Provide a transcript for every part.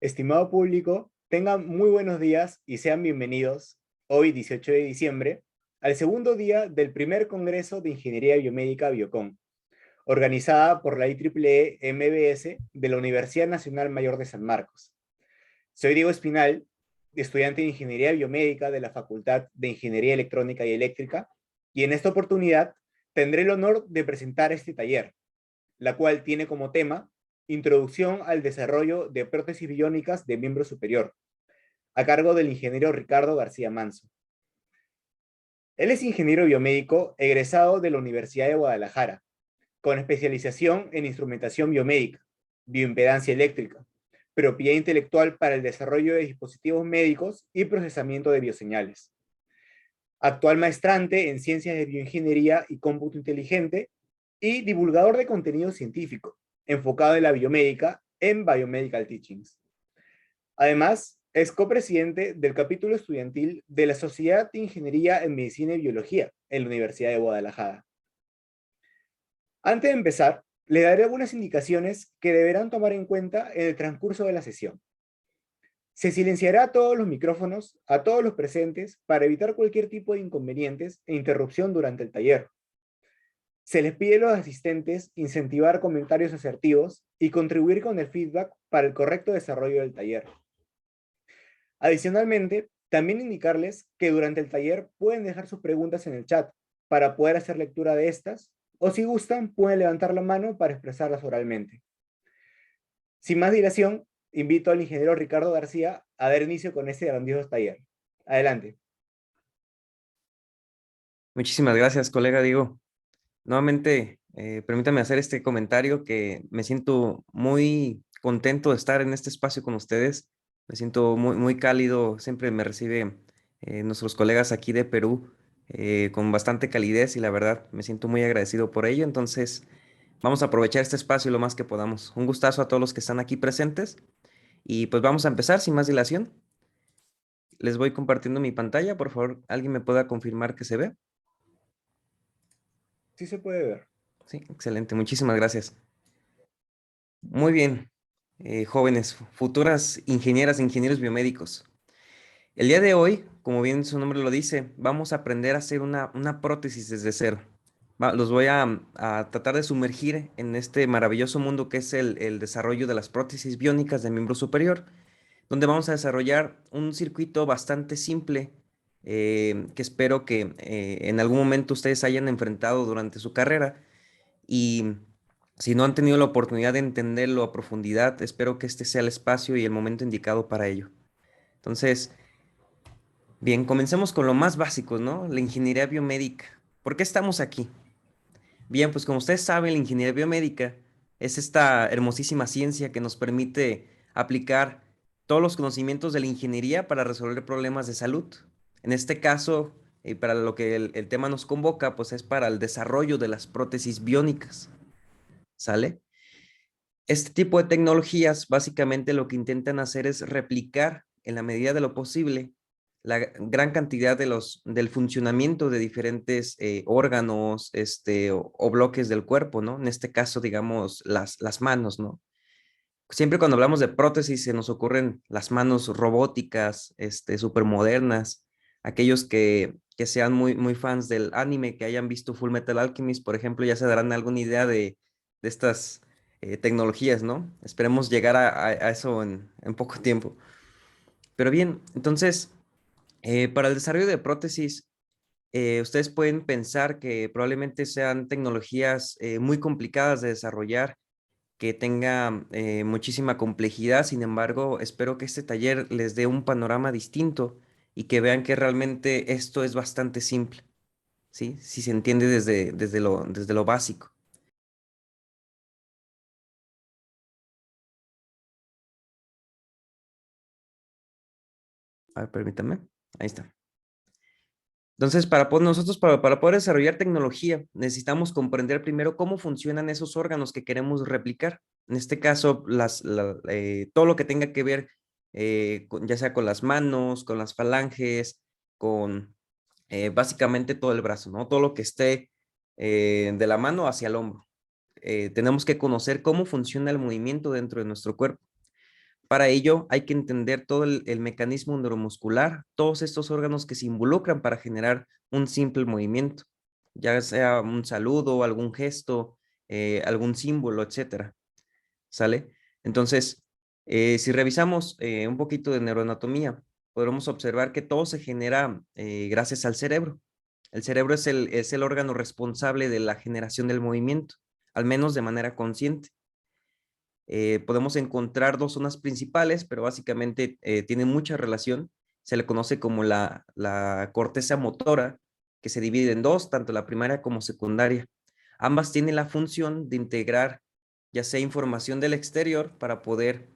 Estimado público, tengan muy buenos días y sean bienvenidos, hoy 18 de diciembre, al segundo día del primer Congreso de Ingeniería Biomédica Biocon, organizada por la IEEE MBS de la Universidad Nacional Mayor de San Marcos. Soy Diego Espinal, estudiante de Ingeniería Biomédica de la Facultad de Ingeniería Electrónica y Eléctrica, y en esta oportunidad tendré el honor de presentar este taller, la cual tiene como tema Introducción al desarrollo de prótesis biónicas de miembro superior, a cargo del ingeniero Ricardo García Manso. Él es ingeniero biomédico egresado de la Universidad de Guadalajara, con especialización en instrumentación biomédica, bioimpedancia eléctrica, propiedad intelectual para el desarrollo de dispositivos médicos y procesamiento de bioseñales. Actual maestrante en ciencias de bioingeniería y cómputo inteligente y divulgador de contenido científico, enfocado en la biomédica en Biomedical Teachings. Además, es copresidente del capítulo estudiantil de la Sociedad de Ingeniería en Medicina y Biología en la Universidad de Guadalajara. Antes de empezar, le daré algunas indicaciones que deberán tomar en cuenta en el transcurso de la sesión. Se silenciará todos los micrófonos a todos los presentes para evitar cualquier tipo de inconvenientes e interrupción durante el taller. Se les pide a los asistentes incentivar comentarios asertivos y contribuir con el feedback para el correcto desarrollo del taller. Adicionalmente, también indicarles que durante el taller pueden dejar sus preguntas en el chat para poder hacer lectura de estas, o si gustan, pueden levantar la mano para expresarlas oralmente. Sin más dilación, invito al ingeniero Ricardo García a dar inicio con este grandioso taller. Adelante. Muchísimas gracias, colega Diego. Nuevamente, permítame hacer este comentario que me siento muy contento de estar en este espacio con ustedes. Me siento muy cálido, siempre me reciben nuestros colegas aquí de Perú con bastante calidez y la verdad me siento muy agradecido por ello. Entonces, vamos a aprovechar este espacio lo más que podamos. Un gustazo a todos los que están aquí presentes y pues vamos a empezar sin más dilación. Les voy compartiendo mi pantalla. Por favor, ¿alguien me pueda confirmar que se ve? Sí se puede ver. Sí, excelente. Muchísimas gracias. Muy bien, jóvenes, futuras ingenieras e ingenieros biomédicos. El día de hoy, como bien su nombre lo dice, vamos a aprender a hacer una prótesis desde cero. Los voy a tratar de sumergir en este maravilloso mundo que es el desarrollo de las prótesis biónicas de miembro superior, donde vamos a desarrollar un circuito bastante simple que espero que en algún momento ustedes hayan enfrentado durante su carrera y si no han tenido la oportunidad de entenderlo a profundidad, espero que este sea el espacio y el momento indicado para ello. Entonces, bien, comencemos con lo más básico, ¿no? La ingeniería biomédica. ¿Por qué estamos aquí? Bien, pues como ustedes saben, la ingeniería biomédica es esta hermosísima ciencia que nos permite aplicar todos los conocimientos de la ingeniería para resolver problemas de salud. En este caso, para lo que el tema nos convoca, pues es para el desarrollo de las prótesis biónicas. ¿Sale? Este tipo de tecnologías básicamente lo que intentan hacer es replicar en la medida de lo posible la gran cantidad del funcionamiento de diferentes órganos o bloques del cuerpo, ¿no? En este caso, digamos, las manos, ¿no? Siempre cuando hablamos de prótesis se nos ocurren las manos robóticas, súper modernas, aquellos que sean muy fans del anime, que hayan visto Full Metal Alchemist, por ejemplo, ya se darán alguna idea de estas tecnologías, ¿no? Esperemos llegar a eso en poco tiempo. Pero bien, entonces, para el desarrollo de prótesis, ustedes pueden pensar que probablemente sean tecnologías muy complicadas de desarrollar, que tenga muchísima complejidad. Sin embargo, espero que este taller les dé un panorama distinto y que vean que realmente esto es bastante simple, ¿sí? Si se entiende desde lo básico. A ver, permítame. Ahí está. Entonces, para poder desarrollar tecnología, necesitamos comprender primero cómo funcionan esos órganos que queremos replicar. En este caso, todo lo que tenga que ver, ya sea con las manos, con las falanges, con básicamente todo el brazo, ¿no? Todo lo que esté de la mano hacia el hombro. Tenemos que conocer cómo funciona el movimiento dentro de nuestro cuerpo. Para ello hay que entender todo el mecanismo neuromuscular, todos estos órganos que se involucran para generar un simple movimiento, ya sea un saludo, algún gesto, algún símbolo, etcétera. ¿Sale? Entonces, si revisamos un poquito de neuroanatomía, podremos observar que todo se genera gracias al cerebro. El cerebro es el órgano responsable de la generación del movimiento, al menos de manera consciente. Podemos encontrar dos zonas principales, pero básicamente tienen mucha relación. Se le conoce como la corteza motora, que se divide en dos, tanto la primaria como secundaria. Ambas tienen la función de integrar ya sea información del exterior para poder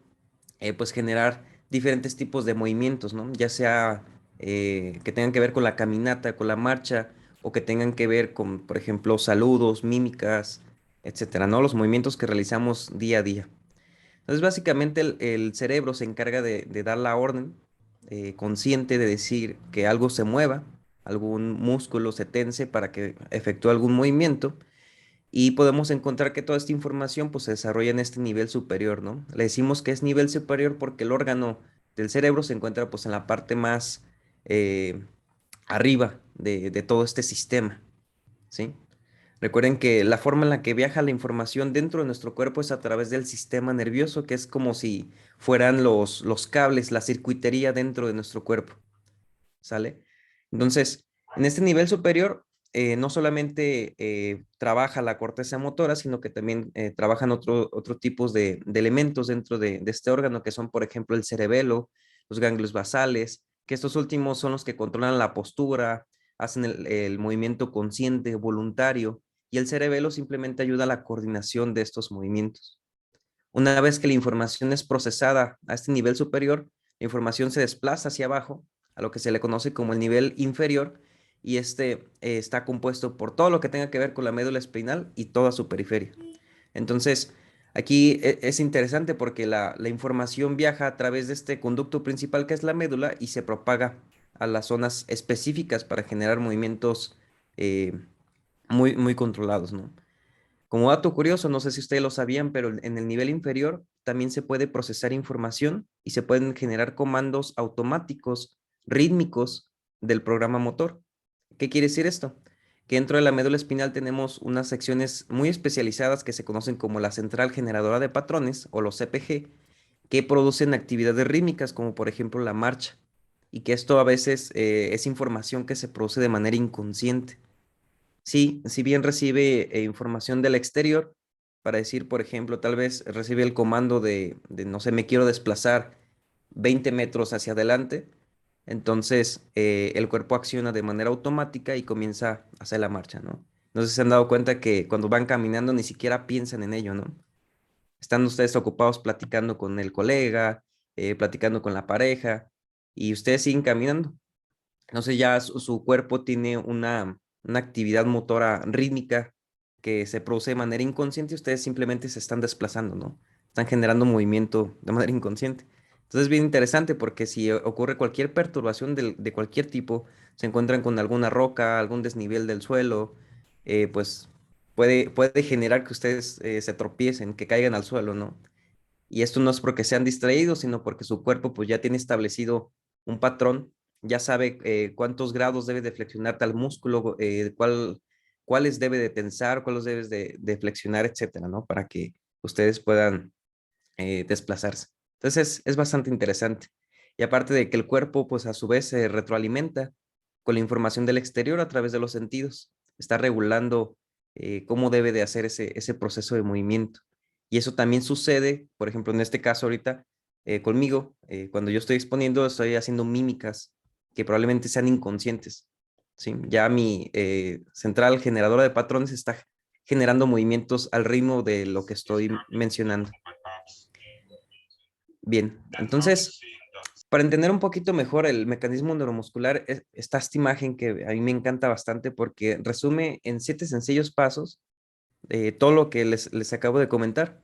pues generar diferentes tipos de movimientos, ¿no? Ya sea que tengan que ver con la caminata, con la marcha, o que tengan que ver con, por ejemplo, saludos, mímicas, etcétera, ¿no? Los movimientos que realizamos día a día. Entonces, básicamente el cerebro se encarga de dar la orden consciente de decir que algo se mueva, algún músculo se tense para que efectúe algún movimiento y podemos encontrar que toda esta información pues se desarrolla en este nivel superior, ¿no? Le decimos que es nivel superior porque el órgano del cerebro se encuentra pues en la parte más eh, arriba de todo este sistema, ¿sí? Recuerden que la forma en la que viaja la información dentro de nuestro cuerpo es a través del sistema nervioso, que es como si fueran los cables, la circuitería dentro de nuestro cuerpo, ¿sale? Entonces, en este nivel superior, no solamente trabaja la corteza motora, sino que también trabajan otro tipos de elementos dentro de este órgano, que son, por ejemplo, el cerebelo, los ganglios basales, que estos últimos son los que controlan la postura, hacen el movimiento consciente, voluntario, y el cerebelo simplemente ayuda a la coordinación de estos movimientos. Una vez que la información es procesada a este nivel superior, la información se desplaza hacia abajo, a lo que se le conoce como el nivel inferior, y este está compuesto por todo lo que tenga que ver con la médula espinal y toda su periferia. Entonces, aquí es interesante porque la información viaja a través de este conducto principal que es la médula y se propaga a las zonas específicas para generar movimientos eh, muy controlados, ¿no? Como dato curioso, no sé si ustedes lo sabían, pero en el nivel inferior también se puede procesar información y se pueden generar comandos automáticos, rítmicos del programa motor. ¿Qué quiere decir esto? Que dentro de la médula espinal tenemos unas secciones muy especializadas que se conocen como la central generadora de patrones o los CPG, que producen actividades rítmicas como por ejemplo la marcha, y que esto a veces es información que se produce de manera inconsciente. Sí, si bien recibe información del exterior, para decir, por ejemplo, tal vez recibe el comando no sé, me quiero desplazar 20 metros hacia adelante, entonces el cuerpo acciona de manera automática y comienza a hacer la marcha, ¿no? No sé si se han dado cuenta que cuando van caminando ni siquiera piensan en ello, ¿no? Están ustedes ocupados platicando con el colega, platicando con la pareja, y ustedes siguen caminando. Entonces ya su cuerpo tiene una actividad motora rítmica que se produce de manera inconsciente y ustedes simplemente se están desplazando, ¿no? Están generando movimiento de manera inconsciente. Entonces es bien interesante porque si ocurre cualquier perturbación de cualquier tipo, se encuentran con alguna roca, algún desnivel del suelo, pues puede generar que ustedes se tropiecen, que caigan al suelo, ¿no? Y esto no es porque sean distraídos, sino porque su cuerpo pues ya tiene establecido un patrón, ya sabe cuántos grados debe de flexionar tal músculo, cuáles debe de tensar, cuáles debes de flexionar, etcétera, ¿no? Para que ustedes puedan desplazarse. Entonces es bastante interesante. Y aparte de que el cuerpo pues a su vez se retroalimenta con la información del exterior a través de los sentidos, está regulando cómo debe de hacer ese proceso de movimiento. Y eso también sucede, por ejemplo, en este caso ahorita conmigo, cuando yo estoy exponiendo, estoy haciendo mímicas que probablemente sean inconscientes. ¿Sí? Ya mi central generadora de patrones está generando movimientos al ritmo de lo que estoy mencionando. Bien, entonces, para entender un poquito mejor el mecanismo neuromuscular, está esta imagen que a mí me encanta bastante porque resume en 7 sencillos pasos todo lo que les acabo de comentar.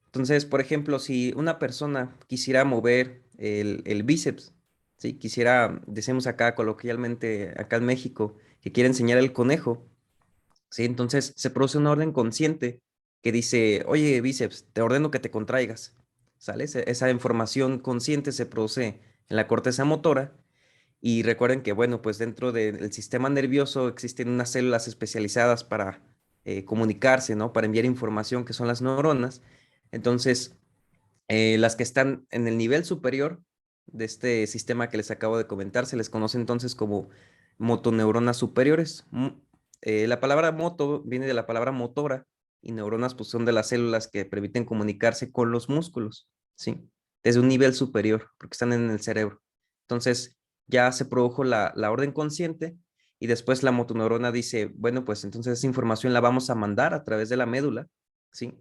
Entonces, por ejemplo, si una persona quisiera mover el bíceps, ¿sí? Quisiera, decimos acá coloquialmente, acá en México, que quiere enseñar el conejo, ¿sí? Entonces se produce una orden consciente que dice, oye, bíceps, te ordeno que te contraigas. ¿sale? Esa información consciente se produce en la corteza motora. Y recuerden que, bueno, pues dentro del sistema nervioso existen unas células especializadas para comunicarse, ¿no? Para enviar información, que son las neuronas. Entonces, las que están en el nivel superior de este sistema que les acabo de comentar se les conoce entonces como motoneuronas superiores. La palabra moto viene de la palabra motora y neuronas pues son de las células que permiten comunicarse con los músculos, ¿sí? Desde un nivel superior, porque están en el cerebro. Entonces ya se produjo la orden consciente y después la motoneurona dice, bueno, pues entonces esa información la vamos a mandar a través de la médula, ¿sí?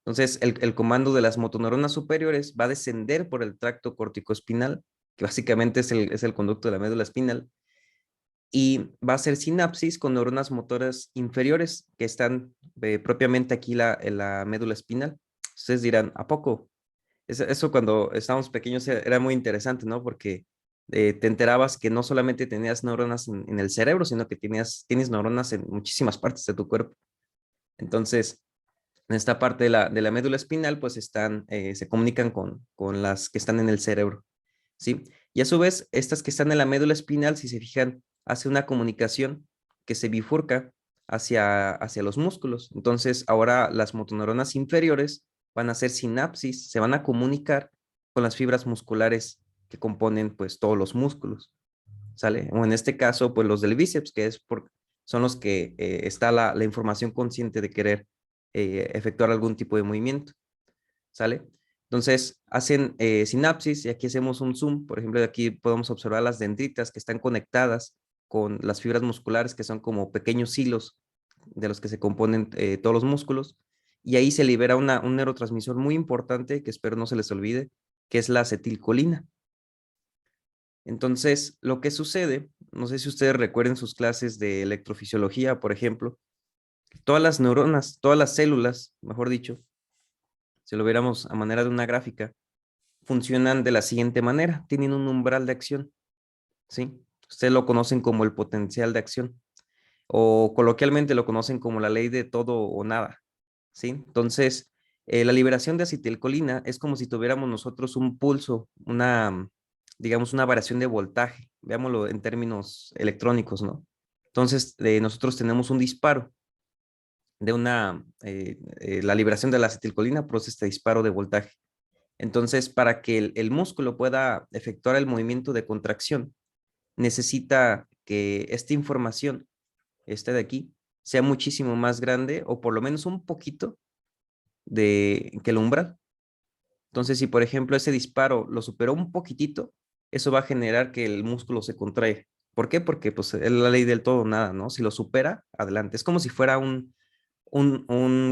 Entonces, el comando de las motoneuronas superiores va a descender por el tracto corticoespinal, que básicamente es el conducto de la médula espinal, y va a hacer sinapsis con neuronas motoras inferiores que están propiamente aquí en la médula espinal. Ustedes dirán, ¿a poco? Eso cuando estábamos pequeños era muy interesante, ¿no? Porque te enterabas que no solamente tenías neuronas en el cerebro, sino que tienes neuronas en muchísimas partes de tu cuerpo. Entonces, en esta parte de la médula espinal, pues se comunican con las que están en el cerebro, ¿sí? Y a su vez, estas que están en la médula espinal, si se fijan, hace una comunicación que se bifurca hacia los músculos. Entonces, ahora las motoneuronas inferiores van a hacer sinapsis, se van a comunicar con las fibras musculares que componen, pues, todos los músculos, ¿sale? O en este caso, pues, los del bíceps, son los que está la información consciente de querer efectuar algún tipo de movimiento, ¿sale? Entonces hacen sinapsis y aquí hacemos un zoom. Por ejemplo, de aquí podemos observar las dendritas que están conectadas con las fibras musculares que son como pequeños hilos de los que se componen todos los músculos. Y ahí se libera un neurotransmisor muy importante que espero no se les olvide, que es la acetilcolina. Entonces, lo que sucede, no sé si ustedes recuerden sus clases de electrofisiología, por ejemplo, todas las neuronas, todas las células, mejor dicho, si lo viéramos a manera de una gráfica, funcionan de la siguiente manera. Tienen un umbral de acción, ¿sí? Ustedes lo conocen como el potencial de acción o coloquialmente lo conocen como la ley de todo o nada, ¿sí? Entonces, la liberación de acetilcolina es como si tuviéramos nosotros un pulso, digamos, una variación de voltaje, veámoslo en términos electrónicos, ¿no? Entonces, nosotros tenemos un disparo la liberación de la acetilcolina produce este disparo de voltaje. Entonces, para que el músculo pueda efectuar el movimiento de contracción, necesita que esta información, esta de aquí, sea muchísimo más grande o por lo menos un poquito que el umbral. Entonces, si por ejemplo ese disparo lo superó un poquitito, eso va a generar que el músculo se contrae. ¿Por qué? Porque pues es la ley del todo o nada, ¿no? Si lo supera, adelante. Es como si fuera un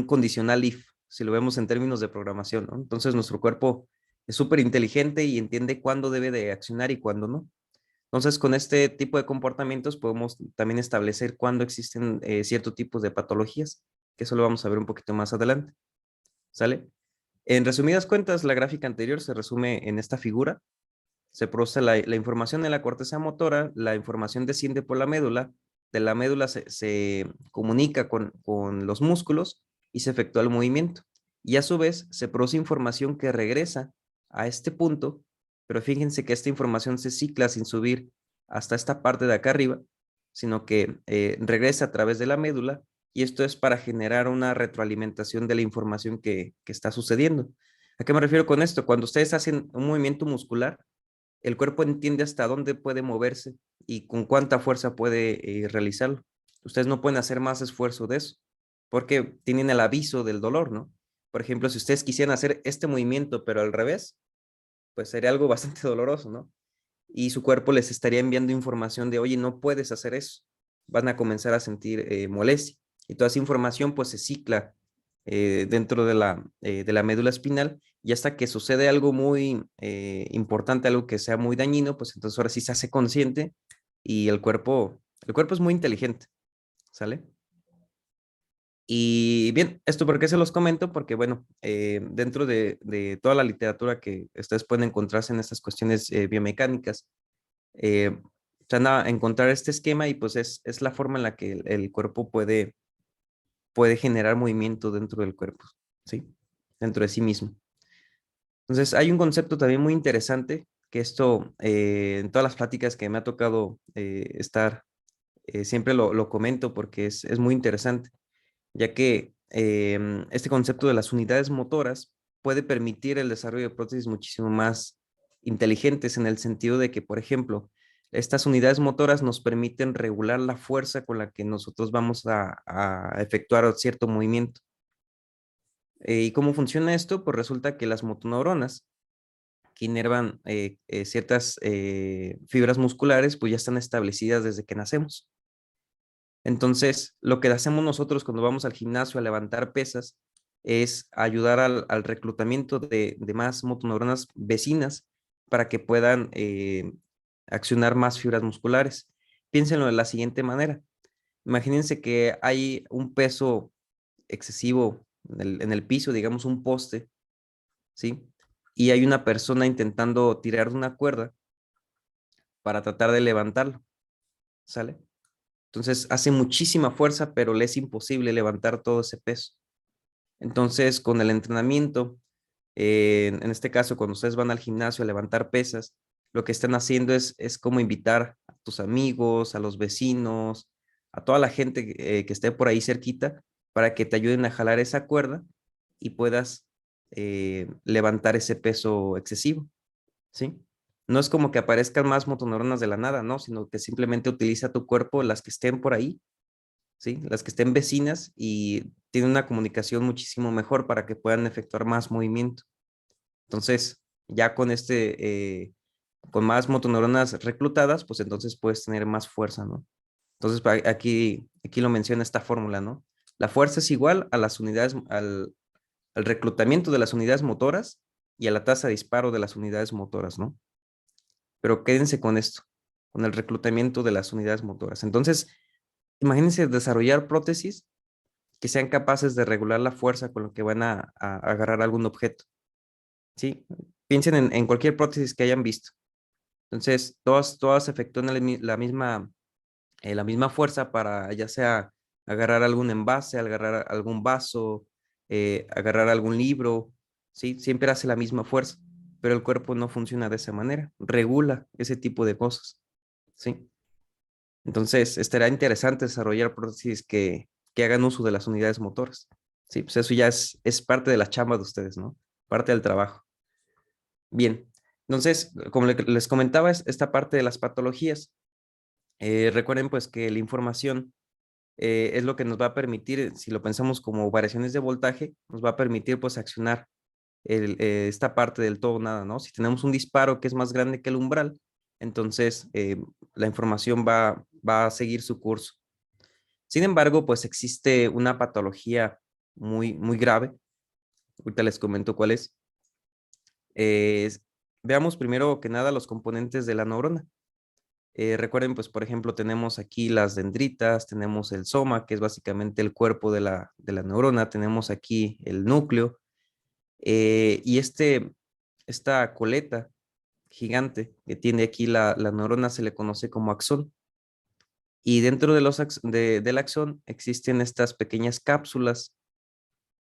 condicional if, si lo vemos en términos de programación, ¿no? Entonces nuestro cuerpo es súper inteligente y entiende cuándo debe de accionar y cuándo no. Entonces con este tipo de comportamientos podemos también establecer cuándo existen ciertos tipos de patologías, que eso lo vamos a ver un poquito más adelante, ¿sale? En resumidas cuentas, la gráfica anterior se resume en esta figura. Se produce la información en la corteza motora, la información desciende por la médula, de la médula se comunica con los músculos y se efectúa el movimiento. Y a su vez se produce información que regresa a este punto, pero fíjense que esta información se cicla sin subir hasta esta parte de acá arriba, sino que regresa a través de la médula y esto es para generar una retroalimentación de la información que está sucediendo. ¿A qué me refiero con esto? Cuando ustedes hacen un movimiento muscular, el cuerpo entiende hasta dónde puede moverse y con cuánta fuerza puede realizarlo. Ustedes no pueden hacer más esfuerzo de eso porque tienen el aviso del dolor, ¿no? Por ejemplo, si ustedes quisieran hacer este movimiento, pero al revés, pues sería algo bastante doloroso, ¿no? Y su cuerpo les estaría enviando información de, oye, no puedes hacer eso. Van a comenzar a sentir molestia. Y toda esa información pues se cicla dentro de la médula espinal y hasta que sucede algo muy importante, algo que sea muy dañino, pues entonces ahora sí se hace consciente y el cuerpo es muy inteligente, ¿sale? Y bien, ¿esto por qué se los comento? Porque, bueno, dentro de toda la literatura que ustedes pueden encontrarse en estas cuestiones biomecánicas, eh, se van a encontrar este esquema y pues es la forma en la que el cuerpo puede generar movimiento dentro del cuerpo, ¿sí? Dentro de sí mismo. Entonces, hay un concepto también muy interesante que esto, en todas las pláticas que me ha tocado estar, siempre lo comento porque es muy interesante, ya que este concepto de las unidades motoras puede permitir el desarrollo de prótesis muchísimo más inteligentes en el sentido de que, por ejemplo, estas unidades motoras nos permiten regular la fuerza con la que nosotros vamos a efectuar cierto movimiento. ¿Y cómo funciona esto? Pues resulta que las motoneuronas que inervan ciertas fibras musculares, pues ya están establecidas desde que nacemos. Entonces, lo que hacemos nosotros cuando vamos al gimnasio a levantar pesas es ayudar al reclutamiento de más motoneuronas vecinas para que puedan accionar más fibras musculares. Piénsenlo de la siguiente manera. Imagínense que hay un peso excesivo en el piso, digamos un poste, ¿sí? Y hay una persona intentando tirar de una cuerda para tratar de levantarlo, ¿sale? Entonces hace muchísima fuerza, pero le es imposible levantar todo ese peso. Entonces, con el entrenamiento, en este caso, cuando ustedes van al gimnasio a levantar pesas, lo que están haciendo es como invitar a tus amigos, a los vecinos, a toda la gente que esté por ahí cerquita, para que te ayuden a jalar esa cuerda y puedas levantar ese peso excesivo, ¿sí? No es como que aparezcan más motoneuronas de la nada, ¿no? Sino que simplemente utiliza tu cuerpo, las que estén por ahí, ¿sí? Las que estén vecinas y tiene una comunicación muchísimo mejor para que puedan efectuar más movimiento. Entonces, ya con más motoneuronas reclutadas, pues entonces puedes tener más fuerza, ¿no? Entonces, aquí lo menciona esta fórmula, ¿no? La fuerza es igual a las unidades, al reclutamiento de las unidades motoras y a la tasa de disparo de las unidades motoras, ¿no? Pero quédense con esto, con el reclutamiento de las unidades motoras. Entonces, imagínense desarrollar prótesis que sean capaces de regular la fuerza con lo que van a agarrar algún objeto, ¿sí? Piensen en cualquier prótesis que hayan visto. Entonces, todas efectúan la misma fuerza para ya sea agarrar algún envase, agarrar algún vaso, agarrar algún libro, ¿sí? Siempre hace la misma fuerza, pero el cuerpo no funciona de esa manera, regula ese tipo de cosas, ¿sí? Entonces, estará interesante desarrollar prótesis que hagan uso de las unidades motoras. Sí, pues eso ya es parte de la chamba de ustedes, ¿no? Parte del trabajo. Bien, entonces, como les comentaba, es esta parte de las patologías. Recuerden pues que la información es lo que nos va a permitir, si lo pensamos como variaciones de voltaje, nos va a permitir pues accionar esta parte del todo o nada, ¿no? Si tenemos un disparo que es más grande que el umbral, entonces la información va a seguir su curso. Sin embargo, pues existe una patología muy grave. Ahorita les comento cuál es. Es- Veamos primero que nada los componentes de la neurona. Recuerden, pues, por ejemplo, tenemos aquí las dendritas, tenemos el soma, que es básicamente el cuerpo de la neurona, tenemos aquí el núcleo, y esta coleta gigante que tiene aquí la neurona se le conoce como axón. Y dentro del axón existen estas pequeñas cápsulas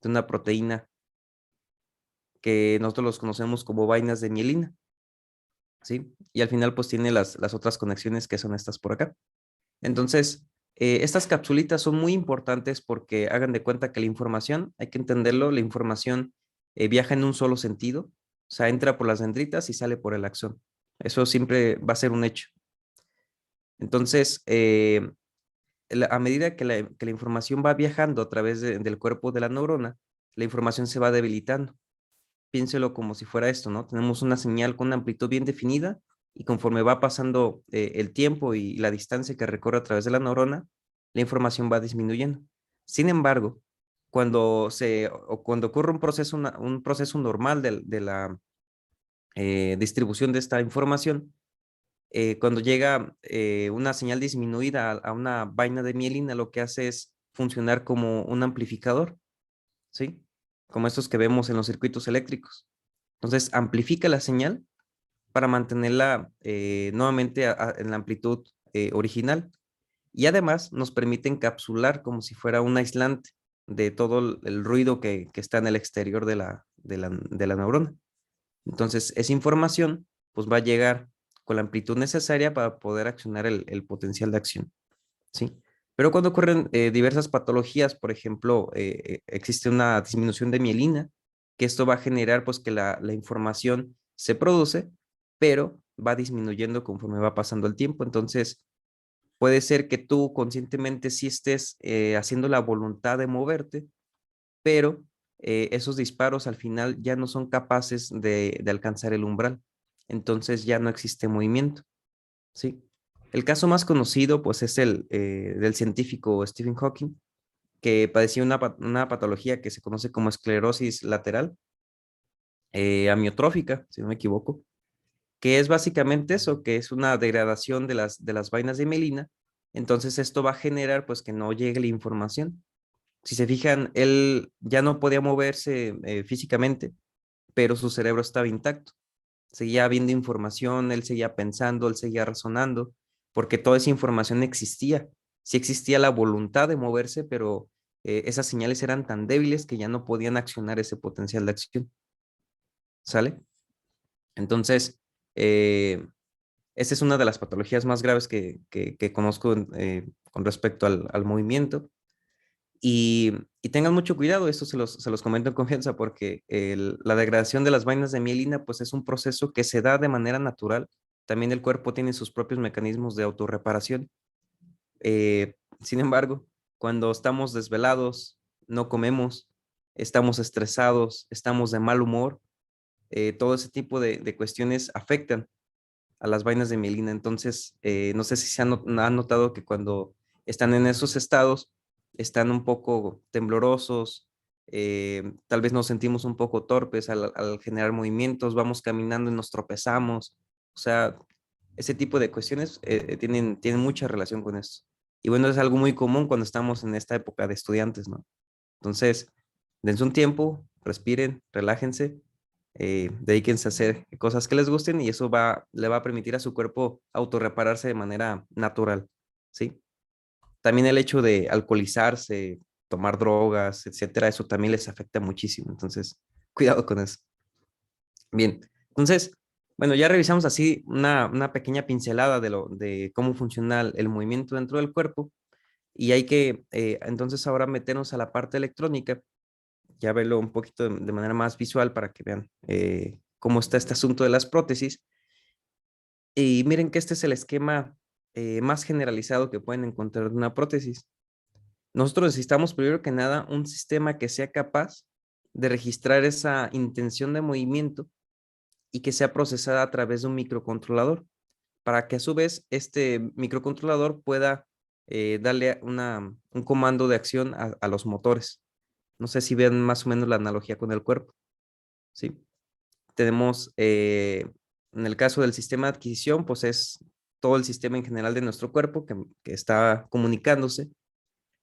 de una proteína que nosotros los conocemos como vainas de mielina, ¿sí? Y al final pues tiene las otras conexiones que son estas por acá. Entonces, estas capsulitas son muy importantes porque hagan de cuenta que la información, hay que entenderlo, la información viaja en un solo sentido, o sea, entra por las dendritas y sale por el axón. Eso siempre va a ser un hecho. Entonces, a medida que la información va viajando a través del cuerpo de la neurona, la información se va debilitando. Piénselo como si fuera esto, ¿no? Tenemos una señal con una amplitud bien definida y conforme va pasando el tiempo y la distancia que recorre a través de la neurona, la información va disminuyendo. Sin embargo, cuando ocurre un proceso normal de la distribución de esta información, cuando llega una señal disminuida a una vaina de mielina, lo que hace es funcionar como un amplificador, ¿sí? Como estos que vemos en los circuitos eléctricos. Entonces, amplifica la señal para mantenerla nuevamente en la amplitud original. Y además nos permite encapsular como si fuera un aislante de todo el ruido que está en el exterior de la neurona. Entonces, esa información pues va a llegar con la amplitud necesaria para poder accionar el potencial de acción, ¿sí? Pero cuando ocurren diversas patologías, por ejemplo, existe una disminución de mielina, que esto va a generar pues que la información se produce, pero va disminuyendo conforme va pasando el tiempo. Entonces, puede ser que tú conscientemente sí estés haciendo la voluntad de moverte, pero esos disparos al final ya no son capaces de alcanzar el umbral. Entonces ya no existe movimiento, ¿sí? El caso más conocido pues es el del científico Stephen Hawking, que padecía una patología que se conoce como esclerosis lateral amiotrófica, si no me equivoco, que es básicamente eso, que es una degradación de las vainas de mielina. Entonces esto va a generar pues que no llegue la información. Si se fijan, él ya no podía moverse físicamente, pero su cerebro estaba intacto. Seguía viendo información, él seguía pensando, él seguía razonando, porque toda esa información existía. Sí existía la voluntad de moverse, pero esas señales eran tan débiles que ya no podían accionar ese potencial de acción. ¿Sale? Entonces, eh, esta es una de las patologías más graves que conozco con respecto al movimiento. Y tengan mucho cuidado, esto se los comento en confianza, porque la degradación de las vainas de mielina pues es un proceso que se da de manera natural. También el cuerpo tiene sus propios mecanismos de autorreparación. Sin embargo, cuando estamos desvelados, no comemos, estamos estresados, estamos de mal humor, todo ese tipo de cuestiones afectan a las vainas de mielina. Entonces, no sé si han notado que cuando están en esos estados, están un poco temblorosos, tal vez nos sentimos un poco torpes al generar movimientos, vamos caminando y nos tropezamos. O sea, ese tipo de cuestiones tienen mucha relación con esto. Y bueno, es algo muy común cuando estamos en esta época de estudiantes, ¿no? Entonces, dense un tiempo, respiren, relájense, dedíquense a hacer cosas que les gusten y eso le va a permitir a su cuerpo autorrepararse de manera natural, ¿sí? También el hecho de alcoholizarse, tomar drogas, etcétera, eso también les afecta muchísimo. Entonces, cuidado con eso. Bien, entonces, bueno, ya revisamos así una pequeña pincelada de cómo funciona el movimiento dentro del cuerpo y hay que entonces ahora meternos a la parte electrónica, ya verlo un poquito de manera más visual para que vean cómo está este asunto de las prótesis. Y miren que este es el esquema más generalizado que pueden encontrar de una prótesis. Nosotros necesitamos primero que nada un sistema que sea capaz de registrar esa intención de movimiento y que sea procesada a través de un microcontrolador, para que a su vez este microcontrolador pueda darle un comando de acción a los motores. No sé si ven más o menos la analogía con el cuerpo, ¿sí? Tenemos, en el caso del sistema de adquisición, pues es todo el sistema en general de nuestro cuerpo que está comunicándose.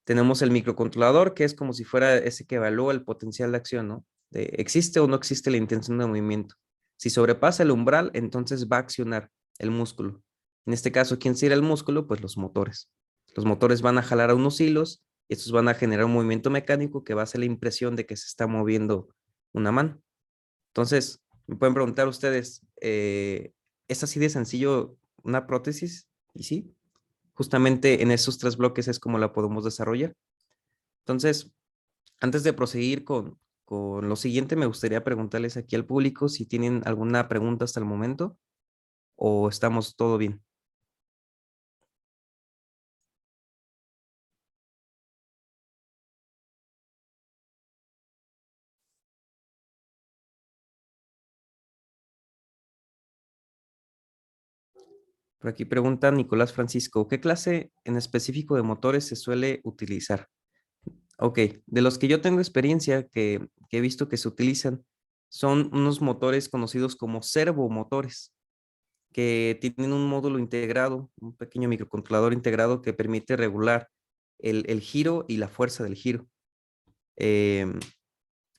Tenemos el microcontrolador, que es como si fuera ese que evalúa el potencial de acción, ¿no? ¿Existe o no existe la intención de movimiento? Si sobrepasa el umbral, entonces va a accionar el músculo. En este caso, ¿quién será el músculo? Pues los motores. Los motores van a jalar a unos hilos y estos van a generar un movimiento mecánico que va a hacer la impresión de que se está moviendo una mano. Entonces, me pueden preguntar ustedes, ¿es así de sencillo una prótesis? Y sí, justamente en esos tres bloques es como la podemos desarrollar. Entonces, antes de proseguir con lo siguiente, me gustaría preguntarles aquí al público si tienen alguna pregunta hasta el momento o estamos todo bien. Por aquí pregunta Nicolás Francisco, ¿qué clase en específico de motores se suele utilizar? Ok, de los que yo tengo experiencia que he visto que se utilizan, son unos motores conocidos como servomotores, que tienen un módulo integrado, un pequeño microcontrolador integrado que permite regular el giro y la fuerza del giro. Em,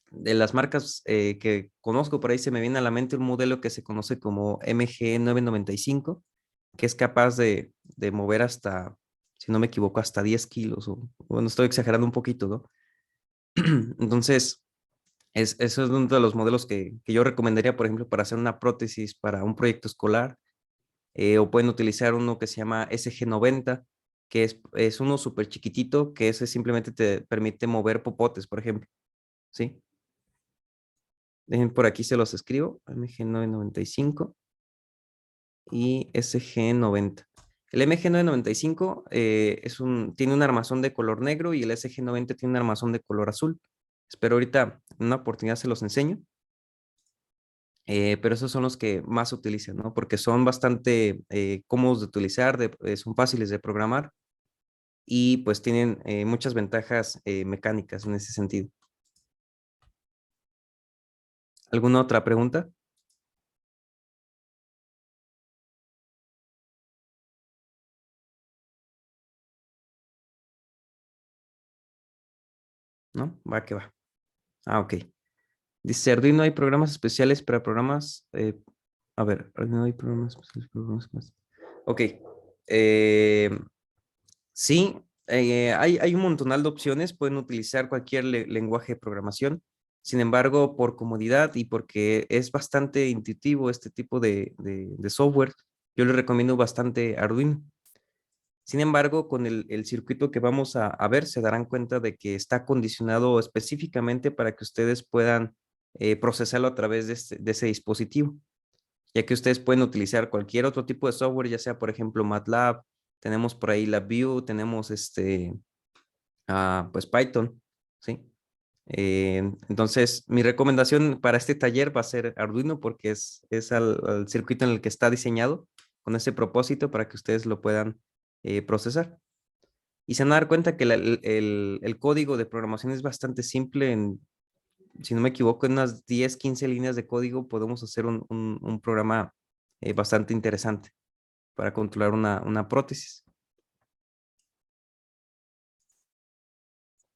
de las marcas que conozco por ahí se me viene a la mente un modelo que se conoce como MG995, que es capaz de mover hasta, si no me equivoco, hasta 10 kilos, o bueno, estoy exagerando un poquito, ¿no? Entonces, Eso es uno de los modelos que yo recomendaría, por ejemplo, para hacer una prótesis para un proyecto escolar. O pueden utilizar uno que se llama SG90, que es uno súper chiquitito, que ese simplemente te permite mover popotes, por ejemplo. ¿Sí? Dejen por aquí se los escribo, MG995 y SG90. El MG995 tiene un armazón de color negro y el SG90 tiene un armazón de color azul. Espero ahorita en una oportunidad se los enseño. Pero esos son los que más se utilizan, ¿no? Porque son bastante cómodos de utilizar, son fáciles de programar y pues tienen muchas ventajas mecánicas en ese sentido. ¿Alguna otra pregunta? ¿No? Va que va. Ah, ok. Dice Arduino, hay programas especiales para programas. A ver, Arduino hay programas especiales para programas más. Ok. Eh, sí, hay un montonal de opciones. Pueden utilizar cualquier lenguaje de programación. Sin embargo, por comodidad y porque es bastante intuitivo este tipo de software, yo les recomiendo bastante Arduino. Sin embargo, con el circuito que vamos a ver, se darán cuenta de que está condicionado específicamente para que ustedes puedan procesarlo a través de ese dispositivo, ya que ustedes pueden utilizar cualquier otro tipo de software, ya sea, por ejemplo, MATLAB, tenemos por ahí LabVIEW, tenemos pues Python, ¿sí? Entonces, mi recomendación para este taller va a ser Arduino porque es al circuito en el que está diseñado con ese propósito para que ustedes lo puedan procesar. Y se van a dar cuenta que el código de programación es bastante simple. Si no me equivoco, en unas 10, 15 líneas de código podemos hacer un programa bastante interesante para controlar una prótesis.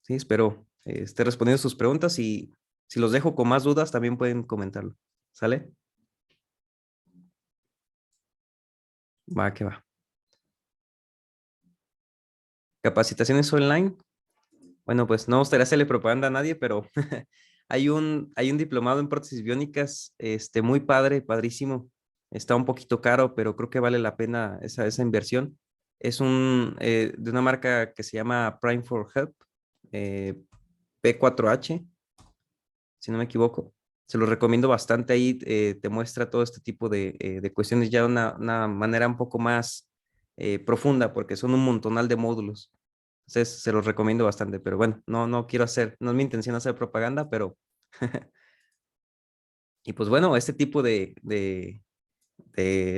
Sí, espero esté respondiendo sus preguntas y si los dejo con más dudas también pueden comentarlo. ¿Sale? Va que va. Capacitaciones online. Bueno, pues no me gustaría hacerle propaganda a nadie, pero hay un diplomado en prótesis biónicas, muy padre, padrísimo. Está un poquito caro, pero creo que vale la pena esa inversión. Es de una marca que se llama Prime for Help, eh, P4H, si no me equivoco. Se lo recomiendo bastante ahí, te muestra todo este tipo de cuestiones ya de una manera un poco más profunda, porque son un montonal de módulos. Entonces, se los recomiendo bastante, pero bueno, no quiero no es mi intención hacer propaganda, pero... y pues bueno, este tipo de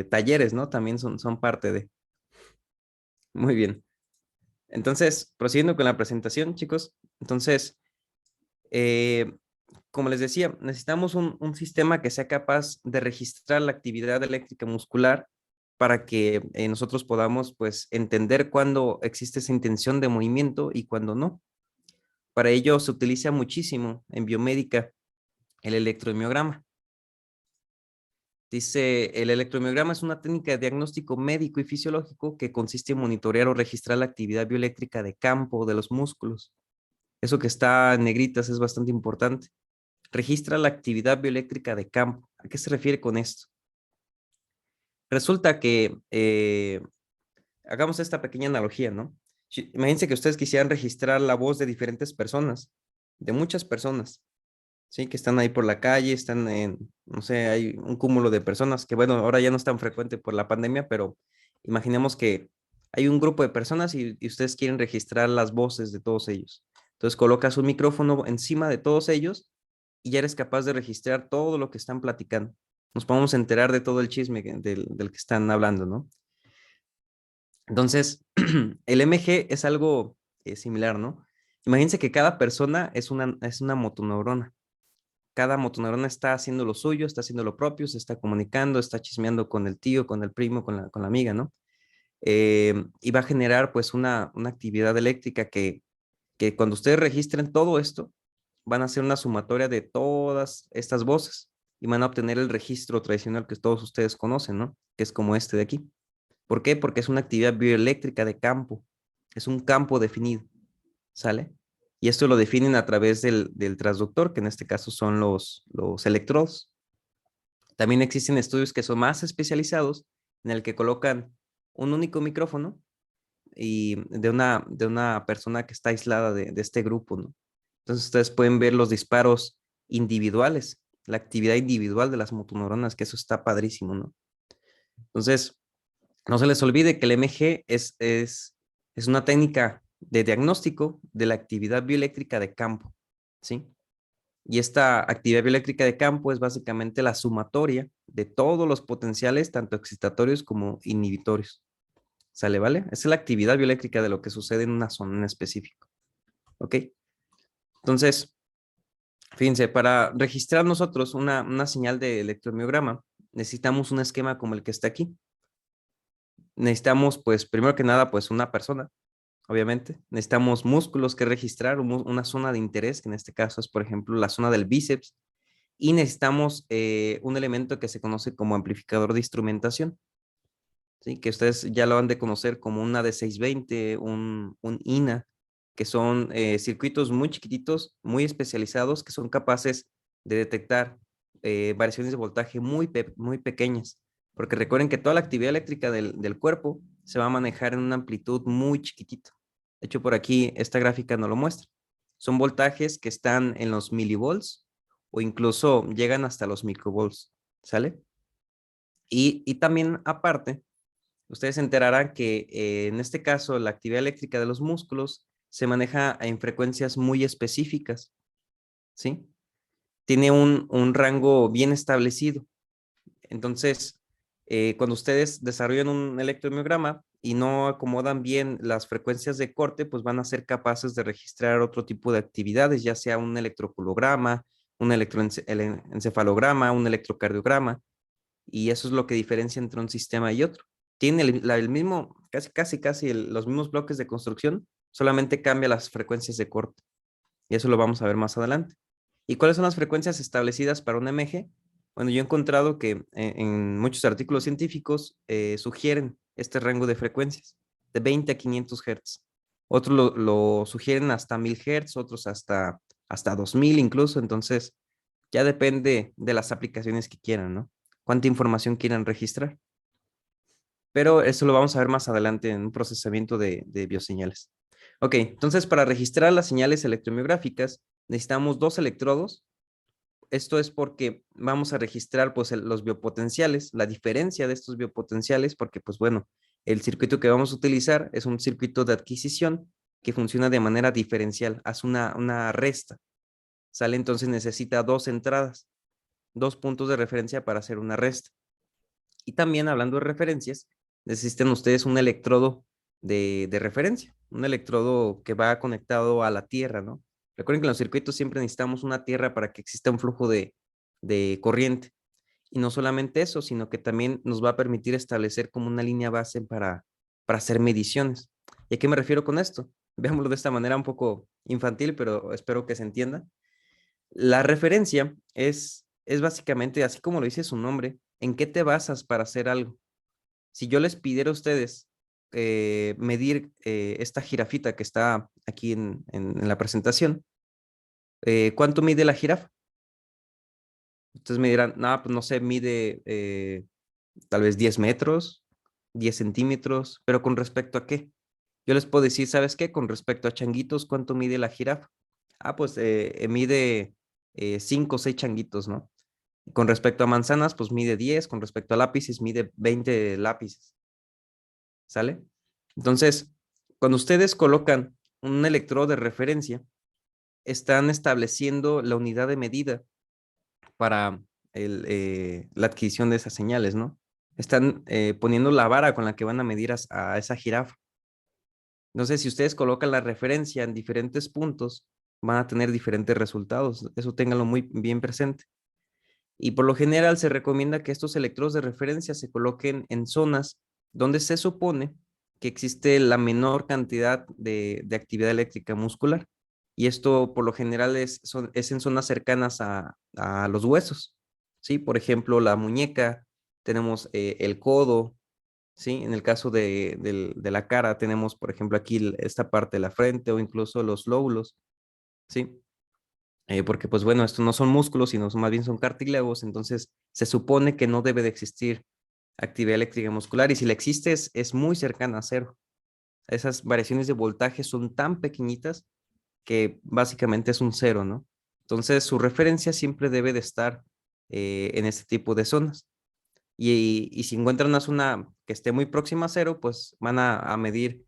talleres, ¿no? También son parte de... Muy bien. Entonces, prosiguiendo con la presentación, chicos. Entonces, eh, como les decía, necesitamos un sistema que sea capaz de registrar la actividad eléctrica muscular para que nosotros podamos, pues, entender cuándo existe esa intención de movimiento y cuándo no. Para ello se utiliza muchísimo en biomédica el electromiograma. Dice, el electromiograma es una técnica de diagnóstico médico y fisiológico que consiste en monitorear o registrar la actividad bioeléctrica de campo de los músculos. Eso que está en negritas es bastante importante. Registra la actividad bioeléctrica de campo. ¿A qué se refiere con esto? Resulta que, hagamos esta pequeña analogía, ¿no? Imagínense que ustedes quisieran registrar la voz de diferentes personas, de muchas personas, ¿sí? Que están ahí por la calle, no sé, hay un cúmulo de personas que, bueno, ahora ya no es tan frecuente por la pandemia, pero imaginemos que hay un grupo de personas y ustedes quieren registrar las voces de todos ellos. Entonces colocas un micrófono encima de todos ellos y ya eres capaz de registrar todo lo que están platicando. Nos podemos enterar de todo el chisme del que están hablando, ¿no? Entonces, el MG es algo similar, ¿no? Imagínense que cada persona es una motoneurona. Cada motoneurona está haciendo lo suyo, está haciendo lo propio, se está comunicando, está chismeando con el tío, con el primo, con la amiga, ¿no? Y va a generar pues una actividad eléctrica que cuando ustedes registren todo esto, van a hacer una sumatoria de todas estas voces y van a obtener el registro tradicional que todos ustedes conocen, ¿no? Que es como este de aquí. ¿Por qué? Porque es una actividad bioeléctrica de campo, es un campo definido, ¿sale? Y esto lo definen a través del transductor, que en este caso son los electrodos. También existen estudios que son más especializados, en el que colocan un único micrófono y de una persona que está aislada de este grupo, ¿no? Entonces ustedes pueden ver los disparos individuales, la actividad individual de las motoneuronas, que eso está padrísimo, ¿no? Entonces, no se les olvide que el MG es una técnica de diagnóstico de la actividad bioeléctrica de campo, ¿sí? Y esta actividad bioeléctrica de campo es básicamente la sumatoria de todos los potenciales, tanto excitatorios como inhibitorios. ¿Sale, vale? Esa es la actividad bioeléctrica de lo que sucede en una zona en específico. ¿Ok? Entonces, fíjense, para registrar nosotros una señal de electromiograma, necesitamos un esquema como el que está aquí. Necesitamos, pues, primero que nada, pues, una persona, obviamente. Necesitamos músculos que registrar, una zona de interés, que en este caso es, por ejemplo, la zona del bíceps. Y necesitamos un elemento que se conoce como amplificador de instrumentación, ¿sí? Que ustedes ya lo han de conocer como una D620, un INA, que son circuitos muy chiquititos, muy especializados, que son capaces de detectar variaciones de voltaje muy pequeñas. Porque recuerden que toda la actividad eléctrica del cuerpo se va a manejar en una amplitud muy chiquitita. De hecho, por aquí esta gráfica nos lo muestra. Son voltajes que están en los milivolts o incluso llegan hasta los microvolts, ¿sale? Y también aparte, ustedes se enterarán que en este caso la actividad eléctrica de los músculos se maneja en frecuencias muy específicas, ¿sí? Tiene un rango bien establecido. Entonces, cuando ustedes desarrollan un electromiograma y no acomodan bien las frecuencias de corte, pues van a ser capaces de registrar otro tipo de actividades, ya sea un electroculograma, un electroencefalograma, un electrocardiograma, y eso es lo que diferencia entre un sistema y otro. Tiene el mismo, casi los mismos bloques de construcción, solamente cambia las frecuencias de corte. Y eso lo vamos a ver más adelante. ¿Y cuáles son las frecuencias establecidas para un MG? Bueno, yo he encontrado que en muchos artículos científicos sugieren este rango de frecuencias, de 20 a 500 Hz. Otros lo sugieren hasta 1000 Hz, otros hasta 2000 incluso. Entonces, ya depende de las aplicaciones que quieran, ¿no? Cuánta información quieran registrar. Pero eso lo vamos a ver más adelante en un procesamiento de bioseñales. Ok, entonces para registrar las señales electromiográficas necesitamos dos electrodos. Esto es porque vamos a registrar pues los biopotenciales, la diferencia de estos biopotenciales, porque pues bueno, el circuito que vamos a utilizar es un circuito de adquisición que funciona de manera diferencial, hace una resta. ¿Sale? Entonces necesita dos entradas, dos puntos de referencia para hacer una resta. Y también hablando de referencias, necesitan ustedes un electrodo de referencia, un electrodo que va conectado a la tierra, ¿no? Recuerden que en los circuitos siempre necesitamos una tierra para que exista un flujo de corriente. Y no solamente eso, sino que también nos va a permitir establecer como una línea base para hacer mediciones. ¿Y a qué me refiero con esto? Veámoslo de esta manera un poco infantil, pero espero que se entienda. La referencia es básicamente, así como lo dice su nombre, en qué te basas para hacer algo. Si yo les pidiera a ustedes medir esta jirafita que está aquí en la presentación, ¿cuánto mide la jirafa? Ustedes me dirán, no, pues no sé, mide tal vez 10 metros, 10 centímetros, pero ¿con respecto a qué? Yo les puedo decir, ¿sabes qué? Con respecto a changuitos, ¿cuánto mide la jirafa? Ah, pues mide 5 o 6 changuitos, ¿no? Con respecto a manzanas, pues mide 10, con respecto a lápices, mide 20 lápices, ¿sale? Entonces, cuando ustedes colocan un electrodo de referencia, están estableciendo la unidad de medida para la adquisición de esas señales, ¿no? Están poniendo la vara con la que van a medir a esa jirafa. Entonces, si ustedes colocan la referencia en diferentes puntos, van a tener diferentes resultados. Eso ténganlo muy bien presente. Y por lo general se recomienda que estos electrodos de referencia se coloquen en zonas donde se supone que existe la menor cantidad de actividad eléctrica muscular. Y esto por lo general es en zonas cercanas a los huesos, ¿sí? Por ejemplo, la muñeca, tenemos el codo, ¿sí? En el caso de la cara tenemos, por ejemplo, aquí esta parte de la frente o incluso los lóbulos. ¿sí? Porque pues bueno, esto no son músculos, sino más bien son cartílagos, entonces se supone que no debe de existir actividad eléctrica muscular y si la existe es muy cercana a cero. Esas variaciones de voltaje son tan pequeñitas que básicamente es un cero, ¿no? Entonces su referencia siempre debe de estar en este tipo de zonas. Y si encuentran una zona que esté muy próxima a cero, pues van a medir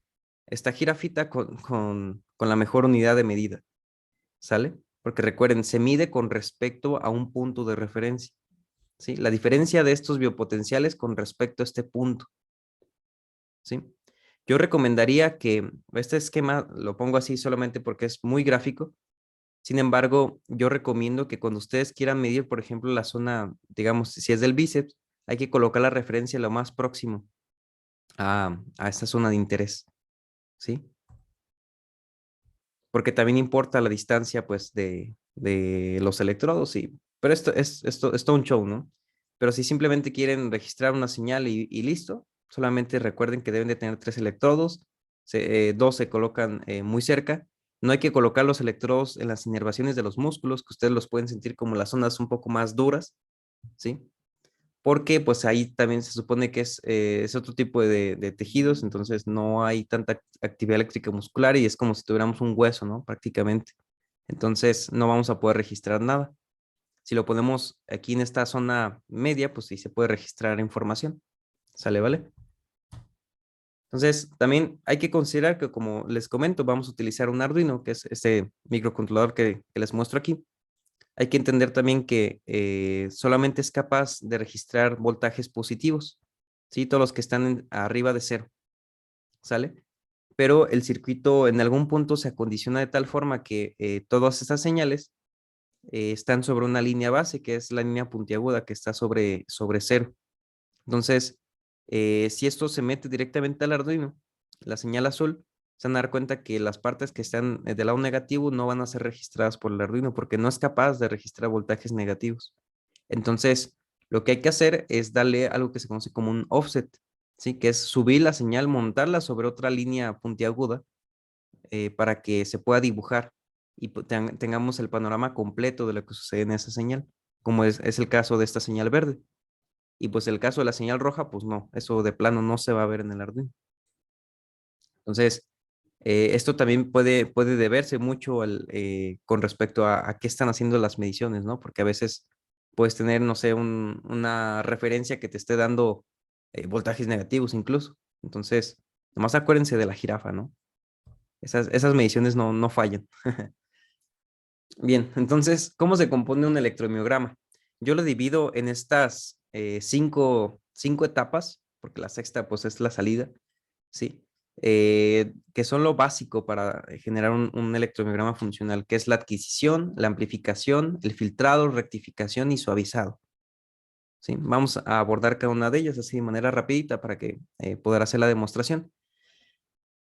esta jirafita con la mejor unidad de medida, ¿sale? Porque recuerden, se mide con respecto a un punto de referencia, ¿sí? La diferencia de estos biopotenciales con respecto a este punto, ¿sí? Yo recomendaría que este esquema lo pongo así solamente porque es muy gráfico. Sin embargo, yo recomiendo que cuando ustedes quieran medir, por ejemplo, la zona, digamos, si es del bíceps, hay que colocar la referencia lo más próximo a esta zona de interés, ¿sí? Porque también importa la distancia, pues, de los electrodos, sí. Pero esto es todo un show, ¿no? Pero si simplemente quieren registrar una señal y listo, solamente recuerden que deben de tener 3 electrodos, dos se colocan muy cerca. No hay que colocar los electrodos en las inervaciones de los músculos, que ustedes los pueden sentir como las zonas un poco más duras, ¿sí? Porque pues ahí también se supone que es otro tipo de tejidos, entonces no hay tanta actividad eléctrica muscular y es como si tuviéramos un hueso, ¿no? Prácticamente. Entonces no vamos a poder registrar nada. Si lo ponemos aquí en esta zona media, pues sí se puede registrar información. ¿Sale, vale? Entonces también hay que considerar que como les comento, vamos a utilizar un Arduino, que es este microcontrolador que les muestro aquí. Hay que entender también que solamente es capaz de registrar voltajes positivos, ¿sí? Todos los que están arriba de cero, ¿sale? Pero el circuito en algún punto se acondiciona de tal forma que todas estas señales están sobre una línea base, que es la línea puntiaguda que está sobre cero. Entonces, si esto se mete directamente al Arduino, la señal azul, se van a dar cuenta que las partes que están del lado negativo no van a ser registradas por el Arduino porque no es capaz de registrar voltajes negativos. Entonces, lo que hay que hacer es darle algo que se conoce como un offset, ¿sí? Que es subir la señal, montarla sobre otra línea puntiaguda para que se pueda dibujar y tengamos el panorama completo de lo que sucede en esa señal, como es el caso de esta señal verde. Y pues el caso de la señal roja, pues no, eso de plano no se va a ver en el Arduino. Entonces, esto también puede deberse mucho con respecto a qué están haciendo las mediciones, ¿no? Porque a veces puedes tener, no sé, una referencia que te esté dando voltajes negativos incluso. Entonces, nomás acuérdense de la jirafa, ¿no? Esas mediciones no fallan. Bien, entonces, ¿cómo se compone un electromiograma? Yo lo divido en estas cinco etapas, porque la sexta pues es la salida, ¿sí? Que son lo básico para generar un electromiograma funcional, que es la adquisición, la amplificación, el filtrado, rectificación y suavizado, ¿sí? Vamos a abordar cada una de ellas así de manera rapidita para que poder hacer la demostración.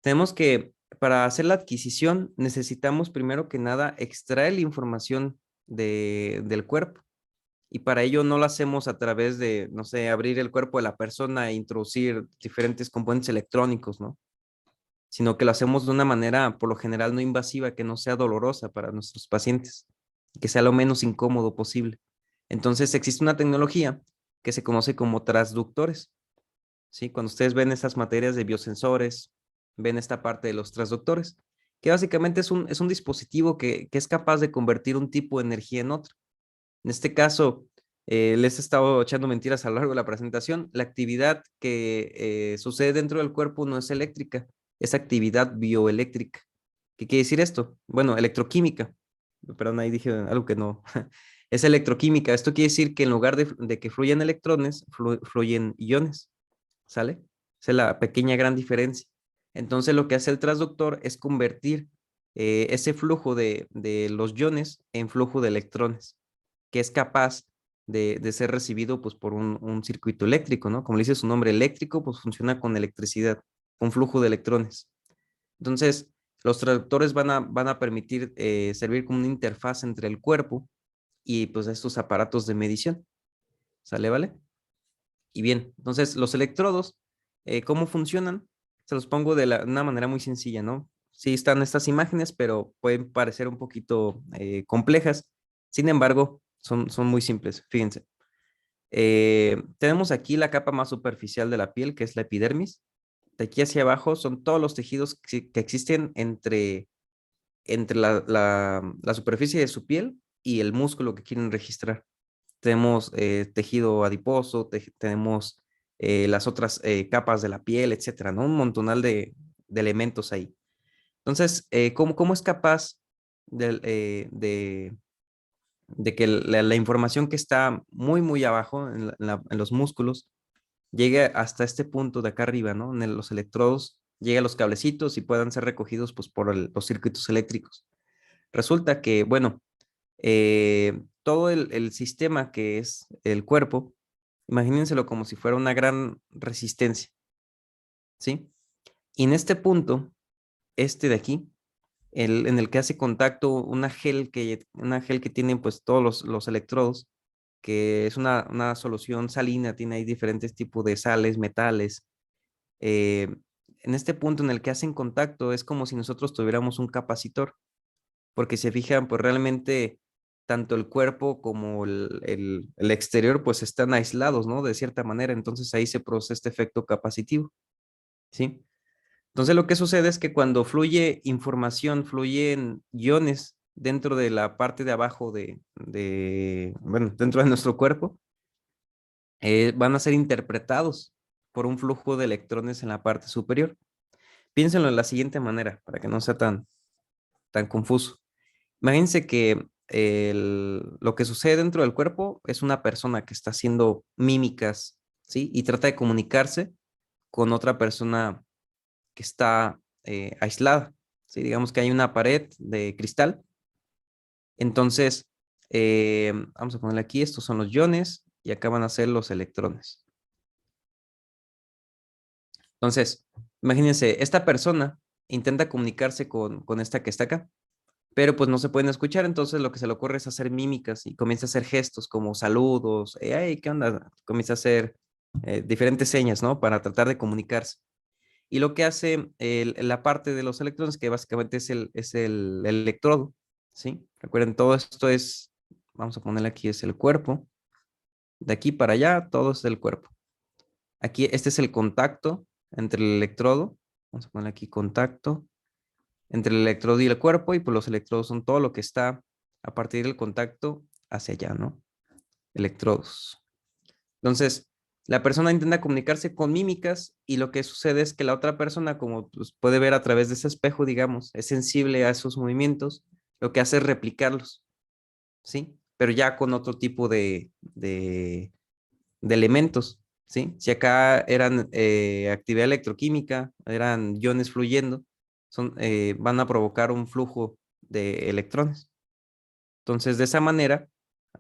Tenemos que, para hacer la adquisición, necesitamos primero que nada extraer la información del cuerpo. Y para ello no lo hacemos a través de, no sé, abrir el cuerpo de la persona e introducir diferentes componentes electrónicos, ¿no? Sino que lo hacemos de una manera, por lo general, no invasiva, que no sea dolorosa para nuestros pacientes, que sea lo menos incómodo posible. Entonces existe una tecnología que se conoce como transductores, ¿sí? Cuando ustedes ven estas materias de biosensores, ven esta parte de los transductores, que básicamente es un dispositivo que es capaz de convertir un tipo de energía en otro. En este caso, les he estado echando mentiras a lo largo de la presentación. La actividad que sucede dentro del cuerpo no es eléctrica, es actividad bioeléctrica. ¿Qué quiere decir esto? Bueno, electroquímica. Perdón, ahí dije algo que no. Es electroquímica. Esto quiere decir que en lugar de que fluyan electrones, fluyen iones. ¿Sale? Esa es la pequeña gran diferencia. Entonces lo que hace el transductor es convertir ese flujo de los iones en flujo de electrones, que es capaz de ser recibido pues, por un circuito eléctrico, ¿no? Como le dice su nombre eléctrico, pues funciona con electricidad, con flujo de electrones. Entonces, los traductores van a permitir servir como una interfaz entre el cuerpo y pues estos aparatos de medición. ¿Sale, vale? Y bien, entonces los electrodos, ¿cómo funcionan? Se los pongo de una manera muy sencilla, ¿no? sí están estas imágenes, pero pueden parecer un poquito complejas. Sin embargo, son muy simples. Fíjense. Tenemos aquí la capa más superficial de la piel, que es la epidermis. De aquí hacia abajo son todos los tejidos que existen entre la superficie de su piel y el músculo que quieren registrar. Tenemos tejido adiposo, tenemos las otras capas de la piel, etcétera, ¿no? Un montonal de elementos ahí. Entonces, ¿cómo es capaz de que la información que está muy, muy abajo en los músculos llegue hasta este punto de acá arriba, ¿no? Los electrodos, llegue a los cablecitos y puedan ser recogidos pues, por los circuitos eléctricos? Resulta que, bueno, todo el sistema que es el cuerpo, imagínenselo como si fuera una gran resistencia, ¿sí? Y en este punto, este de aquí, en el que hace contacto una gel que tiene pues todos los electrodos, que es una solución salina, tiene ahí diferentes tipos de sales, metales. eh, en este punto en el que hacen contacto es como si nosotros tuviéramos un capacitor, porque se fijan, pues realmente tanto el cuerpo como el exterior pues están aislados, ¿no? De cierta manera, entonces ahí se produce este efecto capacitivo, ¿sí? Entonces lo que sucede es que cuando fluye información, fluyen iones dentro de la parte de abajo bueno, dentro de nuestro cuerpo, van a ser interpretados por un flujo de electrones en la parte superior. Piénsenlo de la siguiente manera, para que no sea tan confuso. Imagínense que lo que sucede dentro del cuerpo es una persona que está haciendo mímicas, ¿sí? Y trata de comunicarse con otra persona que está aislada, ¿sí? Digamos que hay una pared de cristal. Entonces, vamos a ponerle aquí, estos son los iones y acá van a ser los electrones. Entonces, imagínense, esta persona intenta comunicarse con esta que está acá, pero pues no se pueden escuchar, entonces lo que se le ocurre es hacer mímicas y comienza a hacer gestos como saludos, hey, ¿qué onda? Comienza a hacer diferentes señas, ¿no? Para tratar de comunicarse. Y lo que hace la parte de los electrones, que básicamente es el electrodo, ¿sí? Recuerden, todo esto vamos a ponerle aquí, es el cuerpo. De aquí para allá, todo es el cuerpo. Aquí, este es el contacto entre el electrodo. Vamos a ponerle aquí contacto entre el electrodo y el cuerpo, y pues los electrodos son todo lo que está a partir del contacto hacia allá, ¿no? Electrodos. Entonces, la persona intenta comunicarse con mímicas y lo que sucede es que la otra persona, como pues, puede ver a través de ese espejo, digamos, es sensible a esos movimientos, lo que hace es replicarlos, ¿sí? Pero ya con otro tipo de elementos, ¿sí? Si acá eran actividad electroquímica, eran iones fluyendo, van a provocar un flujo de electrones. Entonces, de esa manera,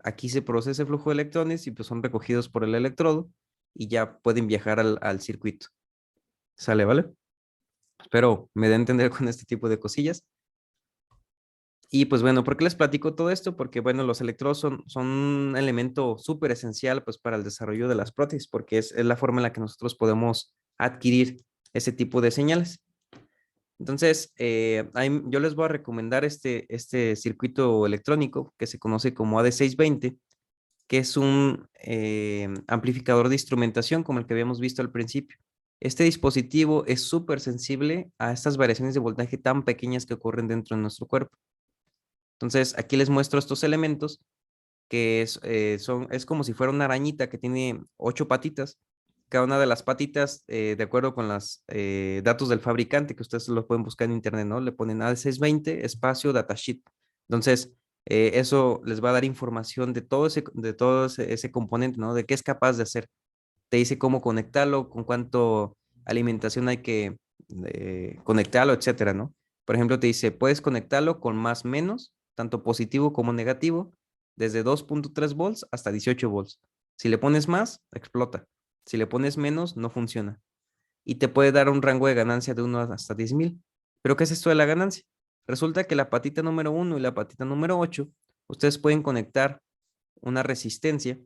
aquí se produce ese flujo de electrones y pues son recogidos por el electrodo y ya pueden viajar al circuito. ¿Sale, vale? Espero me dé a entender con este tipo de cosillas. Y pues bueno, ¿por qué les platico todo esto? Porque bueno, los electrodos son un elemento súper esencial pues para el desarrollo de las prótesis, porque es la forma en la que nosotros podemos adquirir ese tipo de señales. Entonces, yo les voy a recomendar este circuito electrónico que se conoce como AD620, que es un amplificador de instrumentación como el que habíamos visto al principio. Este dispositivo es súper sensible a estas variaciones de voltaje tan pequeñas que ocurren dentro de nuestro cuerpo. Entonces, aquí les muestro estos elementos que es como si fuera una arañita que tiene 8 patitas. Cada una de las patitas, de acuerdo con los datos del fabricante, que ustedes lo pueden buscar en internet, ¿no? Le ponen AD620 espacio datasheet. Entonces, eso les va a dar información de todo ese componente, ¿no? De qué es capaz de hacer. Te dice cómo conectarlo, con cuánto alimentación hay que conectarlo, etcétera, ¿no? Por ejemplo, te dice, puedes conectarlo con más menos, tanto positivo como negativo, desde 2.3 volts hasta 18 volts. Si le pones más, explota. Si le pones menos, no funciona. Y te puede dar un rango de ganancia de 1 hasta 10,000. ¿Pero qué es esto de la ganancia? Resulta que la patita número 1 y la patita número 8, ustedes pueden conectar una resistencia,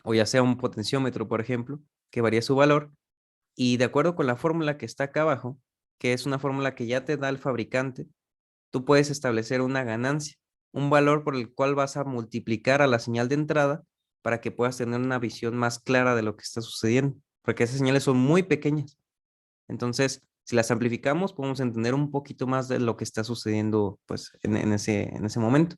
o ya sea un potenciómetro, por ejemplo, que varía su valor, y de acuerdo con la fórmula que está acá abajo, que es una fórmula que ya te da el fabricante, tú puedes establecer una ganancia, un valor por el cual vas a multiplicar a la señal de entrada para que puedas tener una visión más clara de lo que está sucediendo, porque esas señales son muy pequeñas. Entonces, si las amplificamos, podemos entender un poquito más de lo que está sucediendo pues, en ese momento,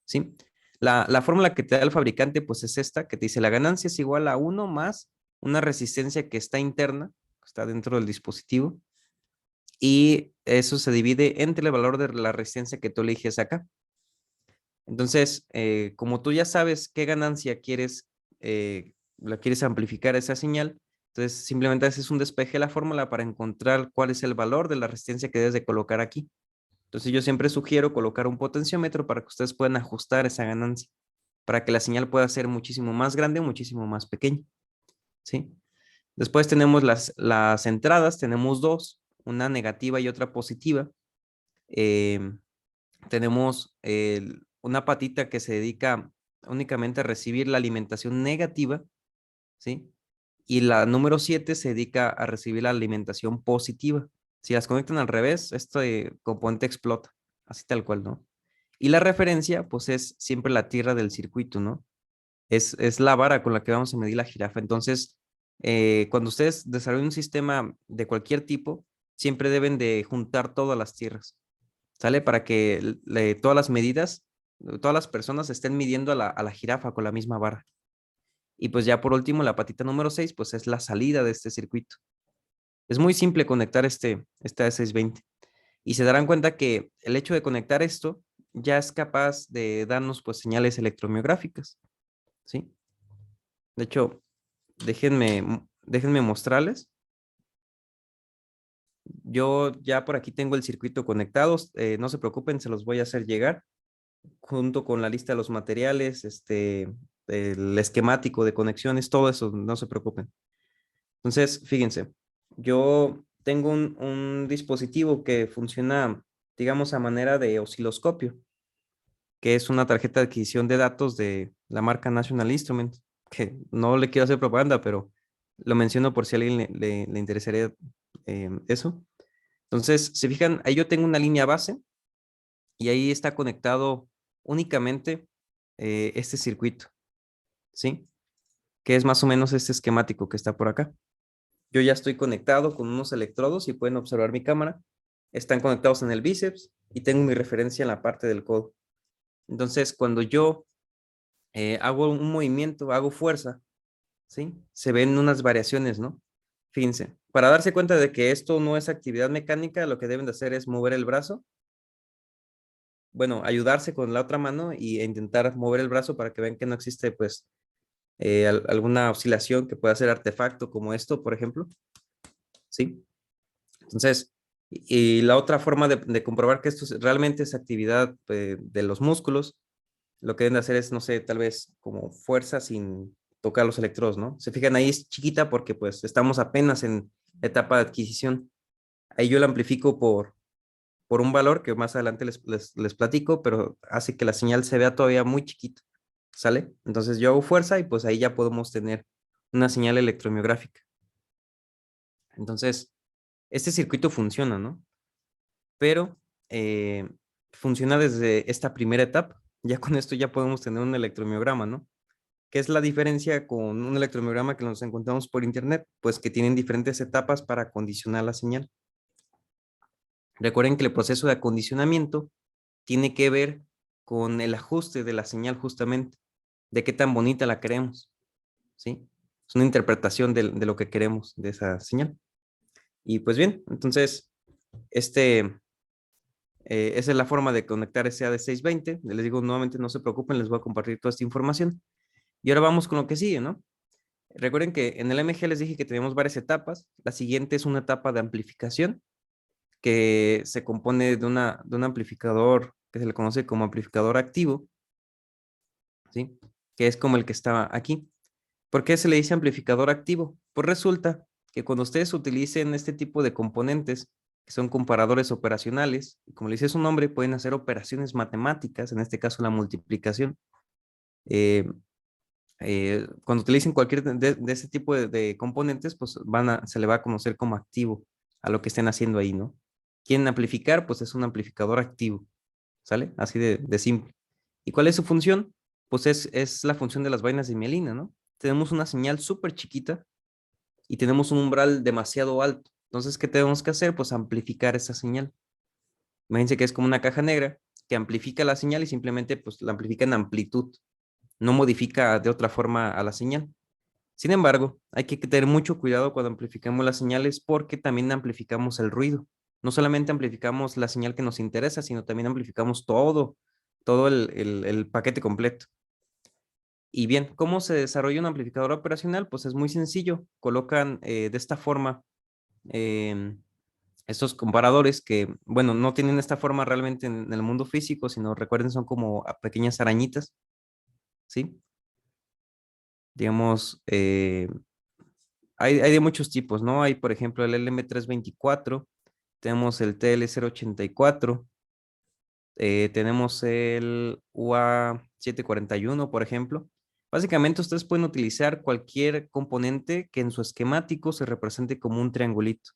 ¿sí? La fórmula que te da el fabricante pues es esta, que te dice la ganancia es igual a 1 más una resistencia que está interna, que está dentro del dispositivo, y eso se divide entre el valor de la resistencia que tú eliges acá. Entonces, como tú ya sabes qué ganancia quieres, la quieres amplificar esa señal, entonces simplemente haces un despeje de la fórmula para encontrar cuál es el valor de la resistencia que debes de colocar aquí. Entonces yo siempre sugiero colocar un potenciómetro para que ustedes puedan ajustar esa ganancia, para que la señal pueda ser muchísimo más grande o muchísimo más pequeña, ¿sí? Después tenemos las entradas, tenemos dos, una negativa y otra positiva. Tenemos una patita que se dedica únicamente a recibir la alimentación negativa, ¿sí? Y la número 7 se dedica a recibir la alimentación positiva. Si las conectan al revés, este componente explota, así tal cual, ¿no? Y la referencia, pues es siempre la tierra del circuito, ¿no? Es la vara con la que vamos a medir la jirafa. Entonces, cuando ustedes desarrollen un sistema de cualquier tipo, siempre deben de juntar todas las tierras. ¿Sale? Para que todas las medidas, todas las personas estén midiendo a la jirafa con la misma vara. Y pues ya por último, la patita número 6 pues es la salida de este circuito. Es muy simple conectar este A620. Y se darán cuenta que el hecho de conectar esto ya es capaz de darnos pues señales electromiográficas, ¿sí? De hecho, déjenme mostrarles. Yo ya por aquí tengo el circuito conectado, no se preocupen, se los voy a hacer llegar junto con la lista de los materiales, el esquemático de conexiones, todo eso, no se preocupen. Entonces, fíjense, yo tengo un dispositivo que funciona, digamos, a manera de osciloscopio, que es una tarjeta de adquisición de datos de la marca National Instruments, que no le quiero hacer propaganda, pero lo menciono por si a alguien le interesaría eso. Entonces, se fijan, ahí yo tengo una línea base y ahí está conectado únicamente este circuito, ¿sí? Que es más o menos este esquemático que está por acá. Yo ya estoy conectado con unos electrodos y pueden observar mi cámara. Están conectados en el bíceps y tengo mi referencia en la parte del codo. Entonces, cuando yo hago un movimiento, hago fuerza, ¿sí? Se ven unas variaciones, ¿no? Fíjense, para darse cuenta de que esto no es actividad mecánica, lo que deben de hacer es mover el brazo, bueno, ayudarse con la otra mano y intentar mover el brazo para que vean que no existe, pues, alguna oscilación que pueda ser artefacto como esto, por ejemplo, ¿sí? Entonces, y la otra forma de comprobar que esto realmente es actividad de los músculos, lo que deben de hacer es, no sé, tal vez como fuerza sin tocar los electrodos, ¿no? Se fijan ahí es chiquita porque pues estamos apenas en etapa de adquisición. Ahí yo la amplifico por un valor que más adelante les platico, pero hace que la señal se vea todavía muy chiquita, ¿sale? Entonces yo hago fuerza y pues ahí ya podemos tener una señal electromiográfica. Entonces, este circuito funciona, ¿no? Pero eh, funciona desde esta primera etapa. Ya con esto ya podemos tener un electromiograma, ¿no? ¿Qué es la diferencia con un electromiograma que nos encontramos por internet? Pues que tienen diferentes etapas para acondicionar la señal. Recuerden que el proceso de acondicionamiento tiene que ver con el ajuste de la señal justamente, de qué tan bonita la queremos, ¿sí? Es una interpretación de lo que queremos de esa señal. Y pues bien, entonces, esa es la forma de conectar ese AD620. Les digo nuevamente, no se preocupen, les voy a compartir toda esta información. Y ahora vamos con lo que sigue, ¿no? Recuerden que en el MG les dije que tenemos varias etapas. La siguiente es una etapa de amplificación que se compone de un amplificador que se le conoce como amplificador activo, ¿sí? Que es como el que estaba aquí. ¿Por qué se le dice amplificador activo? Pues resulta que cuando ustedes utilicen este tipo de componentes, que son comparadores operacionales, y como le dice su nombre, pueden hacer operaciones matemáticas, en este caso la multiplicación. Eh, Cuando utilicen cualquier de ese tipo de componentes, pues se le va a conocer como activo. a lo que estén haciendo ahí, ¿no? Quieren amplificar, pues es un amplificador activo, ¿sale? Así de simple. ¿Y cuál es su función? Pues es la función de las vainas de mielina, ¿no? Tenemos una señal súper chiquita y tenemos un umbral demasiado alto. Entonces, ¿qué tenemos que hacer? Pues amplificar esa señal. Imagínense que es como una caja negra que amplifica la señal y simplemente pues la amplifica en amplitud, no modifica de otra forma a la señal. Sin embargo, hay que tener mucho cuidado cuando amplificamos las señales porque también amplificamos el ruido. No solamente amplificamos la señal que nos interesa, sino también amplificamos todo el paquete completo. Y bien, ¿cómo se desarrolla un amplificador operacional? Pues es muy sencillo. Colocan de esta forma em, estos comparadores que, bueno, no tienen esta forma realmente en el mundo físico, sino recuerden, son como pequeñas arañitas, ¿sí? Digamos, hay de muchos tipos, ¿no? Hay, por ejemplo, el LM324, tenemos el TL084, tenemos el UA741, por ejemplo. Básicamente, ustedes pueden utilizar cualquier componente que en su esquemático se represente como un triangulito,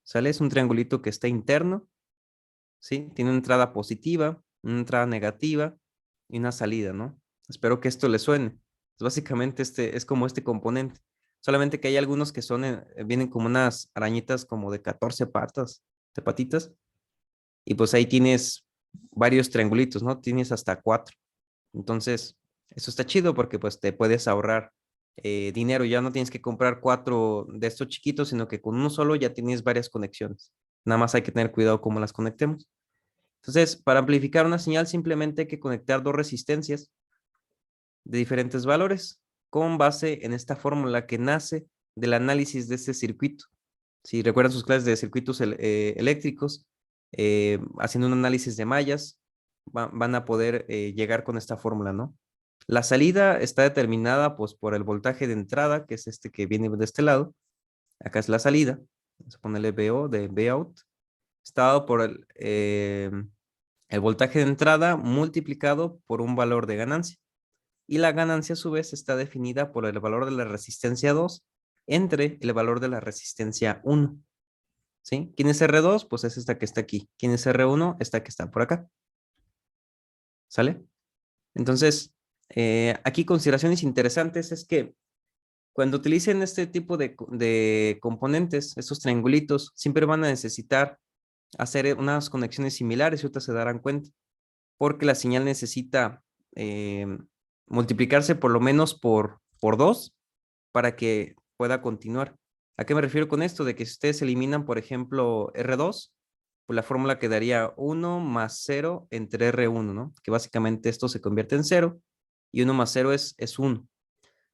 ¿sale? Es un triangulito que está interno, ¿sí? Tiene una entrada positiva, una entrada negativa y una salida, ¿no? Espero que esto le suene. Básicamente este es como este componente. Solamente que hay algunos que son, vienen como unas arañitas como de 14 patas, de patitas, y pues ahí tienes varios triangulitos, ¿no? Tienes hasta 4. Entonces, eso está chido porque pues te puedes ahorrar dinero. Ya no tienes que comprar 4 de estos chiquitos, sino que con uno solo ya tienes varias conexiones. Nada más hay que tener cuidado cómo las conectemos. Entonces, para amplificar una señal simplemente hay que conectar dos resistencias de diferentes valores con base en esta fórmula que nace del análisis de este circuito. Si recuerdan sus clases de circuitos eléctricos, haciendo un análisis de mallas, van a poder llegar con esta fórmula, ¿no? La salida está determinada pues, por el voltaje de entrada, que es este que viene de este lado. Acá es la salida. Vamos a ponerle VO de Vout. Está dado por el voltaje de entrada multiplicado por un valor de ganancia. Y la ganancia a su vez está definida por el valor de la resistencia 2 entre el valor de la resistencia 1. ¿Sí? ¿Quién es R2? Pues es esta que está aquí. ¿Quién es R1? Esta que está por acá. ¿Sale? Entonces, aquí consideraciones interesantes es que cuando utilicen este tipo de componentes, estos triangulitos, siempre van a necesitar hacer unas conexiones similares y ahorita se darán cuenta, porque la señal necesita eh, multiplicarse por lo menos por 2 para que pueda continuar. ¿A qué me refiero con esto? De que si ustedes eliminan, por ejemplo, R2, pues la fórmula quedaría 1 más 0 entre R1, ¿no? Que básicamente esto se convierte en 0 y 1 más 0 es 1.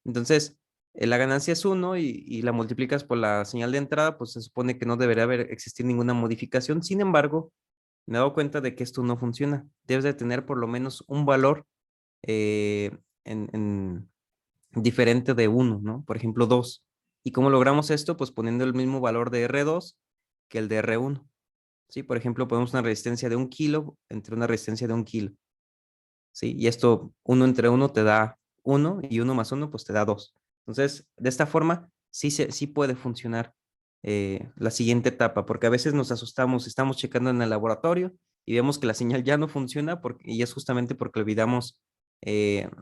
Entonces, la ganancia es 1 y la multiplicas por la señal de entrada, pues se supone que no debería haber existir ninguna modificación. Sin embargo, me he dado cuenta de que esto no funciona. Debes de tener por lo menos un valor eh, en diferente de 1, ¿no? Por ejemplo, 2. ¿Y cómo logramos esto? Pues poniendo el mismo valor de R2 que el de R1. ¿Sí? Por ejemplo, ponemos una resistencia de 1 kilo entre una resistencia de 1 kilo. ¿Sí? Y esto, 1 entre 1 te da 1 y 1 más 1 pues te da 2. Entonces, de esta forma, sí puede funcionar la siguiente etapa, porque a veces nos asustamos, estamos checando en el laboratorio y vemos que la señal ya no funciona y es justamente porque olvidamos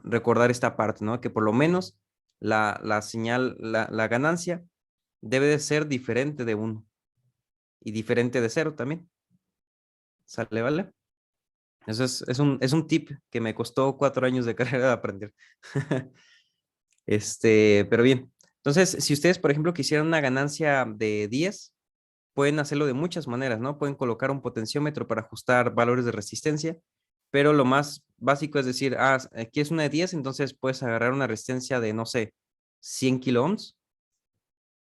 recordar esta parte, ¿no? Que por lo menos la señal, la ganancia debe de ser diferente de 1 y diferente de 0 también. ¿Sale, vale? Eso es un tip que me costó 4 años de carrera de aprender. Pero bien. Entonces, si ustedes, por ejemplo, quisieran una ganancia de 10, pueden hacerlo de muchas maneras, ¿no? Pueden colocar un potenciómetro para ajustar valores de resistencia, pero lo más básico es decir, aquí es una de 10, entonces puedes agarrar una resistencia de, no sé, 100 kilo ohms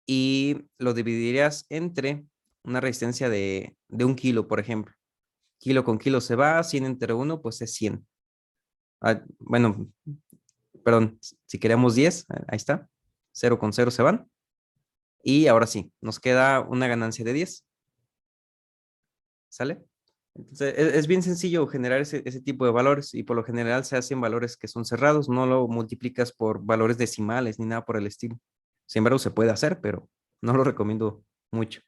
y lo dividirías entre una resistencia de 1 kilo, por ejemplo. Kilo con kilo se va, 100 entre 1, pues es 100. Bueno, perdón, si queremos 10, ahí está. 0 con 0 se van. Y ahora sí, nos queda una ganancia de 10. ¿Sale? Entonces, es bien sencillo generar ese tipo de valores y por lo general se hacen valores que son cerrados, no lo multiplicas por valores decimales ni nada por el estilo. Sin embargo, se puede hacer, pero no lo recomiendo mucho.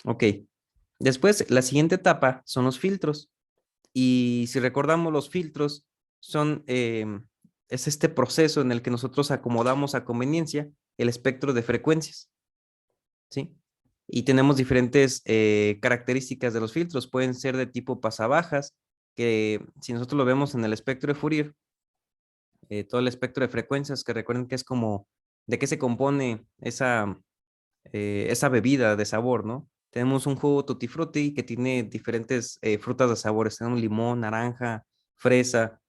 Ok. Después, la siguiente etapa son los filtros. Y si recordamos, los filtros son, es este proceso en el que nosotros acomodamos a conveniencia el espectro de frecuencias, ¿sí? Y tenemos diferentes características de los filtros. Pueden ser de tipo pasabajas, que si nosotros lo vemos en el espectro de Fourier, todo el espectro de frecuencias, que recuerden que es como de qué se compone esa bebida de sabor, ¿no? Tenemos un jugo tutti frutti que tiene diferentes frutas de sabores. Tenemos limón, naranja, fresa,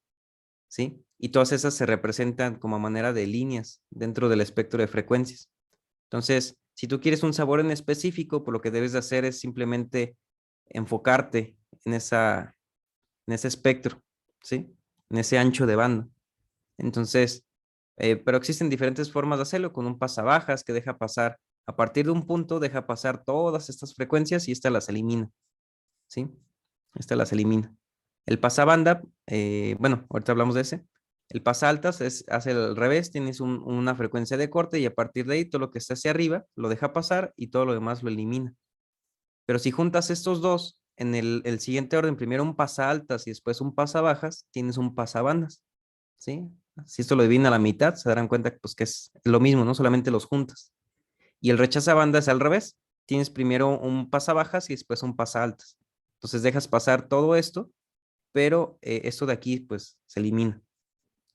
¿sí? Y todas esas se representan como a manera de líneas dentro del espectro de frecuencias. Entonces, si tú quieres un sabor en específico, pues lo que debes de hacer es simplemente enfocarte en ese espectro, ¿sí? En ese ancho de banda. Entonces, pero existen diferentes formas de hacerlo con un pasabajas que deja pasar, a partir de un punto, deja pasar todas estas frecuencias y esta las elimina, ¿sí? Esta las elimina. El pasabanda, bueno, ahorita hablamos de ese. El pasaltas hace al revés, tienes una frecuencia de corte y a partir de ahí todo lo que está hacia arriba lo deja pasar y todo lo demás lo elimina. Pero si juntas estos dos en el siguiente orden, primero un pasaltas y después un pasabajas, tienes un pasabandas, ¿sí? Si esto lo dividen a la mitad, se darán cuenta pues, que es lo mismo, no solamente los juntas. Y el rechazabanda es al revés. Tienes primero un pasabajas y después un pasaltas. Entonces dejas pasar todo esto, pero esto de aquí pues se elimina,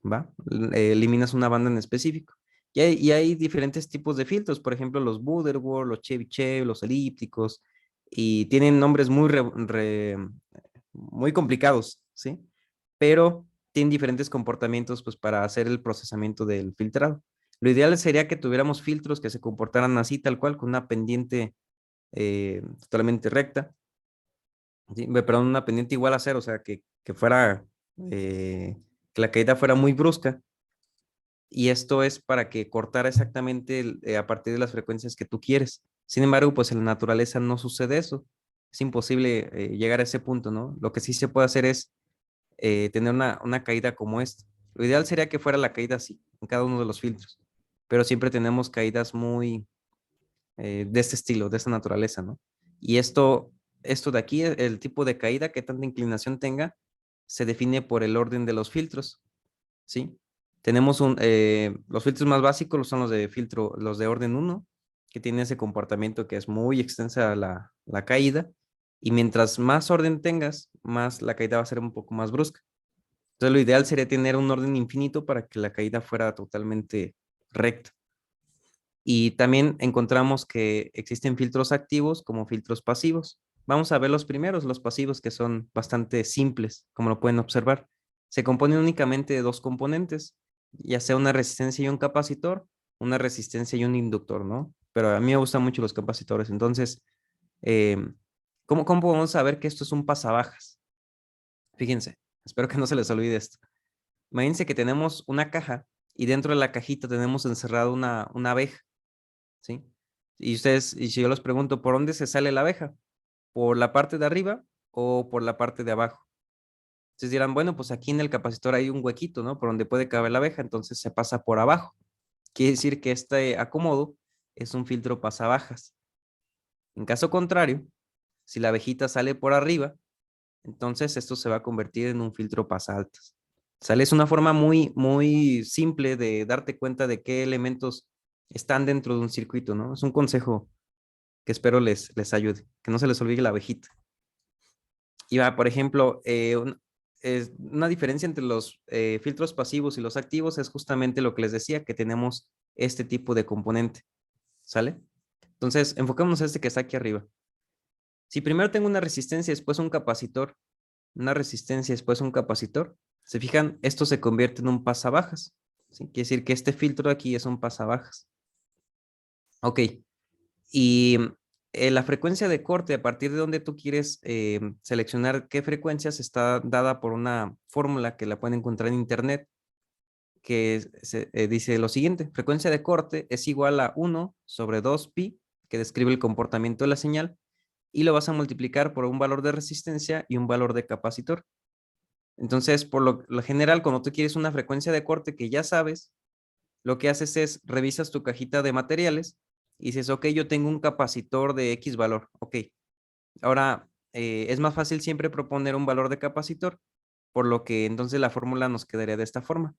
¿va? Eliminas una banda en específico. Y hay diferentes tipos de filtros, por ejemplo, los Butterworth, los Chebyshev, los elípticos, y tienen nombres muy complicados, ¿sí? Pero tienen diferentes comportamientos pues, para hacer el procesamiento del filtrado. Lo ideal sería que tuviéramos filtros que se comportaran así, tal cual, con una pendiente totalmente recta, ¿sí? Perdón, una pendiente igual a cero, o sea, que fuera, que la caída fuera muy brusca. Y esto es para que cortara exactamente a partir de las frecuencias que tú quieres. Sin embargo, pues en la naturaleza no sucede eso. Es imposible llegar a ese punto, ¿no? Lo que sí se puede hacer es tener una caída como esta. Lo ideal sería que fuera la caída así, en cada uno de los filtros, pero siempre tenemos caídas muy de este estilo, de esta naturaleza, ¿no? Y esto de aquí, el tipo de caída que tanta inclinación tenga, se define por el orden de los filtros, ¿sí? Tenemos los filtros más básicos son los de orden uno que tienen ese comportamiento que es muy extensa la caída, y mientras más orden tengas, más la caída va a ser un poco más brusca. Entonces, lo ideal sería tener un orden infinito para que la caída fuera totalmente recta. Y también encontramos que existen filtros activos como filtros pasivos. Vamos a ver los primeros, los pasivos, que son bastante simples, como lo pueden observar. Se componen únicamente de dos componentes, ya sea una resistencia y un capacitor, una resistencia y un inductor, ¿no? Pero a mí me gustan mucho los capacitores. Entonces, eh, ¿cómo podemos saber que esto es un pasabajas? Fíjense, espero que no se les olvide esto. Imagínense que tenemos una caja y dentro de la cajita tenemos encerrada una abeja, ¿sí? Y si yo les pregunto, ¿por dónde se sale la abeja? ¿Por la parte de arriba o por la parte de abajo? Entonces dirán, bueno, pues aquí en el capacitor hay un huequito, ¿no? Por donde puede caber la abeja, entonces se pasa por abajo. Quiere decir que este acomodo es un filtro pasabajas. En caso contrario, si la abejita sale por arriba, entonces esto se va a convertir en un filtro pasaltas. ¿Sale? Es una forma muy, muy simple de darte cuenta de qué elementos están dentro de un circuito, ¿no? Es un consejo que espero les ayude, que no se les olvide la abejita. Y va, por ejemplo, una diferencia entre los filtros pasivos y los activos es justamente lo que les decía, que tenemos este tipo de componente, ¿sale? Entonces, enfocémonos en este que está aquí arriba. Si primero tengo una resistencia, después un capacitor, una resistencia, después un capacitor, se fijan, esto se convierte en un pasabajas, ¿sí? Quiere decir que este filtro de aquí es un pasabajas. Ok, y la frecuencia de corte, a partir de donde tú quieres seleccionar qué frecuencias, está dada por una fórmula que la pueden encontrar en internet, que dice lo siguiente: frecuencia de corte es igual a 1 sobre 2pi, que describe el comportamiento de la señal, y lo vas a multiplicar por un valor de resistencia y un valor de capacitor. Entonces, por lo general, cuando tú quieres una frecuencia de corte que ya sabes, lo que haces es revisas tu cajita de materiales y dices, ok, yo tengo un capacitor de X valor. Ok, ahora es más fácil siempre proponer un valor de capacitor, por lo que entonces la fórmula nos quedaría de esta forma.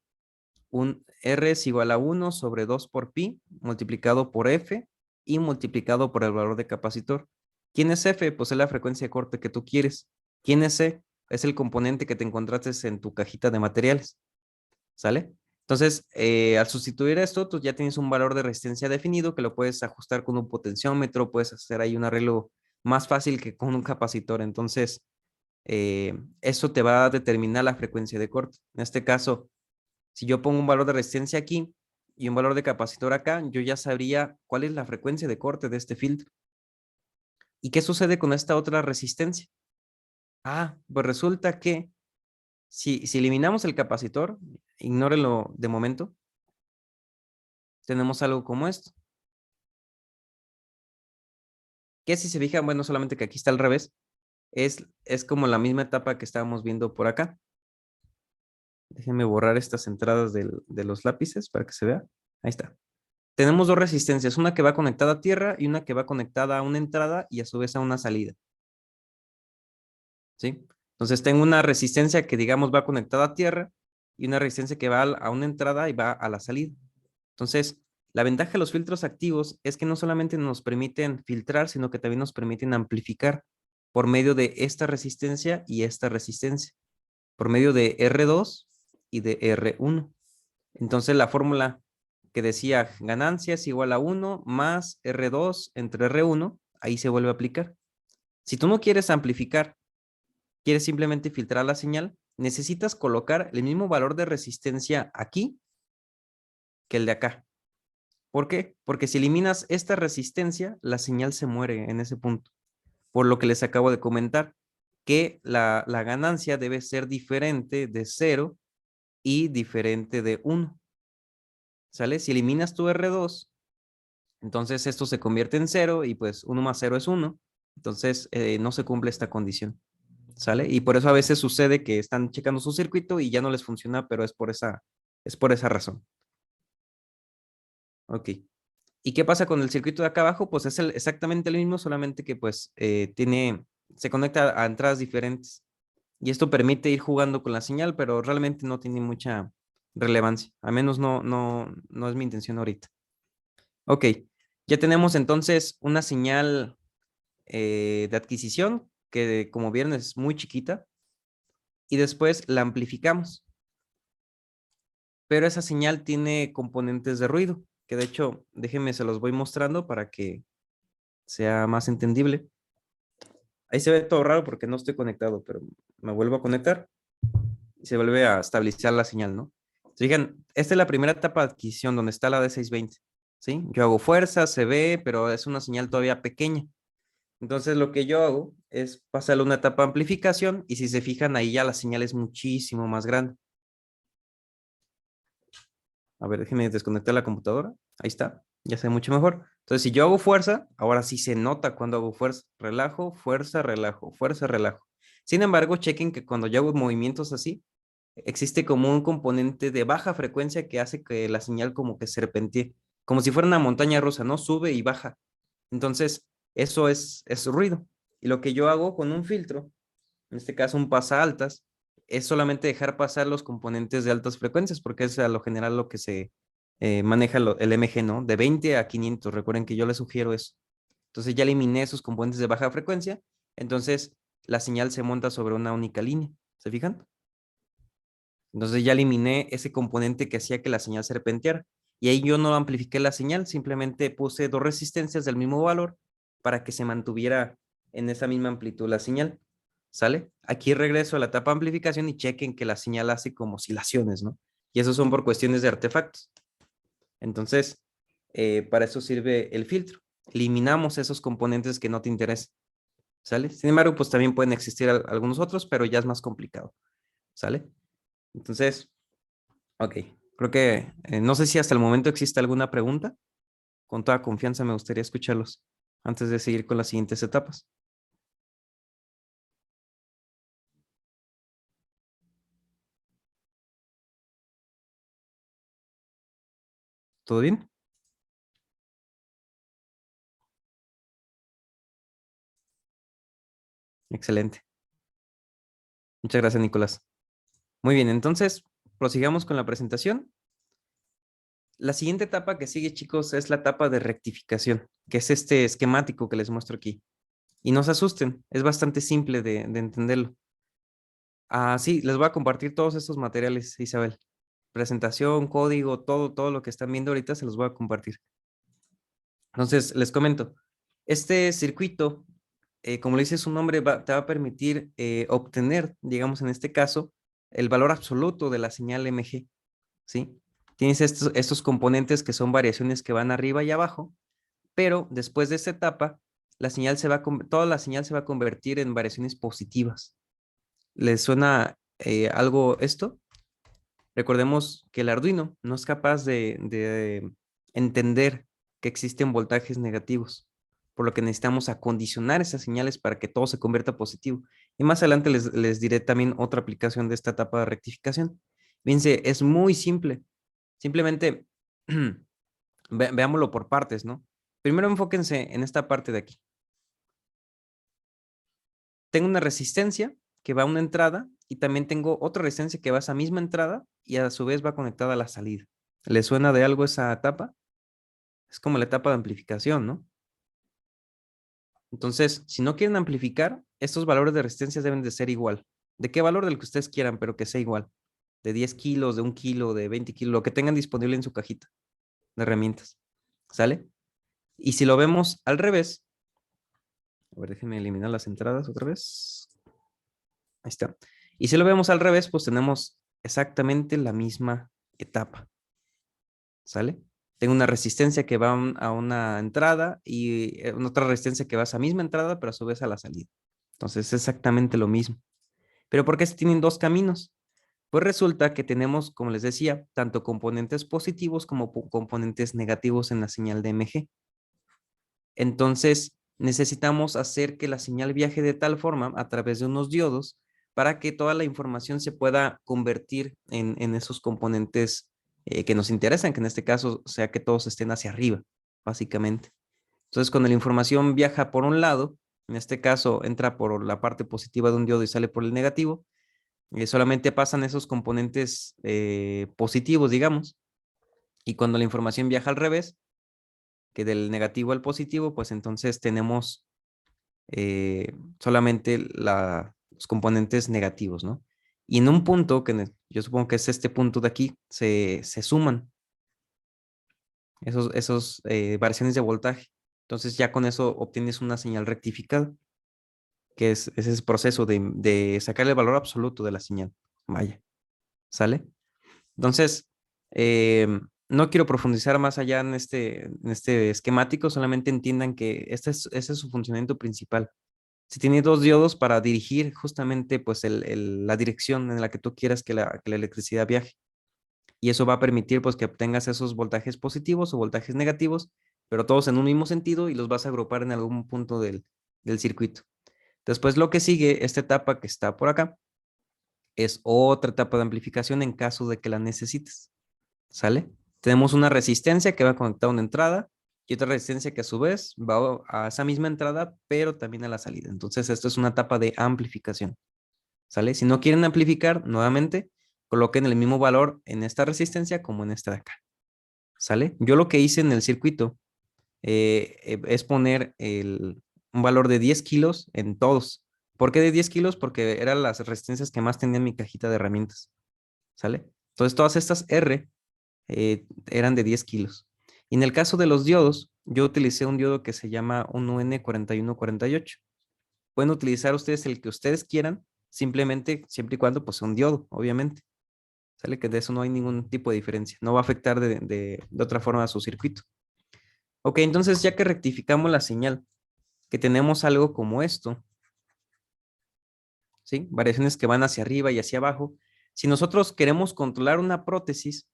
Un R es igual a 1 sobre 2 por pi multiplicado por F y multiplicado por el valor de capacitor. ¿Quién es F? Pues es la frecuencia de corte que tú quieres. ¿Quién es C? Es el componente que te encontraste en tu cajita de materiales. ¿Sale? Entonces, al sustituir esto, tú ya tienes un valor de resistencia definido que lo puedes ajustar con un potenciómetro, puedes hacer ahí un arreglo más fácil que con un capacitor. Entonces, eso te va a determinar la frecuencia de corte. En este caso, si yo pongo un valor de resistencia aquí y un valor de capacitor acá, yo ya sabría cuál es la frecuencia de corte de este filtro. ¿Y qué sucede con esta otra resistencia? Ah, pues resulta que si eliminamos el capacitor, ignórenlo de momento, tenemos algo como esto. Que si se fijan, bueno, solamente que aquí está al revés, es como la misma etapa que estábamos viendo por acá. Déjenme borrar estas entradas de los lápices para que se vea. Ahí está. Tenemos dos resistencias, una que va conectada a tierra y una que va conectada a una entrada y a su vez a una salida. ¿Sí? Entonces tengo una resistencia que digamos va conectada a tierra y una resistencia que va a una entrada y va a la salida. Entonces, la ventaja de los filtros activos es que no solamente nos permiten filtrar, sino que también nos permiten amplificar por medio de esta resistencia y esta resistencia, por medio de R2 y de R1. Entonces, la fórmula que decía ganancia es igual a 1 más R2 entre R1, ahí se vuelve a aplicar. Si tú no quieres amplificar, quieres simplemente filtrar la señal, necesitas colocar el mismo valor de resistencia aquí que el de acá. ¿Por qué? Porque si eliminas esta resistencia, la señal se muere en ese punto. Por lo que les acabo de comentar, que la ganancia debe ser diferente de 0 y diferente de 1. ¿Sale? Si eliminas tu R2, entonces esto se convierte en 0 y pues 1 más 0 es 1. Entonces no se cumple esta condición. ¿Sale? Y por eso a veces sucede que están checando su circuito y ya no les funciona, pero es por esa razón. Ok. ¿Y qué pasa con el circuito de acá abajo? Pues es exactamente el mismo, solamente que pues se conecta a entradas diferentes. Y esto permite ir jugando con la señal, pero realmente no tiene mucha relevancia. Al menos no es mi intención ahorita. Ok, ya tenemos entonces una señal de adquisición que como vieron es muy chiquita y después la amplificamos. Pero esa señal tiene componentes de ruido, que de hecho, déjenme se los voy mostrando para que sea más entendible. Ahí se ve todo raro porque no estoy conectado, pero me vuelvo a conectar y se vuelve a estabilizar la señal, ¿no? Fíjense, esta es la primera etapa de adquisición donde está la D620, ¿sí? Yo hago fuerza, se ve, pero es una señal todavía pequeña. Entonces lo que yo hago es pasarle una etapa de amplificación y si se fijan ahí ya la señal es muchísimo más grande. A ver, déjenme desconectar la computadora. Ahí está, ya se ve mucho mejor. Entonces si yo hago fuerza, ahora sí se nota cuando hago fuerza. Relajo, fuerza, relajo, fuerza, relajo. Sin embargo, chequen que cuando yo hago movimientos así, existe como un componente de baja frecuencia que hace que la señal como que serpentee, como si fuera una montaña rusa, ¿no? Sube y baja. Entonces, eso es ruido. Y lo que yo hago con un filtro, en este caso un pasa altas, es solamente dejar pasar los componentes de altas frecuencias, porque es a lo general lo que se maneja el MG, ¿no? De 20 a 500, recuerden que yo les sugiero eso. Entonces ya eliminé esos componentes de baja frecuencia, entonces la señal se monta sobre una única línea, ¿se fijan? Entonces ya eliminé ese componente que hacía que la señal serpenteara. Y ahí yo no amplifiqué la señal, simplemente puse dos resistencias del mismo valor para que se mantuviera en esa misma amplitud la señal. ¿Sale? Aquí regreso a la etapa de amplificación y chequen que la señal hace como oscilaciones, ¿no? Y eso son por cuestiones de artefactos. Entonces, para eso sirve el filtro. Eliminamos esos componentes que no te interesan. ¿Sale? Sin embargo, pues también pueden existir algunos otros, pero ya es más complicado. ¿Sale? Entonces, ok, creo que no sé si hasta el momento existe alguna pregunta. Con toda confianza me gustaría escucharlos antes de seguir con las siguientes etapas. ¿Todo bien? Excelente. Muchas gracias, Nicolás. Muy bien, entonces prosigamos con la presentación. La siguiente etapa que sigue, chicos, es la etapa de rectificación, que es este esquemático que les muestro aquí. Y no se asusten, es bastante simple de entenderlo. Sí, les voy a compartir todos estos materiales, Isabel. Presentación, código, todo lo que están viendo ahorita se los voy a compartir. Entonces, les comento. Este circuito, como le dice su nombre, te va a permitir obtener, digamos en este caso, el valor absoluto de la señal MG, ¿sí? Tienes estos componentes que son variaciones que van arriba y abajo, pero después de esta etapa, toda la señal se va a convertir en variaciones positivas. ¿Les suena algo esto? Recordemos que el Arduino no es capaz de entender que existen voltajes negativos, por lo que necesitamos acondicionar esas señales para que todo se convierta positivo. Y más adelante les diré también otra aplicación de esta etapa de rectificación. Fíjense, es muy simple. Simplemente veámoslo por partes, ¿no? Primero enfóquense en esta parte de aquí. Tengo una resistencia que va a una entrada y también tengo otra resistencia que va a esa misma entrada y a su vez va conectada a la salida. ¿Le suena de algo esa etapa? Es como la etapa de amplificación, ¿no? Entonces, si no quieren amplificar, estos valores de resistencia deben de ser igual. ¿De qué valor? Del que ustedes quieran, pero que sea igual. De 10 kilos, de 1 kilo, de 20 kilos, lo que tengan disponible en su cajita de herramientas. ¿Sale? Y si lo vemos al revés, a ver, déjenme eliminar las entradas otra vez. Ahí está. Y si lo vemos al revés, pues tenemos exactamente la misma etapa. ¿Sale? Tengo una resistencia que va a una entrada y otra resistencia que va a esa misma entrada, pero a su vez a la salida. Entonces es exactamente lo mismo. ¿Pero por qué se tienen dos caminos? Pues resulta que tenemos, como les decía, tanto componentes positivos como componentes negativos en la señal de MG. Entonces, necesitamos hacer que la señal viaje de tal forma a través de unos diodos para que toda la información se pueda convertir en esos componentes que nos interesan, que en este caso sea que todos estén hacia arriba, básicamente. Entonces, cuando la información viaja por un lado, en este caso entra por la parte positiva de un diodo y sale por el negativo, solamente pasan esos componentes positivos, digamos, y cuando la información viaja al revés, que del negativo al positivo, pues entonces tenemos solamente los componentes negativos, ¿no? Y en un punto, yo supongo que es este punto de aquí, se suman esos variaciones de voltaje. Entonces ya con eso obtienes una señal rectificada, que es ese proceso de sacar el valor absoluto de la señal. Vaya, ¿sale? Entonces, no quiero profundizar más allá en este esquemático, solamente entiendan que ese es su funcionamiento principal. Si tiene dos diodos para dirigir justamente pues la dirección en la que tú quieras que la electricidad viaje. Y eso va a permitir pues que obtengas esos voltajes positivos o voltajes negativos, pero todos en un mismo sentido y los vas a agrupar en algún punto del circuito. Después lo que sigue, esta etapa que está por acá, es otra etapa de amplificación en caso de que la necesites. ¿Sale? Tenemos una resistencia que va conectada a una entrada y otra resistencia que a su vez va a esa misma entrada, pero también a la salida. Entonces, esto es una etapa de amplificación. ¿Sale? Si no quieren amplificar, nuevamente, coloquen el mismo valor en esta resistencia como en esta de acá. ¿Sale? Yo lo que hice en el circuito es poner un valor de 10 kilos en todos. ¿Por qué de 10 kilos? Porque eran las resistencias que más tenía en mi cajita de herramientas. ¿Sale? Entonces, todas estas R eran de 10 kilos. Y en el caso de los diodos, yo utilicé un diodo que se llama un UN4148. Pueden utilizar ustedes el que ustedes quieran, simplemente, siempre y cuando pues sea un diodo, obviamente. Sale que de eso no hay ningún tipo de diferencia. No va a afectar de otra forma a su circuito. Ok, entonces ya que rectificamos la señal, que tenemos algo como esto, ¿sí? Variaciones que van hacia arriba y hacia abajo. Si nosotros queremos controlar una prótesis,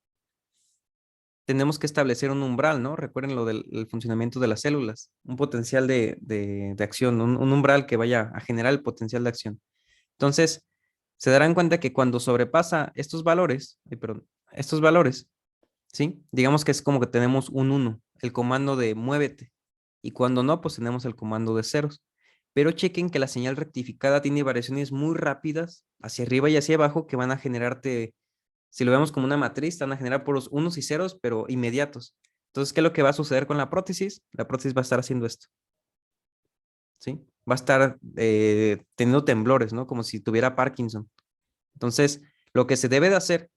tenemos que establecer un umbral, ¿no? Recuerden lo del funcionamiento de las células, un potencial de acción, un umbral que vaya a generar el potencial de acción. Entonces, se darán cuenta que cuando sobrepasa estos valores, ¿sí? Digamos que es como que tenemos un 1, el comando de muévete, y cuando no, pues tenemos el comando de ceros. pero chequen que la señal rectificada tiene variaciones muy rápidas hacia arriba y hacia abajo que van a generarte, si lo vemos como una matriz, van a generar puros unos y ceros, pero inmediatos. Entonces, ¿qué es lo que va a suceder con la prótesis? La prótesis va a estar haciendo esto, ¿sí? Va a estar teniendo temblores, ¿no? Como si tuviera Parkinson. Entonces, lo que se debe de hacer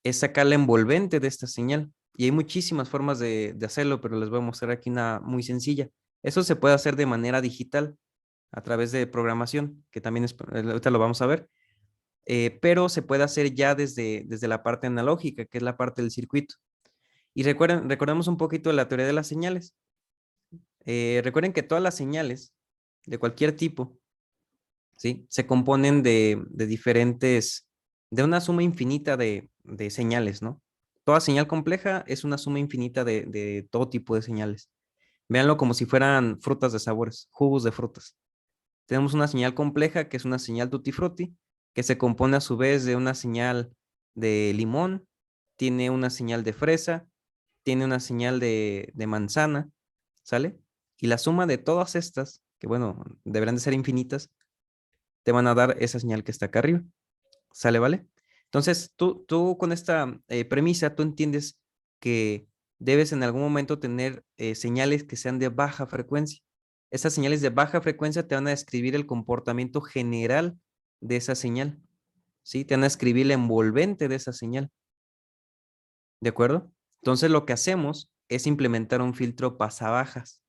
es sacar la envolvente de esta señal. Y hay muchísimas formas de hacerlo, pero les voy a mostrar aquí una muy sencilla. Eso se puede hacer de manera digital a través de programación, que también es, ahorita lo vamos a ver, pero se puede hacer ya desde la parte analógica, que es la parte del circuito. Y recordemos un poquito de la teoría de las señales. Recuerden que todas las señales de cualquier tipo, ¿sí? Se componen de diferentes, de una suma infinita de señales, ¿no? Toda señal compleja es una suma infinita de todo tipo de señales. Véanlo como si fueran frutas de sabores, jugos de frutas. Tenemos una señal compleja que es una señal tutti frutti, que se compone a su vez de una señal de limón, tiene una señal de fresa, tiene una señal de manzana, ¿sale? Y la suma de todas estas, que bueno, deberán de ser infinitas, te van a dar esa señal que está acá arriba. ¿Sale, vale? Entonces, tú con esta premisa, tú entiendes que debes en algún momento tener señales que sean de baja frecuencia. Esas señales de baja frecuencia te van a describir el comportamiento general de esa señal, ¿sí? Te van a describir la envolvente de esa señal, ¿de acuerdo? Entonces, lo que hacemos es implementar un filtro pasabajas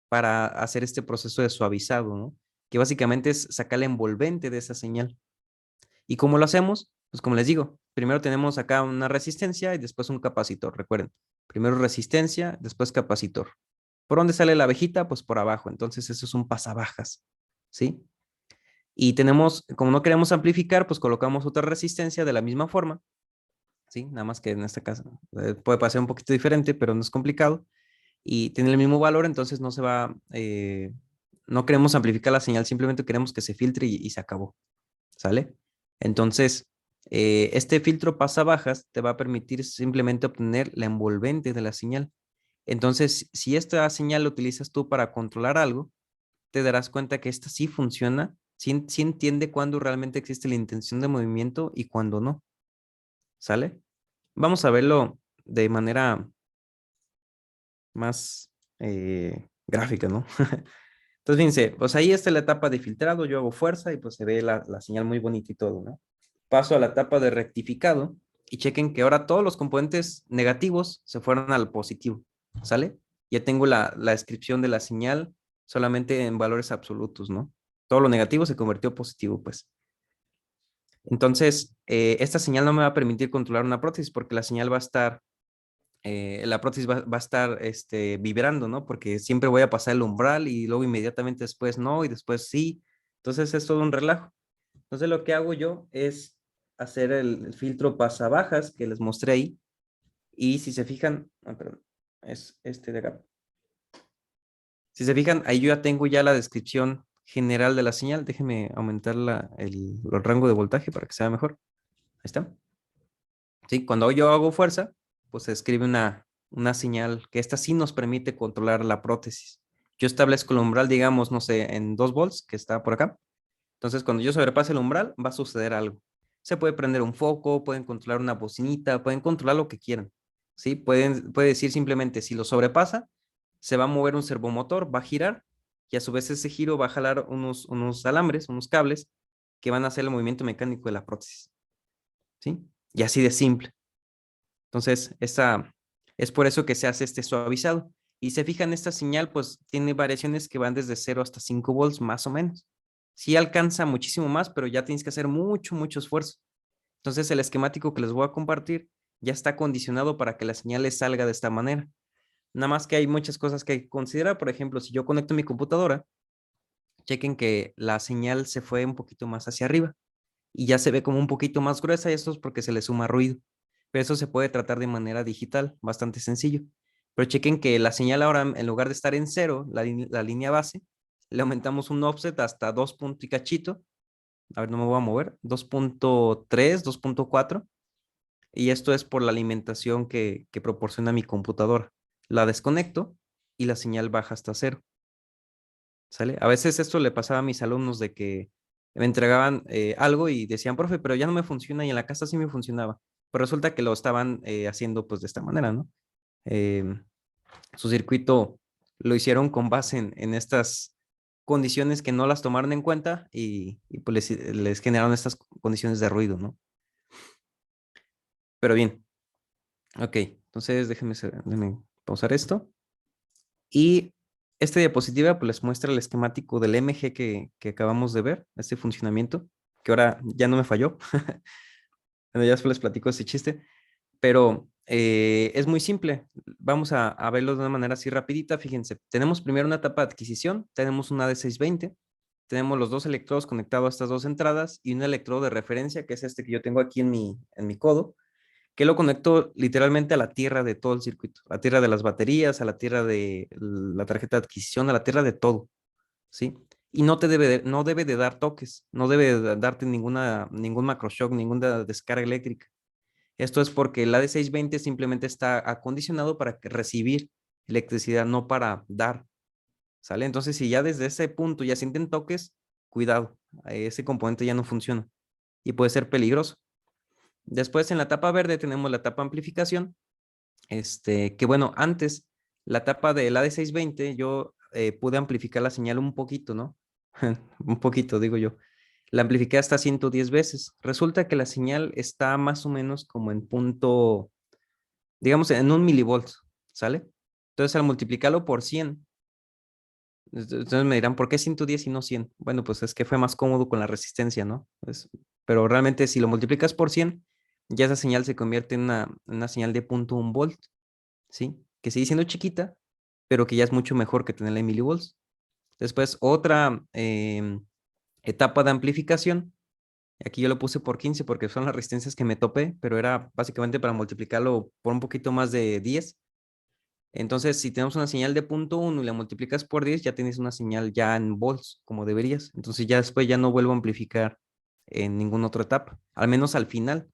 para hacer este proceso de suavizado, ¿no? Que básicamente es sacar la envolvente de esa señal. ¿Y cómo lo hacemos? Pues como les digo, primero tenemos acá una resistencia y después un capacitor, recuerden. Primero resistencia, después capacitor. ¿Por dónde sale la abejita? Pues por abajo. Entonces eso es un pasabajas, ¿sí? Y tenemos, como no queremos amplificar, pues colocamos otra resistencia de la misma forma, ¿sí? Nada más que en este caso puede pasar un poquito diferente, pero no es complicado. Y tiene el mismo valor, entonces no se va, no queremos amplificar la señal, simplemente queremos que se filtre y se acabó. ¿Sale? Entonces, este filtro pasabajas te va a permitir simplemente obtener la envolvente de la señal. Entonces, si esta señal la utilizas tú para controlar algo, te darás cuenta que esta sí funciona, sí entiende cuándo realmente existe la intención de movimiento y cuándo no. ¿Sale? Vamos a verlo de manera más gráfica, ¿no? Entonces, fíjense, pues ahí está la etapa de filtrado, yo hago fuerza y pues se ve la señal muy bonita y todo, ¿no? Paso a la etapa de rectificado y chequen que ahora todos los componentes negativos se fueron al positivo, ¿sale? Ya tengo la descripción de la señal solamente en valores absolutos, ¿no? Todo lo negativo se convirtió en positivo, pues. Entonces, esta señal no me va a permitir controlar una prótesis porque la señal va a estar, la prótesis va a estar vibrando, ¿no? Porque siempre voy a pasar el umbral y luego inmediatamente después no y después sí. Entonces es todo un relajo. Entonces lo que hago yo es hacer el filtro pasabajas que les mostré ahí. Y si se fijan, perdón, es este de acá. Si se fijan, ahí yo ya tengo ya la descripción general de la señal. Déjenme aumentar el rango de voltaje para que sea mejor. Ahí está. Sí, cuando yo hago fuerza, pues se escribe una señal que esta sí nos permite controlar la prótesis. Yo establezco el umbral, digamos, no sé, en 2 volts, que está por acá. Entonces, cuando yo sobrepase el umbral, va a suceder algo. Se puede prender un foco, pueden controlar una bocinita, pueden controlar lo que quieran. ¿Sí? Puede decir simplemente, si lo sobrepasa, se va a mover un servomotor, va a girar, y a su vez ese giro va a jalar unos alambres, unos cables, que van a hacer el movimiento mecánico de la prótesis. ¿Sí? Y así de simple. Entonces, es por eso que se hace este suavizado. Y se fijan, esta señal, pues tiene variaciones que van desde 0 hasta 5 volts, más o menos. Sí alcanza muchísimo más, pero ya tienes que hacer mucho, mucho esfuerzo. Entonces, el esquemático que les voy a compartir ya está condicionado para que la señal les salga de esta manera. Nada más que hay muchas cosas que hay que considerar. Por ejemplo, si yo conecto mi computadora, chequen que la señal se fue un poquito más hacia arriba y ya se ve como un poquito más gruesa y esto es porque se le suma ruido. Pero eso se puede tratar de manera digital, bastante sencillo. Pero chequen que la señal ahora, en lugar de estar en cero, la línea base, le aumentamos un offset hasta 2 punto y cachito. A ver, no me voy a mover. 2.3, 2.4. Y esto es por la alimentación que proporciona mi computadora. La desconecto y la señal baja hasta cero. ¿sale? A veces esto le pasaba a mis alumnos de que me entregaban algo y decían, profe, pero ya no me funciona y en la casa sí me funcionaba. Pero resulta que lo estaban haciendo pues de esta manera, ¿no? Em, Su circuito lo hicieron con base en estas condiciones que no las tomaron en cuenta y pues les generaron estas condiciones de ruido, ¿no? Pero bien, ok, entonces déjenme pausar esto. Y esta diapositiva pues les muestra el esquemático del MG que acabamos de ver, este funcionamiento, que ahora ya no me falló. Bueno, ya después les platico ese chiste, pero es muy simple. Vamos a verlo de una manera así rapidita. Fíjense, tenemos primero una etapa de adquisición, tenemos una de 620, tenemos los dos electrodos conectados a estas dos entradas y un electrodo de referencia, que es este que yo tengo aquí en mi codo, que lo conecto literalmente a la tierra de todo el circuito, a la tierra de las baterías, a la tierra de la tarjeta de adquisición, a la tierra de todo, ¿sí? Y no debe de dar toques, no debe de darte ningún macroshock, ninguna descarga eléctrica. Esto es porque el AD620 simplemente está acondicionado para recibir electricidad, no para dar, ¿sale? Entonces, si ya desde ese punto ya sienten toques, cuidado, ese componente ya no funciona y puede ser peligroso. Después en la etapa verde tenemos la etapa amplificación, que bueno, antes la etapa del AD620 yo pude amplificar la señal un poquito, ¿no? Un poquito, digo yo. La amplifiqué hasta 110 veces. Resulta que la señal está más o menos como en punto, digamos, en 1 milivolt, ¿sale? Entonces al multiplicarlo por 100, entonces me dirán, ¿por qué 110 y no 100? Bueno, pues es que fue más cómodo con la resistencia, ¿no? Pero realmente si lo multiplicas por 100, ya esa señal se convierte en una señal de 0.1 volt, ¿sí? Que sigue siendo chiquita, pero que ya es mucho mejor que tenerla en milivolts. Después otra etapa de amplificación. Aquí yo lo puse por 15 porque son las resistencias que me topé, pero era básicamente para multiplicarlo por un poquito más de 10. Entonces, si tenemos una señal de 0.1 y la multiplicas por 10, ya tienes una señal ya en volts, como deberías. Entonces, ya después ya no vuelvo a amplificar en ninguna otra etapa, al menos al final,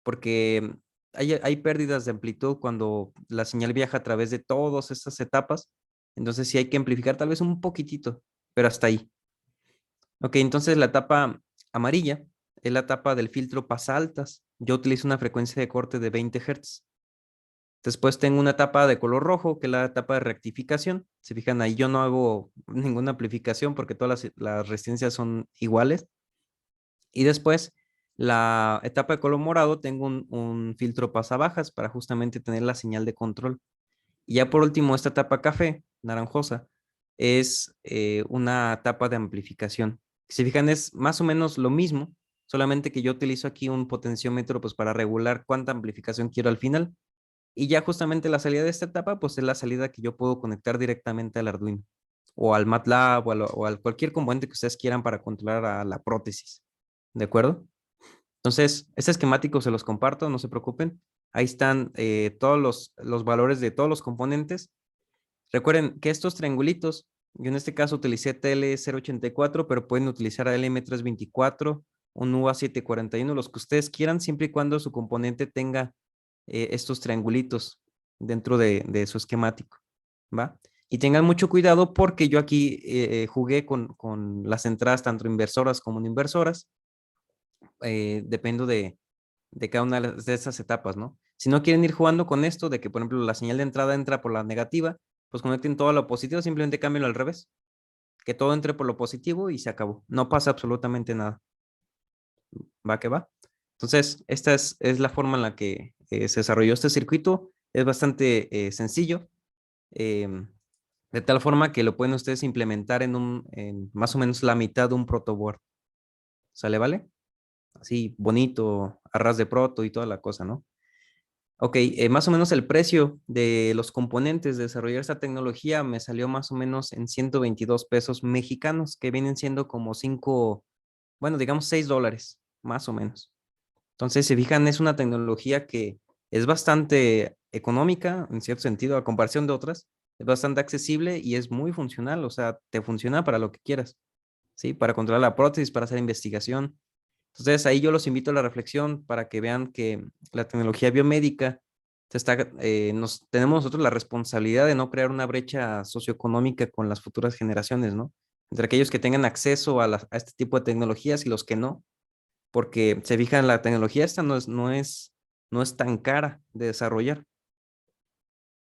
porque hay pérdidas de amplitud cuando la señal viaja a través de todas estas etapas. Entonces, sí hay que amplificar tal vez un poquitito, pero hasta ahí. Ok, entonces la etapa amarilla es la etapa del filtro pasaltas. Yo utilizo una frecuencia de corte de 20 Hz. Después tengo una etapa de color rojo, que es la etapa de rectificación. Se fijan ahí, yo no hago ninguna amplificación porque todas las resistencias son iguales. Y después, la etapa de color morado, tengo un filtro pasabajas para justamente tener la señal de control. Y ya por último, esta etapa café, naranjosa, es una etapa de amplificación. Si se fijan, es más o menos lo mismo, solamente que yo utilizo aquí un potenciómetro pues, para regular cuánta amplificación quiero al final. Y ya justamente la salida de esta etapa, pues es la salida que yo puedo conectar directamente al Arduino o al MATLAB o a cualquier componente que ustedes quieran para controlar a la prótesis. ¿De acuerdo? Entonces, este esquemático se los comparto, no se preocupen. Ahí están todos los valores de todos los componentes. Recuerden que estos triangulitos, yo en este caso utilicé TL084, pero pueden utilizar LM324, un UA741, los que ustedes quieran, siempre y cuando su componente tenga estos triangulitos dentro de su esquemático, ¿va? Y tengan mucho cuidado porque yo aquí jugué con las entradas tanto inversoras como no inversoras, dependo de cada una de esas etapas, ¿no? Si no quieren ir jugando con esto de que, por ejemplo, la señal de entrada entra por la negativa, pues conecten todo a lo positivo, simplemente cámbienlo al revés, que todo entre por lo positivo y se acabó. No pasa absolutamente nada. Va que va. Entonces, esta es la forma en la que se desarrolló este circuito. Es bastante sencillo, em, de tal forma que lo pueden ustedes implementar en más o menos la mitad de un protoboard. ¿Sale, vale? Así bonito, a ras de proto y toda la cosa, ¿no? Ok, más o menos el precio de los componentes de desarrollar esta tecnología me salió más o menos en 122 pesos mexicanos, que vienen siendo como 5, bueno, digamos $6, más o menos. Entonces, si fijan, es una tecnología que es bastante económica, en cierto sentido, a comparación de otras, es bastante accesible y es muy funcional, o sea, te funciona para lo que quieras, ¿sí? Para controlar la prótesis, para hacer investigación. Entonces, ahí yo los invito a la reflexión para que vean que la tecnología biomédica tenemos nosotros la responsabilidad de no crear una brecha socioeconómica con las futuras generaciones, ¿no? Entre aquellos que tengan acceso a este tipo de tecnologías y los que no, porque se fijan, la tecnología esta no es tan cara de desarrollar,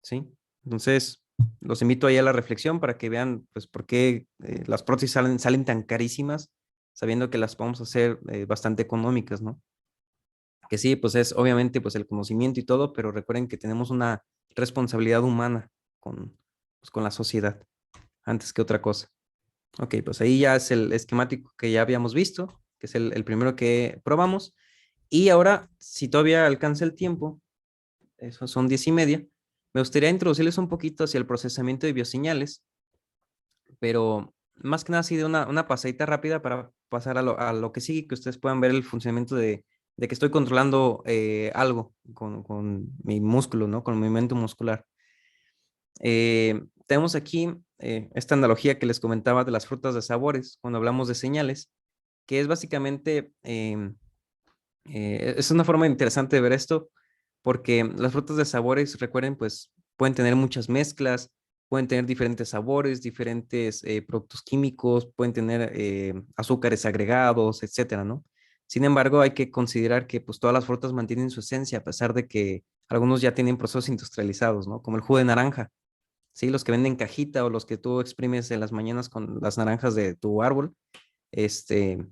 ¿sí? Entonces, los invito ahí a la reflexión para que vean, pues, por qué las prótesis salen tan carísimas, sabiendo que las podemos hacer bastante económicas, ¿no? Que sí, pues es obviamente pues el conocimiento y todo, pero recuerden que tenemos una responsabilidad humana con la sociedad, antes que otra cosa. Ok, pues ahí ya es el esquemático que ya habíamos visto, que es el primero que probamos. Y ahora, si todavía alcanza el tiempo, eso son 10:30, me gustaría introducirles un poquito hacia el procesamiento de bioseñales, pero más que nada así de una pasadita rápida para pasar a lo que sigue, que ustedes puedan ver el funcionamiento de que estoy controlando algo con mi músculo, ¿no? Con el movimiento muscular. Tenemos aquí esta analogía que les comentaba de las frutas de sabores, cuando hablamos de señales, que es básicamente, es una forma interesante de ver esto, porque las frutas de sabores, recuerden, pues pueden tener muchas mezclas, pueden tener diferentes sabores, diferentes productos químicos, pueden tener azúcares agregados, etcétera, ¿no? Sin embargo, hay que considerar que pues todas las frutas mantienen su esencia, a pesar de que algunos ya tienen procesos industrializados, ¿no? Como el jugo de naranja, ¿sí? Los que venden cajita o los que tú exprimes en las mañanas con las naranjas de tu árbol, este,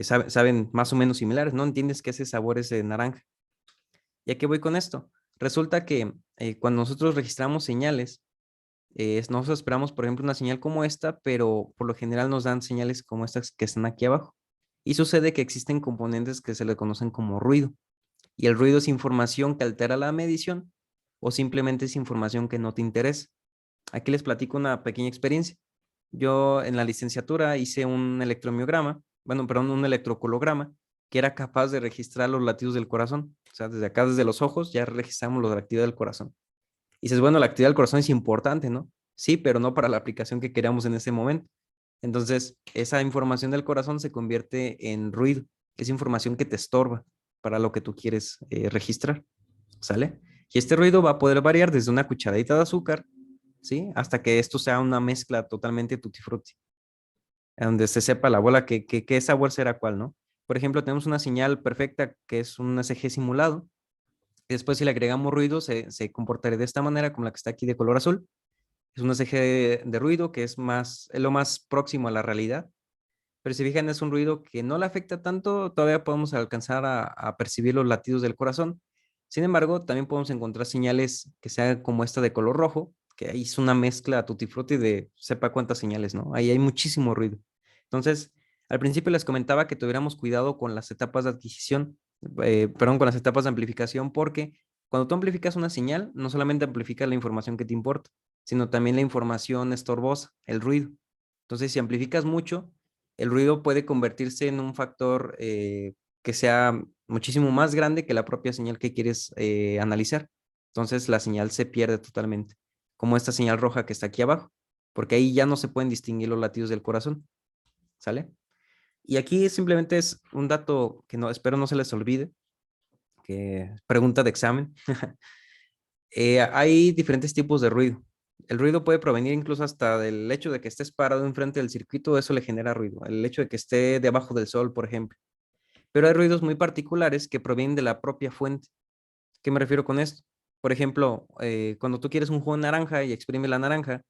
saben más o menos similares, ¿no? Entiendes que ese sabor es de naranja. ¿Y a qué voy con esto? Resulta que cuando nosotros registramos señales, nosotros esperamos, por ejemplo, una señal como esta, pero por lo general nos dan señales como estas que están aquí abajo. Y sucede que existen componentes que se le conocen como ruido. Y el ruido es información que altera la medición o simplemente es información que no te interesa. Aquí les platico una pequeña experiencia. Yo en la licenciatura hice un electromiograma, bueno, perdón, un electrocolograma que era capaz de registrar los latidos del corazón. O sea, desde acá, desde los ojos, ya registramos la actividad del corazón. Y dices, bueno, la actividad del corazón es importante, ¿no? Sí, pero no para la aplicación que queríamos en ese momento. Entonces, esa información del corazón se convierte en ruido. Es información que te estorba para lo que tú quieres registrar, ¿sale? Y este ruido va a poder variar desde una cucharadita de azúcar, ¿sí? Hasta que esto sea una mezcla totalmente tutti frutti, donde se sepa la bola qué sabor será cuál, ¿no? Por ejemplo, tenemos una señal perfecta que es un SG simulado. Y después, si le agregamos ruido, se comportaría de esta manera, como la que está aquí de color azul. Es un SG de ruido que es lo más próximo a la realidad. Pero si fijan, es un ruido que no le afecta tanto, todavía podemos alcanzar a percibir los latidos del corazón. Sin embargo, también podemos encontrar señales que sean como esta de color rojo, que ahí es una mezcla tutti frutti de sepa cuántas señales, ¿no? Ahí hay muchísimo ruido. Entonces, al principio les comentaba que tuviéramos cuidado con las etapas de adquisición, perdón, con las etapas de amplificación, porque cuando tú amplificas una señal, no solamente amplificas la información que te importa, sino también la información estorbosa, el ruido. Entonces, si amplificas mucho, el ruido puede convertirse en un factor que sea muchísimo más grande que la propia señal que quieres analizar. Entonces la señal se pierde totalmente, como esta señal roja que está aquí abajo, porque ahí ya no se pueden distinguir los latidos del corazón, ¿sale? Y aquí simplemente es un dato que no espero no se les olvide, que pregunta de examen. Hay diferentes tipos de ruido. El ruido puede provenir incluso hasta del hecho de que estés parado enfrente del circuito, eso le genera ruido. El hecho de que esté debajo del sol, por ejemplo. Pero hay ruidos muy particulares que provienen de la propia fuente. ¿Qué me refiero con esto? Por ejemplo, cuando tú quieres un jugo de naranja y exprimes la naranja,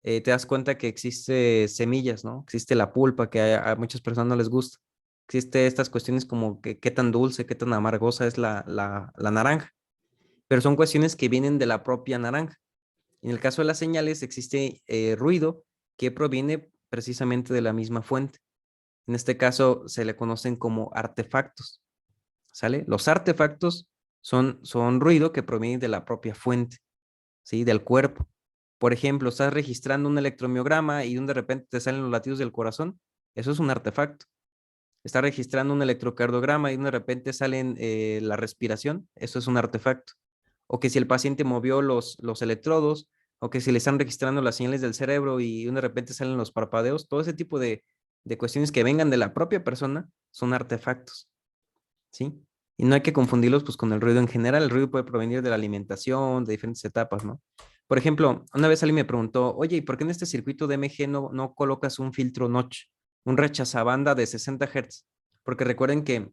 te das cuenta que existe semillas, ¿no? Existe la pulpa que a muchas personas no les gusta. Existe estas cuestiones como que qué tan dulce, qué tan amargosa es la naranja. Pero son cuestiones que vienen de la propia naranja. En el caso de las señales existe ruido que proviene precisamente de la misma fuente. En este caso se le conocen como artefactos, ¿sale? Los artefactos son ruido que proviene de la propia fuente, ¿sí? Del cuerpo. Por ejemplo, estás registrando un electromiograma y de repente te salen los latidos del corazón. Eso es un artefacto. Estás registrando un electrocardiograma y de repente salen la respiración. Eso es un artefacto. O que si el paciente movió los electrodos, o que si le están registrando las señales del cerebro y de repente salen los parpadeos, todo ese tipo de cuestiones que vengan de la propia persona son artefactos, ¿sí? Y no hay que confundirlos pues con el ruido en general. El ruido puede provenir de la alimentación, de diferentes etapas, ¿no? Por ejemplo, una vez alguien me preguntó, oye, ¿y por qué en este circuito de MG no colocas un filtro notch, un rechazabanda de 60 Hz? Porque recuerden que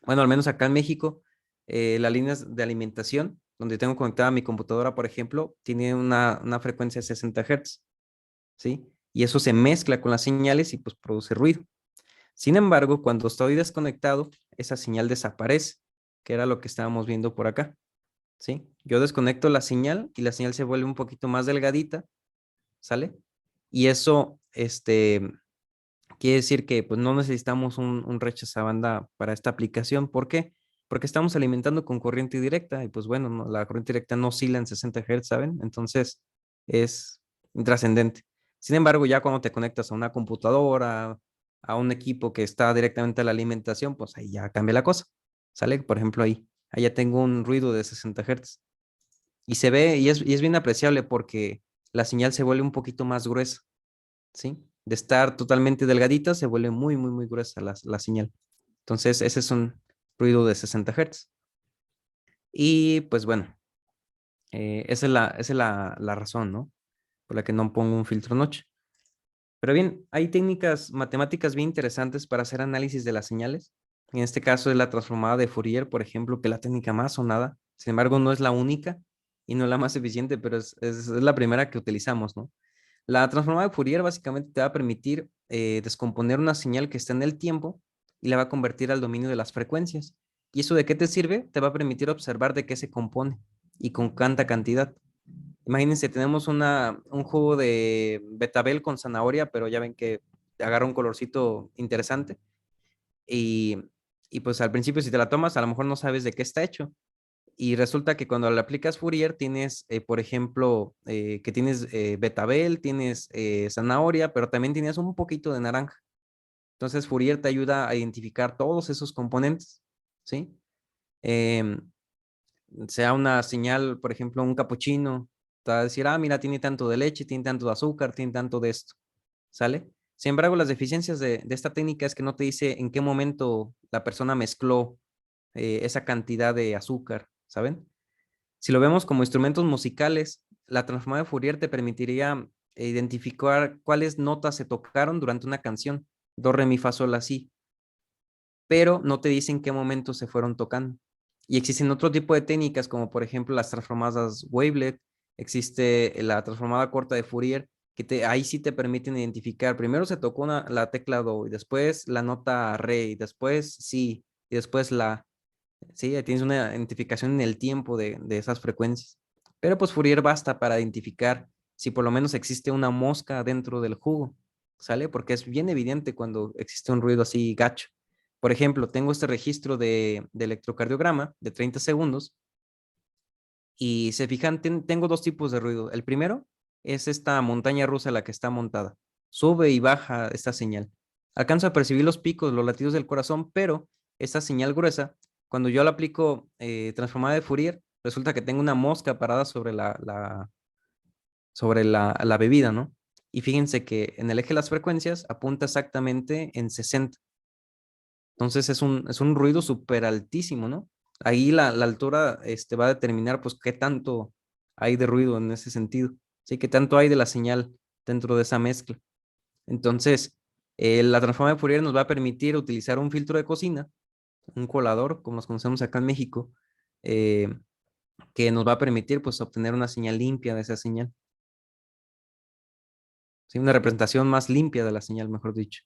bueno, al menos acá en México, las líneas de alimentación, donde tengo conectada mi computadora, por ejemplo, tiene una frecuencia de 60 Hz, ¿sí? Y eso se mezcla con las señales y pues produce ruido. Sin embargo, cuando estoy desconectado, esa señal desaparece, que era lo que estábamos viendo por acá, ¿sí? Yo desconecto la señal y la señal se vuelve un poquito más delgadita, ¿sale? Y eso, quiere decir que pues no necesitamos un rechazabanda para esta aplicación. ¿Por qué? Porque estamos alimentando con corriente directa y pues bueno, la corriente directa no oscila en 60 Hz, ¿saben? Entonces es intrascendente. Sin embargo, ya cuando te conectas a una computadora, a un equipo que está directamente a la alimentación, pues ahí ya cambia la cosa. ¿Sale? Por ejemplo, ahí ya tengo un ruido de 60 Hz. Y se ve, y es bien apreciable porque la señal se vuelve un poquito más gruesa. ¿Sí? De estar totalmente delgadita, se vuelve muy, muy, muy gruesa la señal. Entonces, ese es un ruido de 60 Hz. Y pues bueno, esa es la razón, ¿no? Por la que no pongo un filtro notch. Pero bien, hay técnicas matemáticas bien interesantes para hacer análisis de las señales. En este caso es la transformada de Fourier, por ejemplo, que es la técnica más sonada. Sin embargo, no es la única y no la más eficiente, pero es la primera que utilizamos, ¿no? La transformada de Fourier básicamente te va a permitir descomponer una señal que está en el tiempo y la va a convertir al dominio de las frecuencias. ¿Y eso de qué te sirve? Te va a permitir observar de qué se compone y con cuánta cantidad. Imagínense, tenemos un jugo de betabel con zanahoria, pero ya ven que agarra un colorcito interesante. Y, y pues al principio si te la tomas, a lo mejor no sabes de qué está hecho. Y resulta que cuando le aplicas Fourier tienes, por ejemplo, que tienes betabel, tienes zanahoria, pero también tienes un poquito de naranja. Entonces Fourier te ayuda a identificar todos esos componentes, ¿sí? Em, sea una señal, por ejemplo, un capuchino, te va a decir, ah, mira, tiene tanto de leche, tiene tanto de azúcar, tiene tanto de esto, ¿sale? Sin embargo, las deficiencias de esta técnica es que no te dice en qué momento la persona mezcló esa cantidad de azúcar, ¿saben? Si lo vemos como instrumentos musicales, la transformada de Fourier te permitiría identificar cuáles notas se tocaron durante una canción, do, re, mi, fa, sol, la, si, pero no te dice en qué momento se fueron tocando. Y existen otro tipo de técnicas, como por ejemplo las transformadas wavelet, existe la transformada corta de Fourier, que ahí sí te permiten identificar, primero se tocó la tecla do, y después la nota re, y después si, y después la. Sí, tienes una identificación en el tiempo de esas frecuencias. Pero pues Fourier basta para identificar si por lo menos existe una mosca dentro del jugo, ¿sale? Porque es bien evidente cuando existe un ruido así gacho. Por ejemplo, tengo este registro de electrocardiograma de 30 segundos y se fijan, tengo dos tipos de ruido. El primero es esta montaña rusa en la que está montada. Sube y baja esta señal. Alcanzo a percibir los picos, los latidos del corazón, pero esta señal gruesa, cuando yo la aplico transformada de Fourier, resulta que tengo una mosca parada sobre la bebida, ¿no? Y fíjense que en el eje de las frecuencias apunta exactamente en 60. Entonces es un ruido súper altísimo, ¿no? Ahí la altura va a determinar pues qué tanto hay de ruido en ese sentido, ¿sí? Qué tanto hay de la señal dentro de esa mezcla. Entonces, la transformada de Fourier nos va a permitir utilizar un filtro de cocina, un colador, como los conocemos acá en México, eh, que nos va a permitir pues obtener una señal limpia de esa señal, ¿sí? Una representación más limpia de la señal, mejor dicho.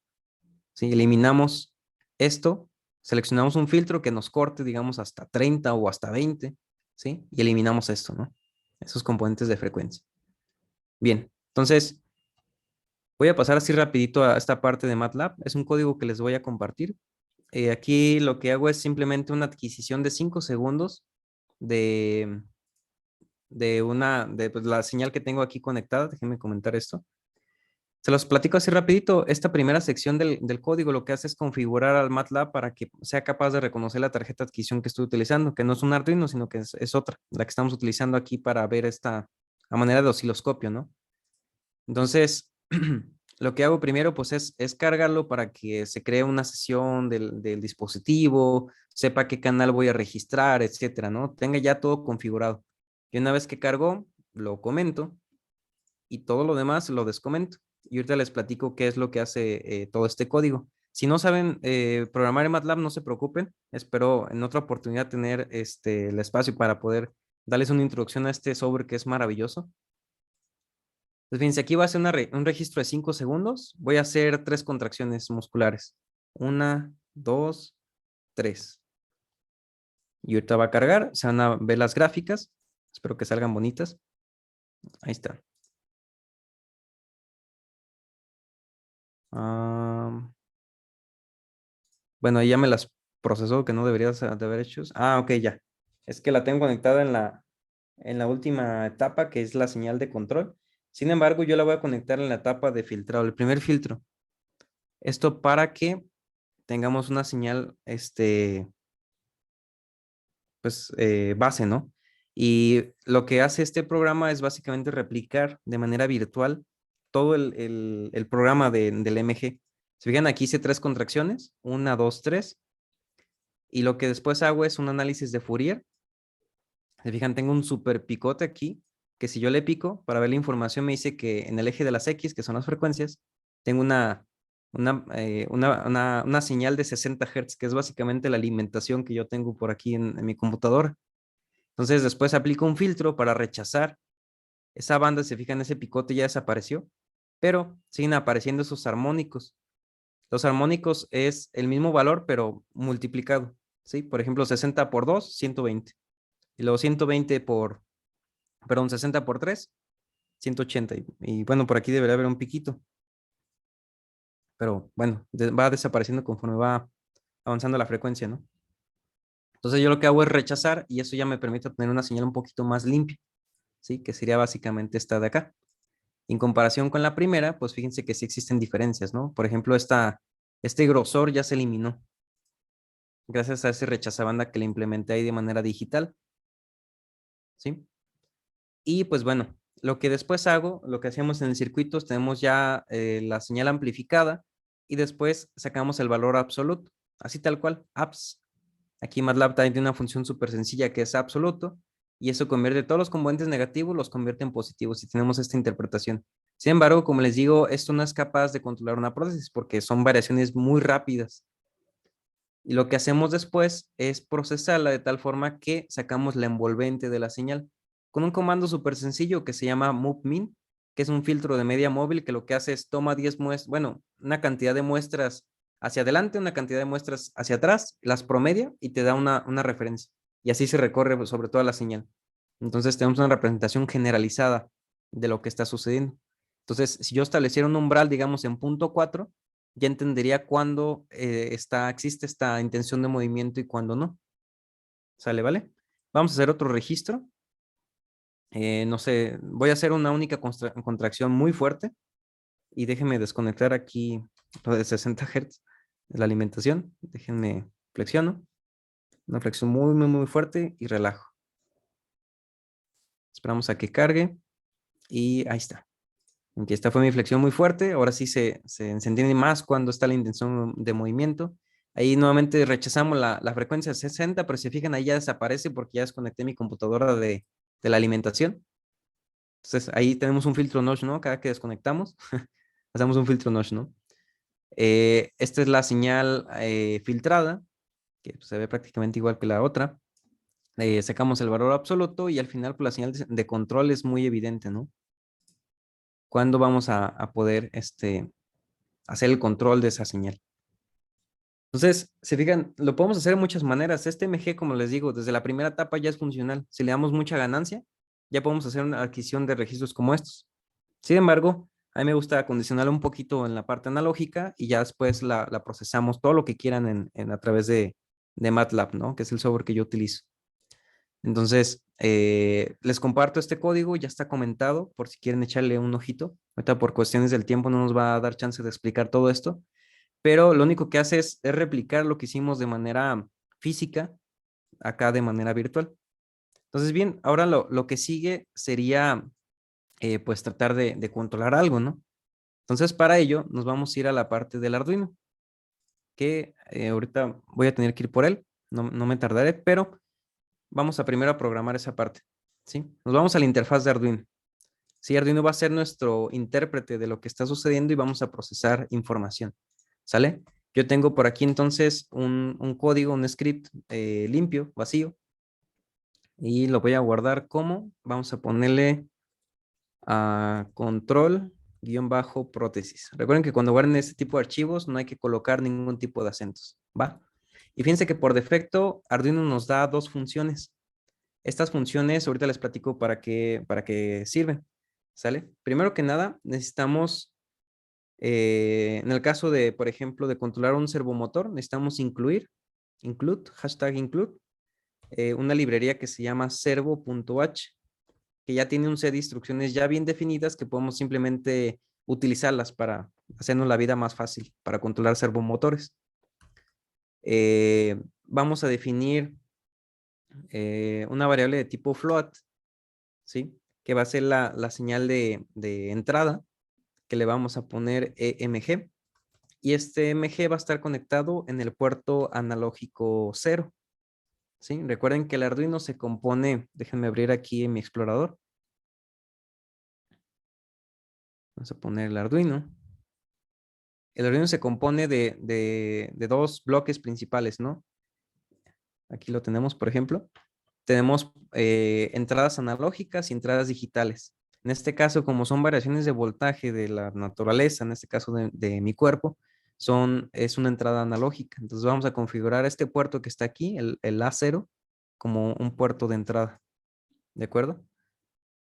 ¿Sí? Eliminamos esto, seleccionamos un filtro que nos corte, digamos, hasta 30 o hasta 20, ¿sí? Y eliminamos esto, ¿no? Esos componentes de frecuencia. Bien, entonces voy a pasar así rapidito a esta parte de MATLAB. Es un código que les voy a compartir. Aquí lo que hago es simplemente una adquisición de 5 segundos de, de pues, la señal que tengo aquí conectada. Déjenme comentar esto. Se los platico así rapidito. Esta primera sección del código lo que hace es configurar al MATLAB para que sea capaz de reconocer la tarjeta de adquisición que estoy utilizando, que no es un Arduino, sino que es otra, la que estamos utilizando aquí para ver esta a manera de osciloscopio, ¿no? Entonces, lo que hago primero pues es cargarlo para que se cree una sesión del dispositivo, sepa qué canal voy a registrar, etcétera, ¿no? Tenga ya todo configurado. Y una vez que cargó, lo comento y todo lo demás lo descomento. Y ahorita les platico qué es lo que hace todo este código. Si no saben programar en MATLAB, no se preocupen. Espero en otra oportunidad tener el espacio para poder darles una introducción a este software que es maravilloso. Pues fíjense, aquí va a ser un registro de 5 segundos. Voy a hacer 3 contracciones musculares. 1, 2, 3. Y ahorita va a cargar. Se van a ver las gráficas. Espero que salgan bonitas. Ahí está. Bueno, ahí ya me las procesó que no deberías de haber hecho. Ok, ya. Es que la tengo conectada en la última etapa, que es la señal de control. Sin embargo, yo la voy a conectar en la etapa de filtrado, el primer filtro. Esto para que tengamos una señal, pues, base, ¿no? Y lo que hace este programa es básicamente replicar de manera virtual todo el programa del MG. Se fijan, aquí hice 3 contracciones, 1, 2, 3. Y lo que después hago es un análisis de Fourier. Se fijan, tengo un super picote aquí, que si yo le pico para ver la información me dice que en el eje de las X, que son las frecuencias, tengo una señal de 60 Hz, que es básicamente la alimentación que yo tengo por aquí en mi computadora. Entonces después aplico un filtro para rechazar esa banda. Se fijan, ese picote ya desapareció, pero siguen apareciendo esos armónicos. Los armónicos es el mismo valor, pero multiplicado, ¿sí? Por ejemplo, 60 por 2, 120. Y luego 120 perdón, 60 por 3, 180. Y bueno, por aquí debería haber un piquito. Pero bueno, va desapareciendo conforme va avanzando la frecuencia, ¿no? Entonces yo lo que hago es rechazar y eso ya me permite obtener una señal un poquito más limpia, ¿sí? Que sería básicamente esta de acá. En comparación con la primera, pues fíjense que sí existen diferencias, ¿no? Por ejemplo, este grosor ya se eliminó gracias a ese rechazabanda que le implementé ahí de manera digital, ¿sí? Y pues bueno, lo que después hago, lo que hacemos en el circuito, tenemos ya la señal amplificada y después sacamos el valor absoluto, así tal cual, abs. Aquí MATLAB también tiene una función súper sencilla que es absoluto y eso convierte todos los componentes negativos, los convierte en positivos y tenemos esta interpretación. Sin embargo, como les digo, esto no es capaz de controlar una prótesis porque son variaciones muy rápidas. Y lo que hacemos después es procesarla de tal forma que sacamos la envolvente de la señal con un comando súper sencillo que se llama moveMin, que es un filtro de media móvil que lo que hace es toma 10 muestras, bueno, una cantidad de muestras hacia adelante, una cantidad de muestras hacia atrás, las promedia y te da una referencia. Y así se recorre sobre toda la señal. Entonces tenemos una representación generalizada de lo que está sucediendo. Entonces, si yo estableciera un umbral, digamos, en punto 4, ya entendería cuándo existe esta intención de movimiento y cuándo no. ¿Sale, vale? Vamos a hacer otro registro. No sé, voy a hacer una única contracción muy fuerte y déjenme desconectar aquí lo de 60 Hz de la alimentación. Déjenme flexiono. Una flexión muy, muy, muy fuerte y relajo. Esperamos a que cargue y ahí está. Aunque esta fue mi flexión muy fuerte, ahora sí se entiende más cuando está la intención de movimiento. Ahí nuevamente rechazamos la frecuencia 60, pero si se fijan ahí ya desaparece porque ya desconecté mi computadora de la alimentación. Entonces ahí tenemos un filtro notch, ¿no? Cada que desconectamos, hacemos un filtro notch, ¿no? Esta es la señal filtrada, que pues, se ve prácticamente igual que la otra. Sacamos el valor absoluto y al final pues, la señal de control es muy evidente, ¿no? ¿Cuándo vamos a poder hacer el control de esa señal? Entonces, se fijan, lo podemos hacer de muchas maneras. Este MG, como les digo, desde la primera etapa ya es funcional. Si le damos mucha ganancia, ya podemos hacer una adquisición de registros como estos. Sin embargo, a mí me gusta condicionarlo un poquito en la parte analógica y ya después la procesamos todo lo que quieran a través de MATLAB, ¿no? Que es el software que yo utilizo. Entonces, les comparto este código, ya está comentado, por si quieren echarle un ojito. Ahorita por cuestiones del tiempo no nos va a dar chance de explicar todo esto, pero lo único que hace es replicar lo que hicimos de manera física, acá de manera virtual. Entonces, bien, ahora lo que sigue sería, pues, tratar de controlar algo, ¿no? Entonces, para ello, nos vamos a ir a la parte del Arduino, que ahorita voy a tener que ir por él, no me tardaré, pero vamos a primero a programar esa parte, ¿sí? Nos vamos a la interfaz de Arduino. Sí, Arduino va a ser nuestro intérprete de lo que está sucediendo y vamos a procesar información, ¿sale? Yo tengo por aquí entonces un código, un script limpio, vacío, y lo voy a guardar como, vamos a ponerle a control-prótesis. Recuerden que cuando guarden este tipo de archivos no hay que colocar ningún tipo de acentos, ¿va? Y fíjense que por defecto Arduino nos da dos funciones. Estas funciones ahorita les platico para qué sirven, ¿sale? Primero que nada necesitamos, en el caso de, por ejemplo, de controlar un servomotor, necesitamos include, hashtag include, una librería que se llama servo.h, que ya tiene un set de instrucciones ya bien definidas que podemos simplemente utilizarlas para hacernos la vida más fácil para controlar servomotores. Vamos a definir una variable de tipo float, ¿sí? Que va a ser la señal de entrada, que le vamos a poner EMG. Y este EMG va a estar conectado en el puerto analógico 0, ¿sí? Recuerden que el Arduino se compone, déjenme abrir aquí en mi explorador. Vamos a poner el Arduino. El Arduino se compone de dos bloques principales, ¿no? Aquí lo tenemos, por ejemplo. Tenemos entradas analógicas y entradas digitales. En este caso, como son variaciones de voltaje de la naturaleza, en este caso de mi cuerpo, es una entrada analógica. Entonces vamos a configurar este puerto que está aquí, el A0, como un puerto de entrada. ¿De acuerdo?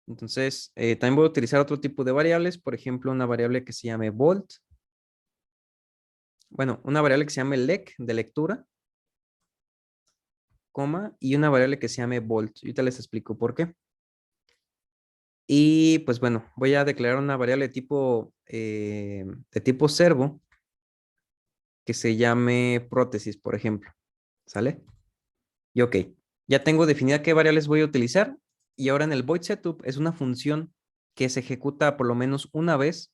Entonces, también voy a utilizar otro tipo de variables, por ejemplo, una variable que se llame volt. Bueno, una variable que se llame lec, de lectura, coma, y una variable que se llame volt. Ahorita les explico por qué. Y pues bueno, voy a declarar una variable de tipo servo que se llame prótesis, por ejemplo. ¿Sale? Y ok, ya tengo definida qué variables voy a utilizar. Y ahora en el void setup es una función que se ejecuta por lo menos una vez.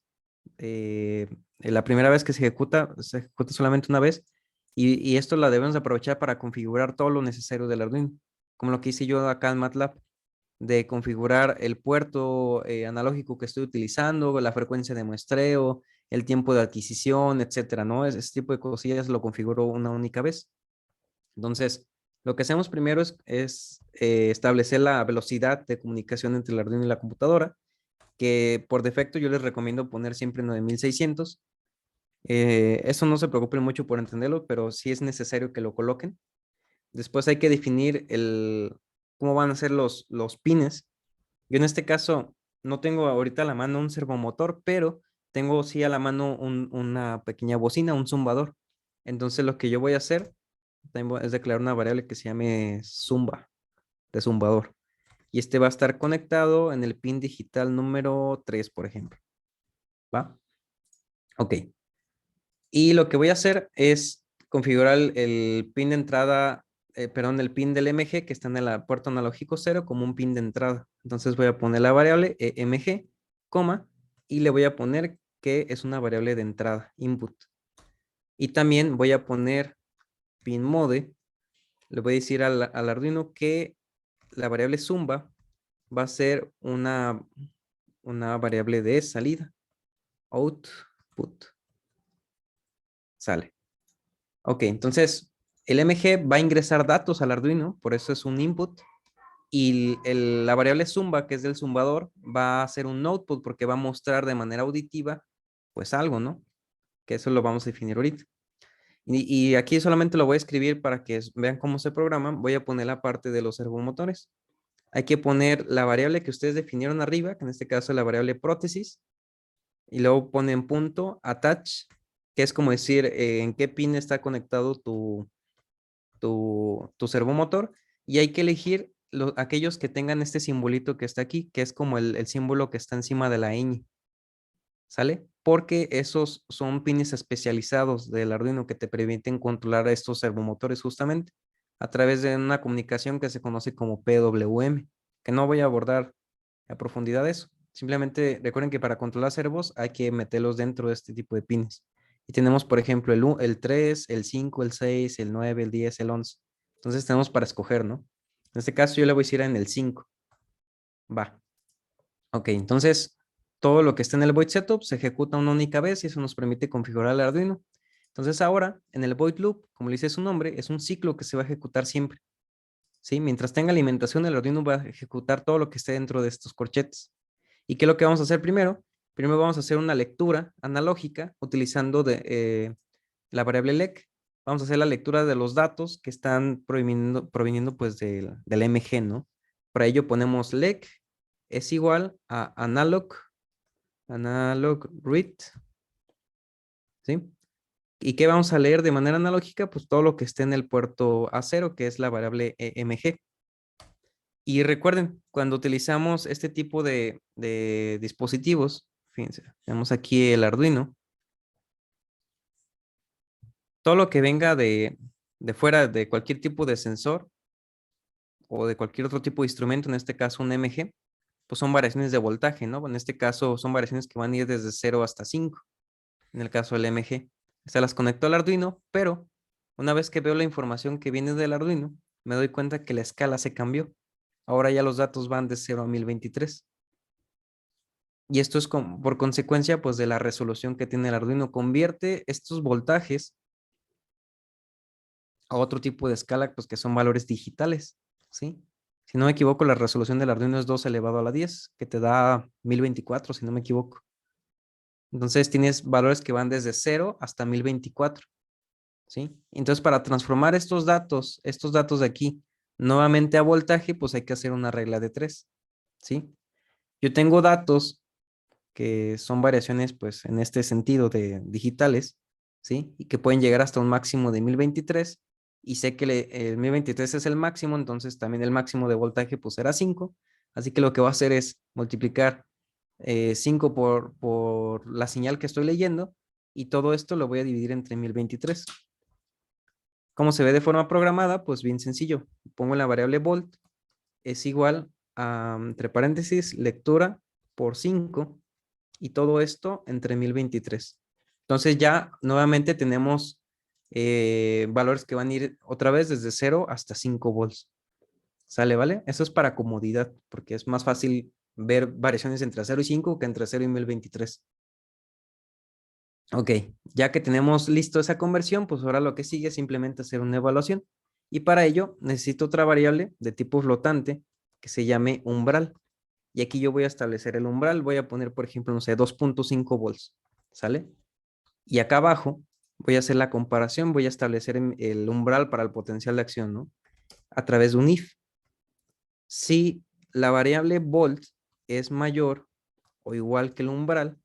La primera vez que se ejecuta solamente una vez. Y esto la debemos aprovechar para configurar todo lo necesario del Arduino. Como lo que hice yo acá en MATLAB, de configurar el puerto analógico que estoy utilizando, la frecuencia de muestreo, el tiempo de adquisición, etcétera, ¿no? Ese tipo de cosillas lo configuro una única vez. Entonces, lo que hacemos primero es establecer la velocidad de comunicación entre el Arduino y la computadora, que por defecto yo les recomiendo poner siempre 9600. Eso no se preocupen mucho por entenderlo, pero sí es necesario que lo coloquen. Después hay que definir cómo van a ser los pines. Yo en este caso no tengo ahorita a la mano un servomotor, pero tengo sí a la mano una pequeña bocina, un zumbador. Entonces lo que yo voy a hacer es declarar una variable que se llame zumba, de zumbador. Y este va a estar conectado en el pin digital número 3, por ejemplo. ¿Va? Ok. Y lo que voy a hacer es configurar el pin de entrada, perdón, el pin del MG que está en el puerto analógico 0 como un pin de entrada. Entonces voy a poner la variable EMG, coma, y le voy a poner que es una variable de entrada, input. Y también voy a poner pin mode. Le voy a decir al Arduino que la variable zumba va a ser una variable de salida, output. Sale. Ok, entonces el MG va a ingresar datos al Arduino, por eso es un input. Y la variable zumba, que es del zumbador, va a ser un output porque va a mostrar de manera auditiva, pues algo, ¿no? Que eso lo vamos a definir ahorita. Y aquí solamente lo voy a escribir para que vean cómo se programan. Voy a poner la parte de los servomotores. Hay que poner la variable que ustedes definieron arriba, que en este caso es la variable prótesis. Y luego ponen punto attach, que es como decir en qué pin está conectado tu servomotor, y hay que elegir aquellos que tengan este simbolito que está aquí, que es como el símbolo que está encima de la ñ, ¿sale? Porque esos son pines especializados del Arduino que te permiten controlar estos servomotores justamente a través de una comunicación que se conoce como PWM, que no voy a abordar a profundidad eso. Simplemente recuerden que para controlar servos hay que meterlos dentro de este tipo de pines. Y tenemos, por ejemplo, el 3, el 5, el 6, el 9, el 10, el 11. Entonces tenemos para escoger, ¿no? En este caso yo le voy a decir en el 5. Va. Ok, entonces todo lo que está en el void setup se ejecuta una única vez y eso nos permite configurar el Arduino. Entonces ahora en el void loop, como le dice su nombre, es un ciclo que se va a ejecutar siempre. ¿Sí? Mientras tenga alimentación, el Arduino va a ejecutar todo lo que esté dentro de estos corchetes. ¿Y qué es lo que vamos a hacer primero? Primero vamos a hacer una lectura analógica utilizando la variable lec. Vamos a hacer la lectura de los datos que están proviniendo pues del MG, ¿no? Para ello ponemos lec es igual a analog read, ¿sí? ¿Y qué vamos a leer de manera analógica? Pues todo lo que esté en el puerto A0, que es la variable MG. Y recuerden, cuando utilizamos este tipo de dispositivos, fíjense, tenemos aquí el Arduino, todo lo que venga de fuera de cualquier tipo de sensor o de cualquier otro tipo de instrumento, en este caso un MG, pues son variaciones de voltaje, ¿no? En este caso son variaciones que van a ir desde 0 hasta 5, en el caso del MG. Estas las conecto al Arduino, pero una vez que veo la información que viene del Arduino, me doy cuenta que la escala se cambió. Ahora ya los datos van de 0 a 1023. Y esto es por consecuencia pues de la resolución que tiene el Arduino. Convierte estos voltajes a otro tipo de escala, pues que son valores digitales, ¿sí? Si no me equivoco, la resolución del Arduino es 2 elevado a la 10, que te da 1024, si no me equivoco. Entonces tienes valores que van desde 0 hasta 1024, ¿sí? Entonces para transformar estos datos de aquí, nuevamente a voltaje, pues hay que hacer una regla de 3, ¿sí? Yo tengo datos que son variaciones, pues, en este sentido de digitales, ¿sí? Y que pueden llegar hasta un máximo de 1023, y sé que el 1023 es el máximo, entonces también el máximo de voltaje, pues, será 5, así que lo que voy a hacer es multiplicar 5 por la señal que estoy leyendo, y todo esto lo voy a dividir entre 1023. ¿Cómo se ve de forma programada? Pues bien sencillo. Pongo la variable volt, es igual a, entre paréntesis, lectura por 5, y todo esto entre 1023. Entonces ya nuevamente tenemos valores que van a ir otra vez desde 0 hasta 5 volts. ¿Sale, vale? Eso es para comodidad, porque es más fácil ver variaciones entre 0 y 5 que entre 0 y 1023. Ok, ya que tenemos listo esa conversión, pues ahora lo que sigue es simplemente hacer una evaluación. Y para ello necesito otra variable de tipo flotante que se llame umbral. Y aquí yo voy a establecer el umbral. Voy a poner, por ejemplo, no sé, 2.5 volts. ¿Sale? Y acá abajo voy a hacer la comparación. Voy a establecer el umbral para el potencial de acción, ¿no? A través de un if. Si la variable volt es mayor o igual que el umbral,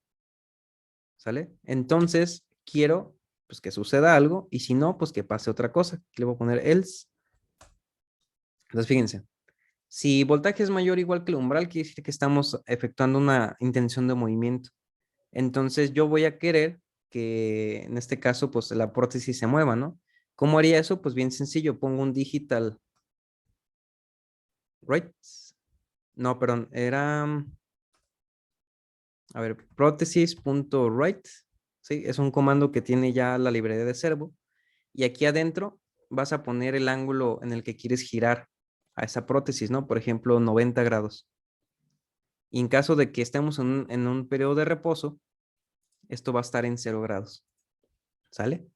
¿sale? Entonces quiero pues que suceda algo, y si no, pues que pase otra cosa. Aquí le voy a poner else. Entonces fíjense, si voltaje es mayor o igual que el umbral, quiere decir que estamos efectuando una intención de movimiento. Entonces yo voy a querer que en este caso pues la prótesis se mueva, ¿no? ¿Cómo haría eso? Pues bien sencillo, pongo un digital right. No, perdón, era, a ver, prótesis.write, ¿sí? Es un comando que tiene ya la librería de servo, y aquí adentro vas a poner el ángulo en el que quieres girar a esa prótesis, ¿no? Por ejemplo, 90 grados. Y en caso de que estemos en un periodo de reposo, esto va a estar en 0 grados. ¿Sale?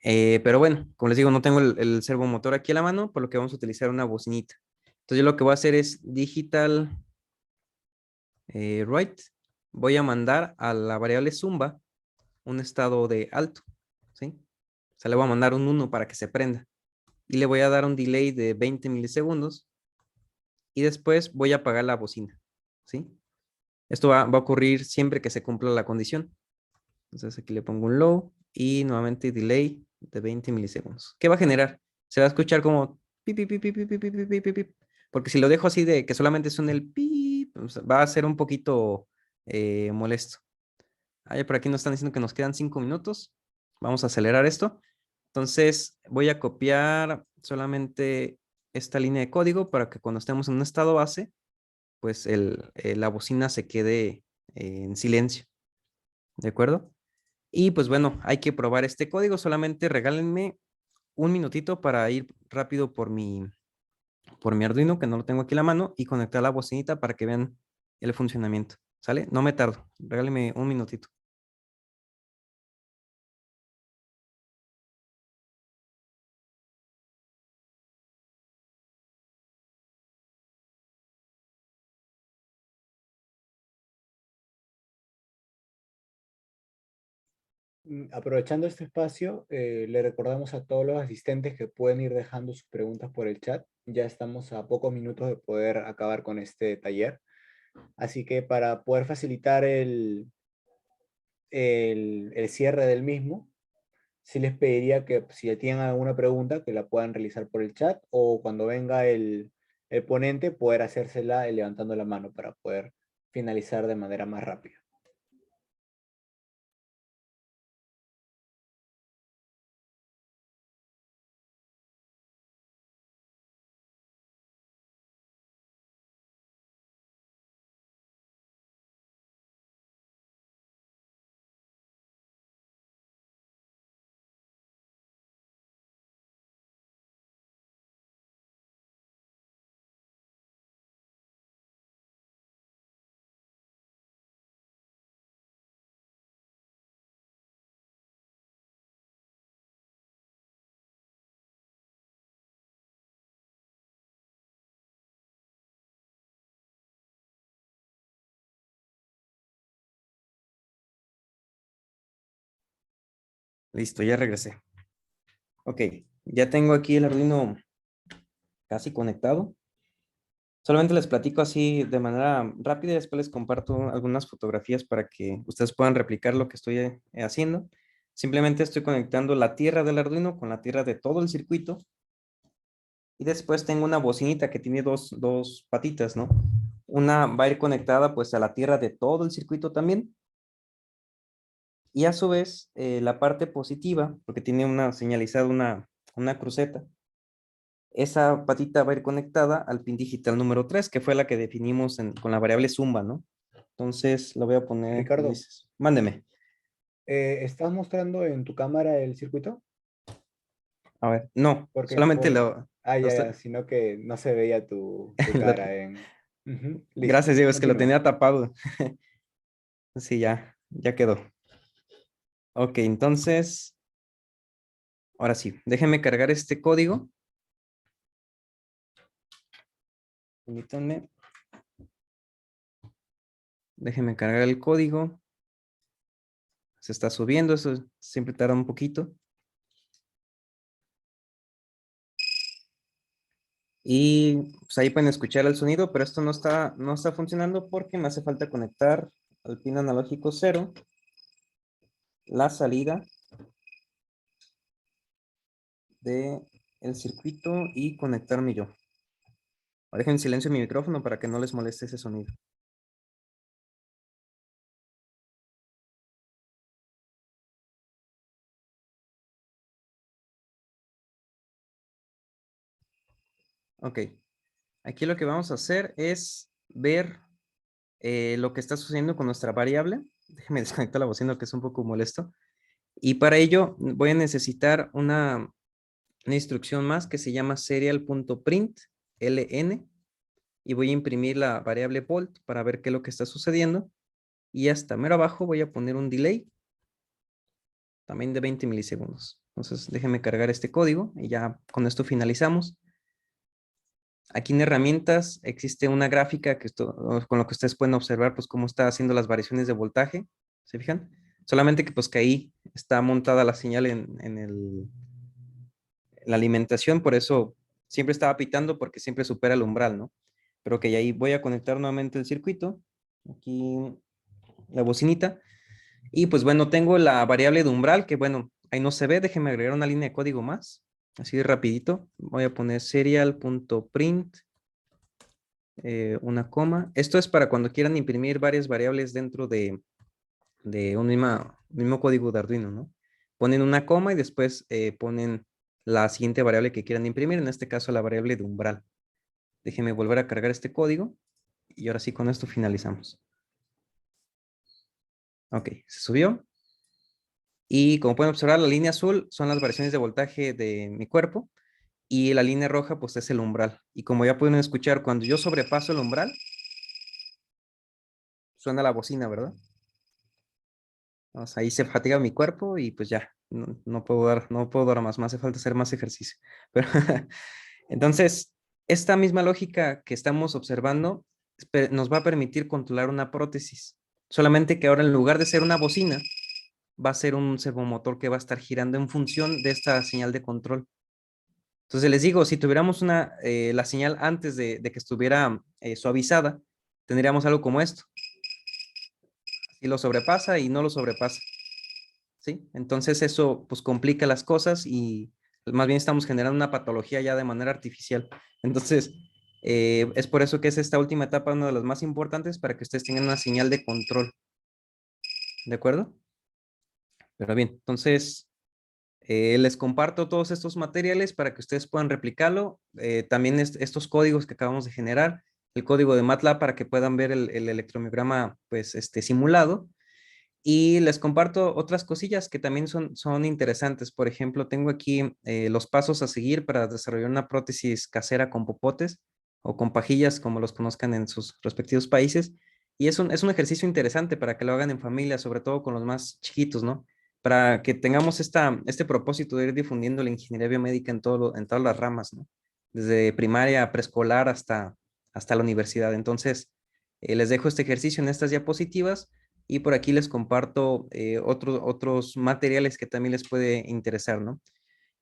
Pero bueno, como les digo, no tengo el servomotor aquí a la mano, por lo que vamos a utilizar una bocinita. Entonces yo lo que voy a hacer es digital write. Voy a mandar a la variable zumba un estado de alto, ¿sí? O sea, le voy a mandar un 1 para que se prenda. Y le voy a dar un delay de 20 milisegundos. Y después voy a apagar la bocina, ¿sí? Esto va a ocurrir siempre que se cumpla la condición. Entonces aquí le pongo un low y nuevamente delay de 20 milisegundos. ¿Qué va a generar? Se va a escuchar como pip, pip, pip, pip, pip, pip, pip, pip, pip. Porque si lo dejo así de que solamente suene el pip, pues va a ser un poquito molesto. Ah, por aquí nos están diciendo que nos quedan 5 minutos. Vamos a acelerar esto. Entonces voy a copiar solamente esta línea de código para que cuando estemos en un estado base, pues la bocina se quede en silencio, ¿de acuerdo? Y pues bueno, hay que probar este código. Solamente regálenme un minutito para ir rápido por mi Arduino, que no lo tengo aquí a la mano, y conectar la bocinita para que vean el funcionamiento. ¿Sale? No me tardo. Regálenme un minutito. Aprovechando este espacio, le recordamos a todos los asistentes que pueden ir dejando sus preguntas por el chat. Ya estamos a pocos minutos de poder acabar con este taller. Así que para poder facilitar el cierre del mismo, sí les pediría que si tienen alguna pregunta, que la puedan realizar por el chat o cuando venga el ponente, poder hacérsela levantando la mano para poder finalizar de manera más rápida. Listo, ya regresé. Ok, ya tengo aquí el Arduino casi conectado. Solamente les platico así de manera rápida y después les comparto algunas fotografías para que ustedes puedan replicar lo que estoy haciendo. Simplemente estoy conectando la tierra del Arduino con la tierra de todo el circuito. Y después tengo una bocinita que tiene dos patitas, ¿no? Una va a ir conectada pues a la tierra de todo el circuito también. Y a su vez, la parte positiva, porque tiene una señalizada una cruceta, esa patita va a ir conectada al pin digital número 3 que fue la que definimos con la variable Zumba, ¿no? Entonces, lo voy a poner, Ricardo, Ulises. Mándeme. ¿estás mostrando en tu cámara el circuito? A ver, no, Porque solamente por... Ah, lo ya, estoy- ya, sino que no se veía tu lo- cara en... Ujú, listo, Gracias, Diego, es que lo continúa. tenía tapado. Sí, ya quedó. Ok, entonces, ahora sí, déjenme cargar este código. Permítanme, déjenme cargar el código. Se está subiendo, eso siempre tarda un poquito. Y pues ahí pueden escuchar el sonido, pero esto no está funcionando porque me hace falta conectar al pin analógico 0, la salida de el circuito y conectarme yo. Dejen en silencio mi micrófono para que no les moleste ese sonido. Ok, aquí lo que vamos a hacer es ver lo que está sucediendo con nuestra variable. Déjenme desconectar la bocina que es un poco molesto. Y para ello voy a necesitar una instrucción más que se llama serial.print ln y voy a imprimir la variable volt para ver qué es lo que está sucediendo. Y hasta mero abajo voy a poner un delay también de 20 milisegundos. Entonces déjenme cargar este código y ya con esto finalizamos. Aquí en herramientas existe una gráfica con lo que ustedes pueden observar pues cómo está haciendo las variaciones de voltaje. ¿Se fijan? Solamente que pues que ahí está montada la señal en la alimentación, por eso siempre estaba pitando porque siempre supera el umbral, ¿no? Pero que ahí voy a conectar nuevamente el circuito. Aquí la bocinita. Y pues bueno, tengo la variable de umbral que bueno, ahí no se ve. Déjenme agregar una línea de código más. Así de rapidito. Voy a poner serial.print una coma. Esto es para cuando quieran imprimir varias variables dentro de un mismo código de Arduino, ¿no? Ponen una coma y después ponen la siguiente variable que quieran imprimir, en este caso la variable de umbral. Déjenme volver a cargar este código. Y ahora sí, con esto finalizamos. Ok, se subió. Y como pueden observar, la línea azul son las variaciones de voltaje de mi cuerpo y la línea roja pues es el umbral. Y como ya pueden escuchar, cuando yo sobrepaso el umbral, suena la bocina, ¿verdad? O sea, ahí se fatiga mi cuerpo y pues ya, no puedo dar más, me hace falta hacer más ejercicio. Pero entonces, esta misma lógica que estamos observando nos va a permitir controlar una prótesis. Solamente que ahora en lugar de ser una bocina, va a ser un servomotor que va a estar girando en función de esta señal de control. Entonces les digo, si tuviéramos la señal antes de que estuviera suavizada, tendríamos algo como esto. Si lo sobrepasa y no lo sobrepasa, ¿sí? Entonces eso pues complica las cosas y más bien estamos generando una patología ya de manera artificial. Entonces, es por eso que es esta última etapa una de las más importantes para que ustedes tengan una señal de control. ¿De acuerdo? Pero bien, entonces les comparto todos estos materiales para que ustedes puedan replicarlo. También estos códigos que acabamos de generar, el código de MATLAB para que puedan ver el electromiograma pues, simulado. Y les comparto otras cosillas que también son interesantes. Por ejemplo, tengo aquí los pasos a seguir para desarrollar una prótesis casera con popotes o con pajillas, como los conozcan en sus respectivos países. Y es un ejercicio interesante para que lo hagan en familia, sobre todo con los más chiquitos, ¿no? Para que tengamos este propósito de ir difundiendo la ingeniería biomédica en todas las ramas, ¿no? Desde primaria, preescolar hasta la universidad. Entonces, les dejo este ejercicio en estas diapositivas y por aquí les comparto otros materiales que también les puede interesar, ¿no?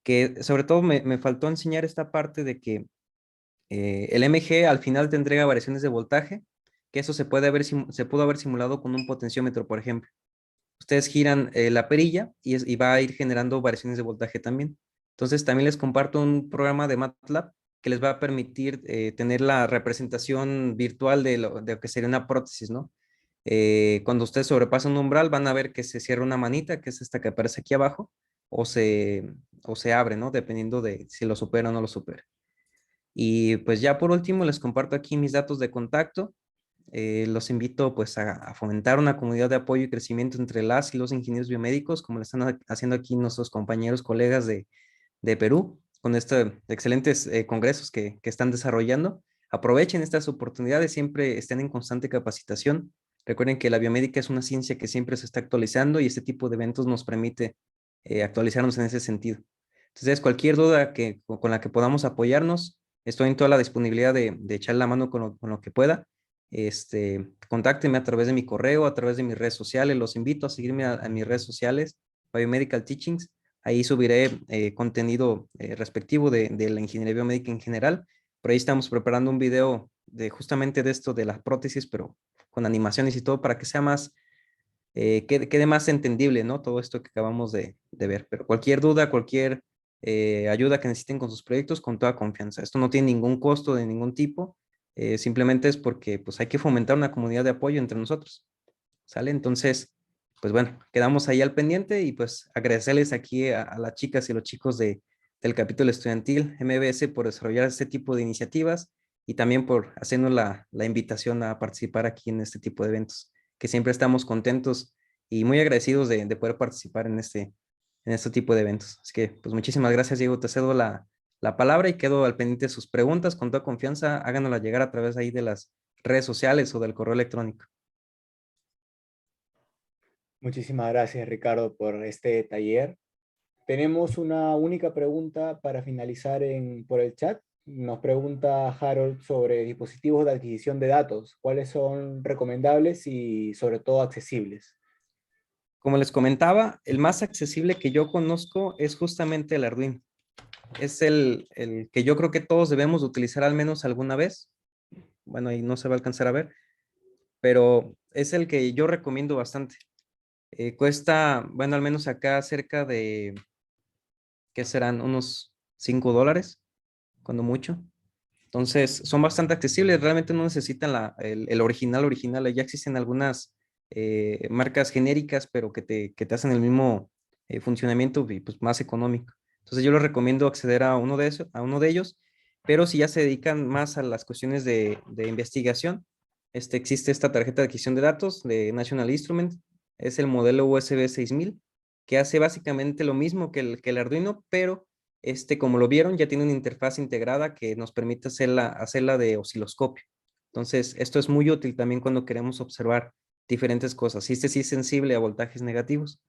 Que sobre todo me faltó enseñar esta parte de que el MG al final te entrega variaciones de voltaje, que eso se pudo haber simulado con un potenciómetro, por ejemplo. Ustedes giran la perilla y va a ir generando variaciones de voltaje también. Entonces también les comparto un programa de MATLAB que les va a permitir tener la representación virtual de lo que sería una prótesis, ¿no? Cuando ustedes sobrepasan un umbral, van a ver que se cierra una manita, que es esta que aparece aquí abajo, o se, o se abre, ¿no? Dependiendo de si lo supera o no lo supera. Y pues ya por último, les comparto aquí mis datos de contacto. Los invito pues a fomentar una comunidad de apoyo y crecimiento entre las y los ingenieros biomédicos, como lo están haciendo aquí nuestros compañeros, colegas de Perú, con estos excelentes congresos que están desarrollando. Aprovechen estas oportunidades, siempre estén en constante capacitación. Recuerden que la biomédica es una ciencia que siempre se está actualizando y este tipo de eventos nos permite actualizarnos en ese sentido. Entonces, cualquier duda con la que podamos apoyarnos, estoy en toda la disponibilidad de echar la mano con lo que pueda. Contáctenme a través de mi correo, a través de mis redes sociales. Los invito a seguirme a mis redes sociales, Biomedical Teachings. Ahí subiré contenido respectivo de la ingeniería biomédica en general. Por ahí estamos preparando un video de justamente de esto de las prótesis, pero con animaciones y todo para que sea más, quede más entendible, ¿no? Todo esto que acabamos de ver. Pero cualquier duda, cualquier ayuda que necesiten con sus proyectos, con toda confianza. Esto no tiene ningún costo de ningún tipo. Simplemente es porque pues hay que fomentar una comunidad de apoyo entre nosotros. ¿Sale? Entonces, pues bueno, quedamos ahí al pendiente y pues agradecerles aquí a las chicas y los chicos del capítulo estudiantil MBS por desarrollar este tipo de iniciativas y también por hacernos la invitación a participar aquí en este tipo de eventos, que siempre estamos contentos y muy agradecidos de poder participar en este tipo de eventos. Así que, pues muchísimas gracias, Diego. Te cedo la palabra y quedo al pendiente de sus preguntas. Con toda confianza, háganosla llegar a través ahí de las redes sociales o del correo electrónico. Muchísimas gracias, Ricardo, por este taller. Tenemos una única pregunta para finalizar por el chat. Nos pregunta Harold sobre dispositivos de adquisición de datos. ¿Cuáles son recomendables y sobre todo accesibles? Como les comentaba, el más accesible que yo conozco es justamente el Arduino. Es el que yo creo que todos debemos utilizar al menos alguna vez. Bueno, ahí no se va a alcanzar a ver, pero es el que yo recomiendo bastante. Cuesta, bueno, al menos acá cerca de, ¿qué serán? Unos $5, cuando mucho. Entonces, son bastante accesibles, realmente no necesitan el original, ya existen algunas marcas genéricas, pero que te hacen el mismo funcionamiento y pues más económico. Entonces, yo les recomiendo acceder a uno de ellos, pero si ya se dedican más a las cuestiones de investigación, existe esta tarjeta de adquisición de datos de National Instrument. Es el modelo USB 6000, que hace básicamente lo mismo que el Arduino, pero como lo vieron, ya tiene una interfaz integrada que nos permite hacerla de osciloscopio. Entonces, esto es muy útil también cuando queremos observar diferentes cosas. Y sí es sensible a voltajes negativos.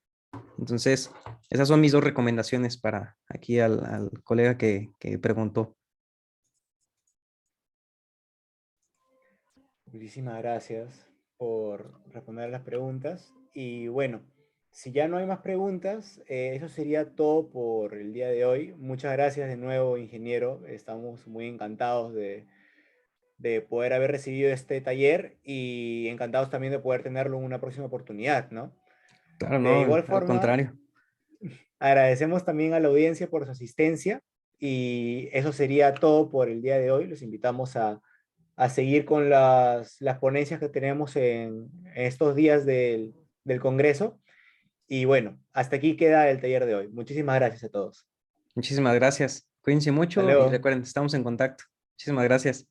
Entonces, esas son mis dos recomendaciones para aquí al colega que preguntó. Muchísimas gracias por responder las preguntas. Y bueno, si ya no hay más preguntas, eso sería todo por el día de hoy. Muchas gracias de nuevo, ingeniero. Estamos muy encantados de poder haber recibido este taller y encantados también de poder tenerlo en una próxima oportunidad, ¿no? Claro, De no, igual al forma, contrario. agradecemos también a la audiencia por su asistencia y eso sería todo por el día de hoy. Los invitamos a seguir con las ponencias que tenemos en estos días del Congreso. Y bueno, hasta aquí queda el taller de hoy. Muchísimas gracias a todos. Muchísimas gracias. Cuídense Hasta mucho y luego. recuerden, estamos en contacto. Muchísimas gracias.